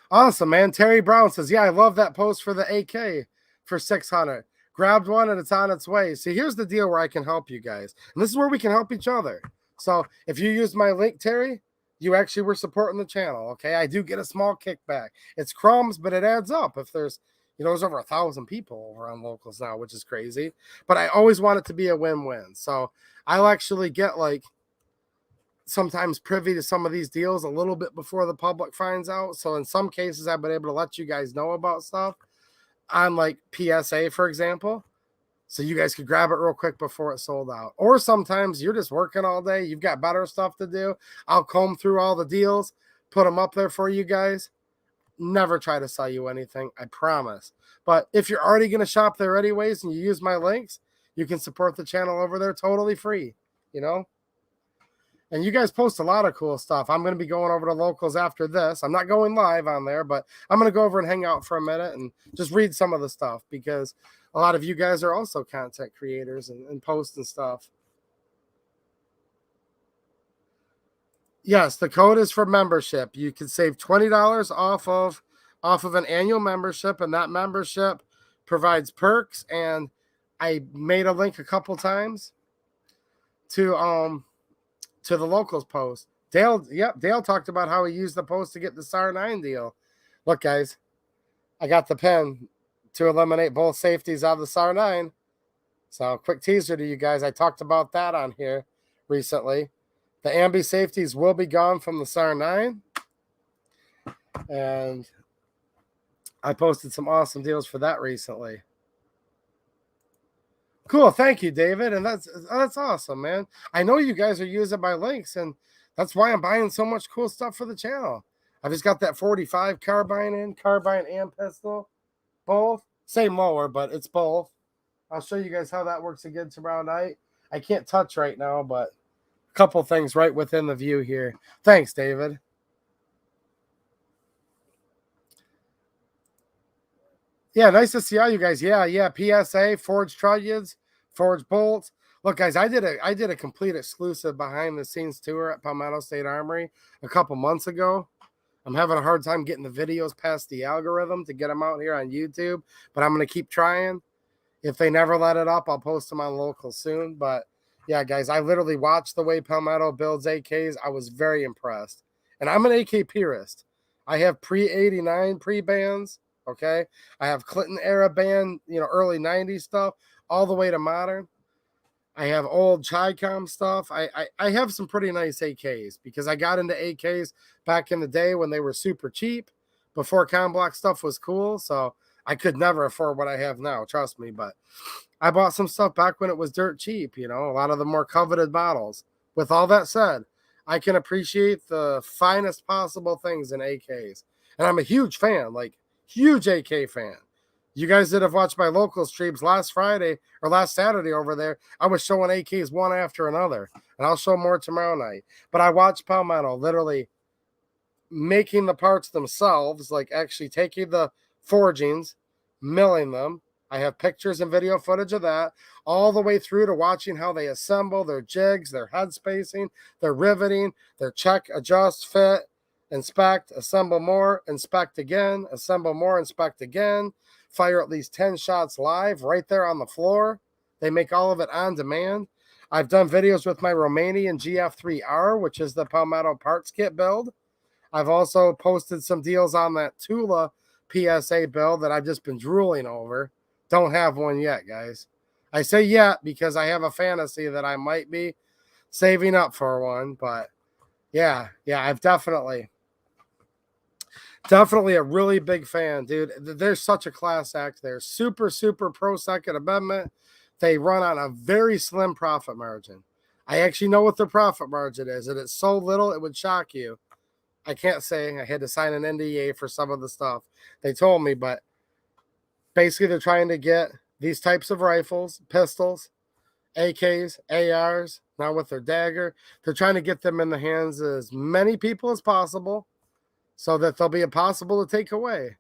Awesome, man. Terry Brown says, yeah, I love that post for the AK for 600. Grabbed one and it's on its way. See, here's the deal where I can help you guys. And this is where we can help each other. So if you use my link, Terry, you actually were supporting the channel, okay? I do get a small kickback. It's crumbs, but it adds up. If there's over 1,000 people over on Locals now, which is crazy. But I always want it to be a win-win. So I'll actually get, like, sometimes privy to some of these deals a little bit before the public finds out. So in some cases, I've been able to let you guys know about stuff on, like, PSA, for example. So you guys could grab it real quick before it's sold out. Or sometimes you're just working all day. You've got better stuff to do. I'll comb through all the deals, put them up there for you guys. Never try to sell you anything, I promise. But if you're already going to shop there anyways and you use my links, you can support the channel over there totally free, And you guys post a lot of cool stuff. I'm going to be going over to Locals after this. I'm not going live on there, but I'm going to go over and hang out for a minute and just read some of the stuff, because a lot of you guys are also content creators and post and stuff. Yes, the code is for membership. You can save $20 off of an annual membership, and that membership provides perks. And I made a link a couple times to the Locals post. Dale talked about how he used the post to get the SAR 9 deal. Look, guys, I got the pen to eliminate both safeties out of the SAR 9. So quick teaser to you guys. I talked about that on here recently. The ambi safeties will be gone from the SAR 9. And I posted some awesome deals for that recently. Cool, thank you, David. And that's awesome, man. I know you guys are using my links, and that's why I'm buying so much cool stuff for the channel. I just got that 45 carbine and pistol, both same mower, but it's both. I'll show you guys how that works again tomorrow night. I can't touch right now, but a couple things right within the view here. Thanks, David. Yeah, nice to see all you guys. Yeah. PSA, forged trunnions, forged bolts. Look, guys, I did a complete exclusive behind the scenes tour at Palmetto State Armory a couple months ago. I'm having a hard time getting the videos past the algorithm to get them out here on YouTube, but I'm going to keep trying. If they never let it up, I'll post them on local soon. But yeah, guys, I literally watched the way Palmetto builds AKs. I was very impressed. And I'm an AK purist. I have pre-89 pre-bands, okay? I have Clinton era band, early 90s stuff, all the way to modern. I have old Chi-Com stuff. I have some pretty nice AKs because I got into AKs back in the day when they were super cheap, before Comblock stuff was cool. So I could never afford what I have now, trust me. But I bought some stuff back when it was dirt cheap, a lot of the more coveted models. With all that said, I can appreciate the finest possible things in AKs. And I'm a huge fan, like huge AK fan. You guys that have watched my local streams last Friday or last Saturday over there, I was showing AKs one after another. And I'll show more tomorrow night. But I watched Palmetto literally making the parts themselves, like actually taking the forgings, milling them. I have pictures and video footage of that, all the way through to watching how they assemble their jigs, their head spacing, their riveting, their check, adjust, fit, inspect, assemble more, inspect again, assemble more, inspect again, fire at least 10 shots live right there on the floor. They make all of it on demand. I've done videos with my Romanian GF3R, which is the Palmetto parts kit build. I've also posted some deals on that Tula PSA build that I've just been drooling over. Don't have one yet, guys. I say yet because I have a fantasy that I might be saving up for one. But yeah, I've definitely a really big fan, dude. There's such a class act there. Super pro Second Amendment. They run on a very slim profit margin. I actually know what their profit margin is, and it's so little it would shock you. I can't say. I had to sign an NDA for some of the stuff they told me, but basically they're trying to get these types of rifles, pistols, AKs, ARs, now with their dagger. They're trying to get them in the hands of as many people as possible so that they'll be impossible to take away.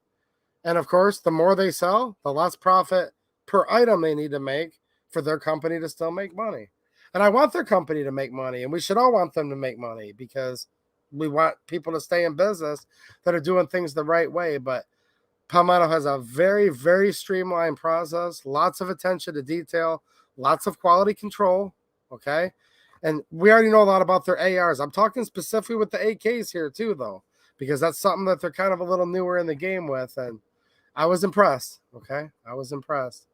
And of course, the more they sell, the less profit per item they need to make for their company to still make money. And I want their company to make money, and we should all want them to make money because we want people to stay in business that are doing things the right way. But Palmetto has a very streamlined process, lots of attention to detail, lots of quality control, okay? And we already know a lot about their ARs. I'm talking specifically with the AKs here too, though, because that's something that they're kind of a little newer in the game with, and I was impressed, okay? I was impressed.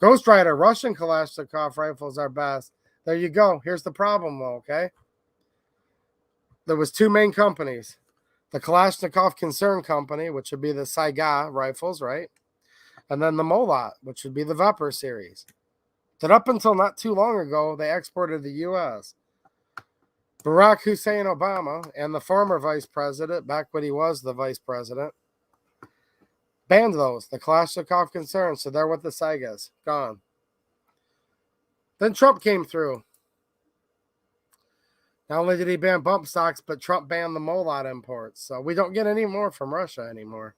Ghost Rider, Russian Kalashnikov rifles are best. There you go. Here's the problem, though, okay? There was two main companies. The Kalashnikov Concern Company, which would be the Saiga rifles, right? And then the Molot, which would be the Vepr series. That up until not too long ago, they exported to the U.S. Barack Hussein Obama and the former vice president, back when he was the vice president, banned those, the Kalashnikov Concern, so they're with the Saigas. Gone. Then Trump came through. Not only did he ban bump stocks, but Trump banned the Molot imports. So we don't get any more from Russia anymore.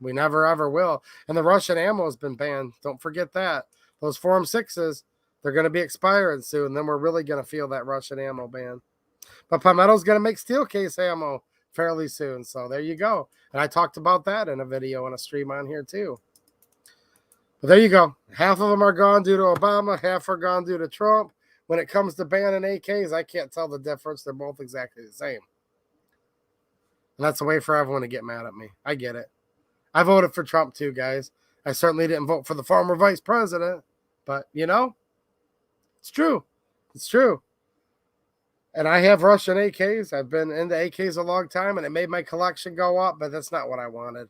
We never, ever will. And the Russian ammo has been banned. Don't forget that. Those Form 6s, they're going to be expiring soon. Then we're really going to feel that Russian ammo ban. But Palmetto's going to make steel case ammo fairly soon. So there you go. And I talked about that in a video and a stream on here too. But there you go. Half of them are gone due to Obama. Half are gone due to Trump. When it comes to banning AKs, I can't tell the difference. They're both exactly the same. And that's a way for everyone to get mad at me. I get it. I voted for Trump too, guys. I certainly didn't vote for the former vice president. But, it's true. It's true. And I have Russian AKs. I've been into AKs a long time, and it made my collection go up, but that's not what I wanted.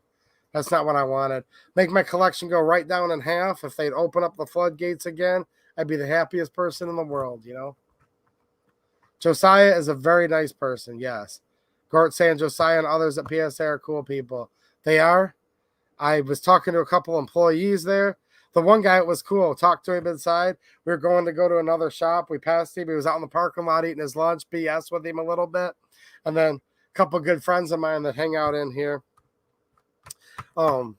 That's not what I wanted. Make my collection go right down in half. If they'd open up the floodgates again, I'd be the happiest person in the world, you know? Josiah is a very nice person, yes. Gort saying Josiah and others at PSA are cool people. They are. I was talking to a couple employees there. The one guy was cool. Talked to him inside. We were going to go to another shop. We passed him. He was out in the parking lot eating his lunch. BS with him a little bit. And then a couple good friends of mine that hang out in here. We'll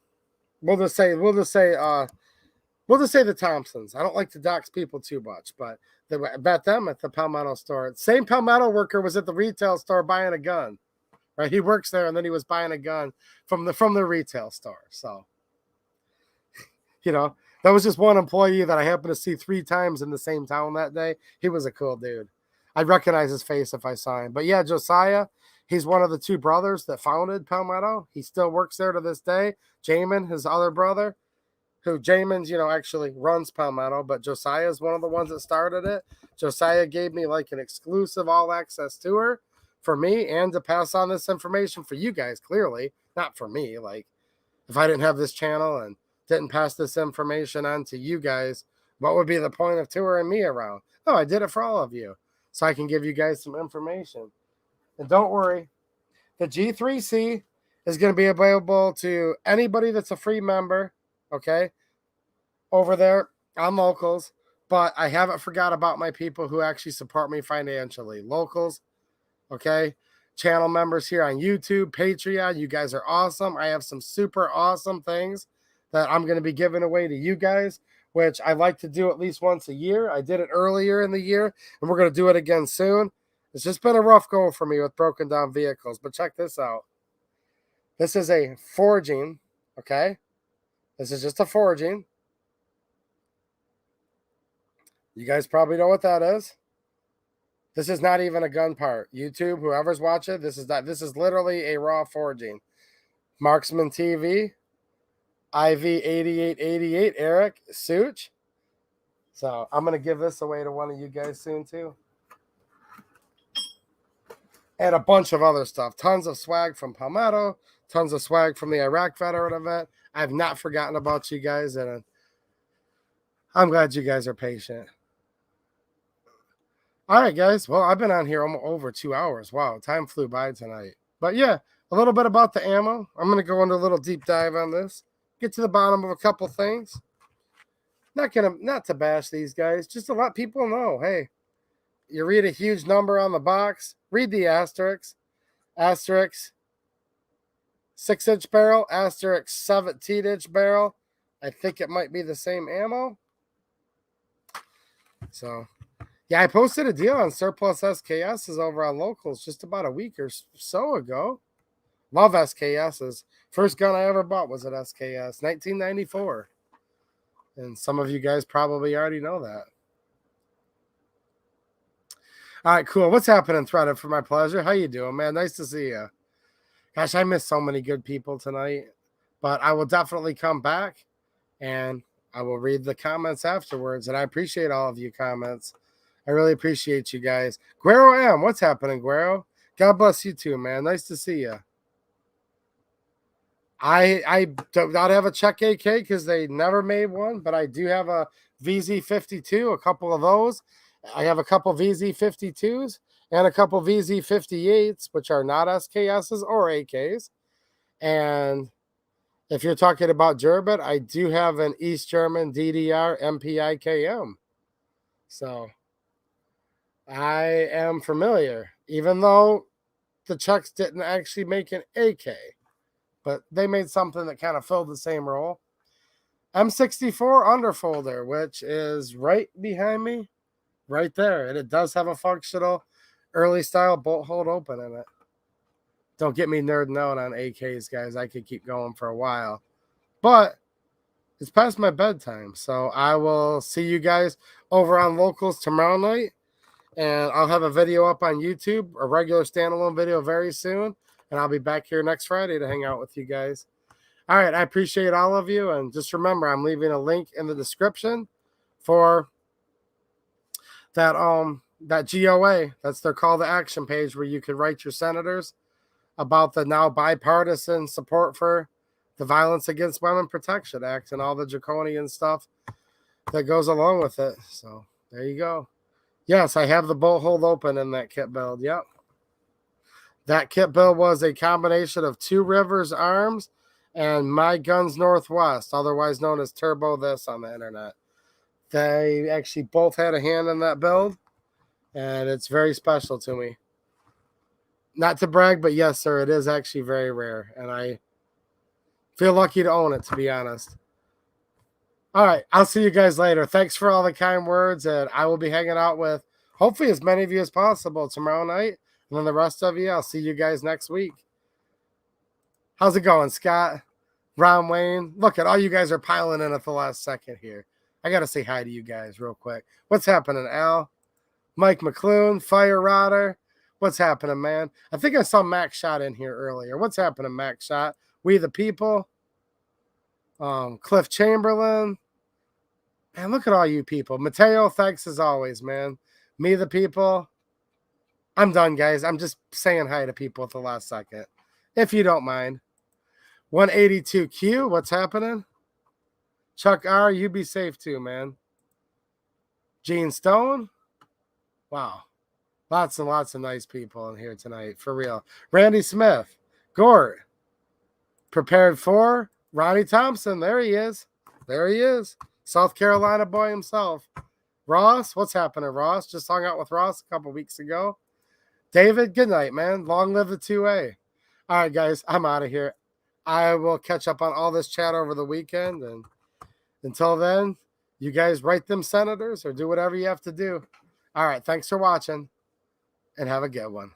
just say the Thompsons. I don't like to dox people too much, but I met them at the Palmetto store. Same Palmetto worker was at the retail store buying a gun. Right? He works there, and then he was buying a gun from the retail store. So, you know, that was just one employee that I happened to see 3 times in the same town that day. He was a cool dude. I'd recognize his face if I saw him. But yeah, Josiah, he's one of the 2 brothers that founded Palmetto. He still works there to this day. Jamin, his other brother, who Jamin's, actually runs Palmetto, but Josiah is one of the ones that started it. Josiah gave me like an exclusive all access tour for me and to pass on this information for you guys, clearly, not for me. Like, if I didn't have this channel and didn't pass this information on to you guys, what would be the point of touring me around? No, I did it for all of you so I can give you guys some information. And don't worry, the G3C is going to be available to anybody that's a free member, okay, over there on Locals. But I haven't forgot about my people who actually support me financially. Locals, okay, channel members here on YouTube, Patreon, you guys are awesome. I have some super awesome things that I'm going to be giving away to you guys, which I like to do at least once a year. I did it earlier in the year, and we're going to do it again soon. It's just been a rough go for me with broken down vehicles, but check this out. This is a forging, okay? This is just a forging. You guys probably know what that is. This is not even a gun part. YouTube, whoever's watching, this is literally a raw forging. Marksman TV, IV8888, Eric, Such. So I'm going to give this away to one of you guys soon too. And a bunch of other stuff. Tons of swag from Palmetto. Tons of swag from the Iraq veteran event. I've not forgotten about you guys, and I'm glad you guys are patient. All right, guys. Well, I've been on here over 2 hours. Wow, time flew by tonight. But yeah, a little bit about the ammo. I'm going to go into a little deep dive on this. Get to the bottom of a couple things. Not to bash these guys, just to let people know, hey, you read a huge number on the box, read the asterisk. Asterisk 6-inch barrel, asterisk 17-inch barrel. I think it might be the same ammo. So, yeah, I posted a deal on surplus SKSs over on Locals just about a week or so ago. Love SKSs. First gun I ever bought was an SKS, 1994. And some of you guys probably already know that. All right, cool. What's happening, Threaded, for my pleasure? How you doing, man? Nice to see you. Gosh, I missed so many good people tonight. But I will definitely come back, and I will read the comments afterwards. And I appreciate all of you comments. I really appreciate you guys. Guero M, what's happening, Guero? God bless you too, man. Nice to see you. I do not have a Czech AK because they never made one, but I do have a VZ52, a couple of those. I have a couple VZ52s and a couple VZ58s, which are not SKSs or AKs. And if you're talking about Durbin, I do have an East German DDR MPIKM. So I am familiar, even though the Czechs didn't actually make an AK. But they made something that kind of filled the same role. M64 underfolder, which is right behind me, right there. And it does have a functional early style bolt hold open in it. Don't get me nerding out on AKs, guys. I could keep going for a while. But it's past my bedtime. So I will see you guys over on Locals tomorrow night. And I'll have a video up on YouTube, a regular standalone video very soon. And I'll be back here next Friday to hang out with you guys. All right, I appreciate all of you. And just remember, I'm leaving a link in the description for that that GOA, that's their call to action page where you can write your senators about the now bipartisan support for the Violence Against Women Protection Act and all the draconian stuff that goes along with it. So there you go. Yes, I have the bolt hold open in that kit build. Yep. That kit build was a combination of Two Rivers Arms and My Guns Northwest, otherwise known as Turbo This on the internet. They actually both had a hand in that build, and it's very special to me. Not to brag, but yes, sir, it is actually very rare, and I feel lucky to own it, to be honest. All right, I'll see you guys later. Thanks for all the kind words, and I will be hanging out with hopefully as many of you as possible tomorrow night, and then the rest of you, I'll see you guys next week. How's it going, Scott? Ron Wayne? Look at all you guys are piling in at the last second here. I got to say hi to you guys real quick. What's happening, Al? Mike McClune, Fire Rodder. What's happening, man? I think I saw Max Shot in here earlier. What's happening, Max Shot? We the People. Cliff Chamberlain. Man, look at all you people. Mateo, thanks as always, man. Me the People. I'm done, guys. I'm just saying hi to people at the last second, if you don't mind. 182Q, what's happening? Chuck R, you be safe too, man. Gene Stone. Wow. Lots and lots of nice people in here tonight, for real. Randy Smith. Gort. Prepared for Ronnie Thompson. There he is. There he is. South Carolina boy himself. Ross, what's happening, Ross? Just hung out with Ross a couple weeks ago. David, good night, man. Long live the 2A. All right, guys, I'm out of here. I will catch up on all this chat over the weekend. And until then, you guys write them senators or do whatever you have to do. All right, thanks for watching and have a good one.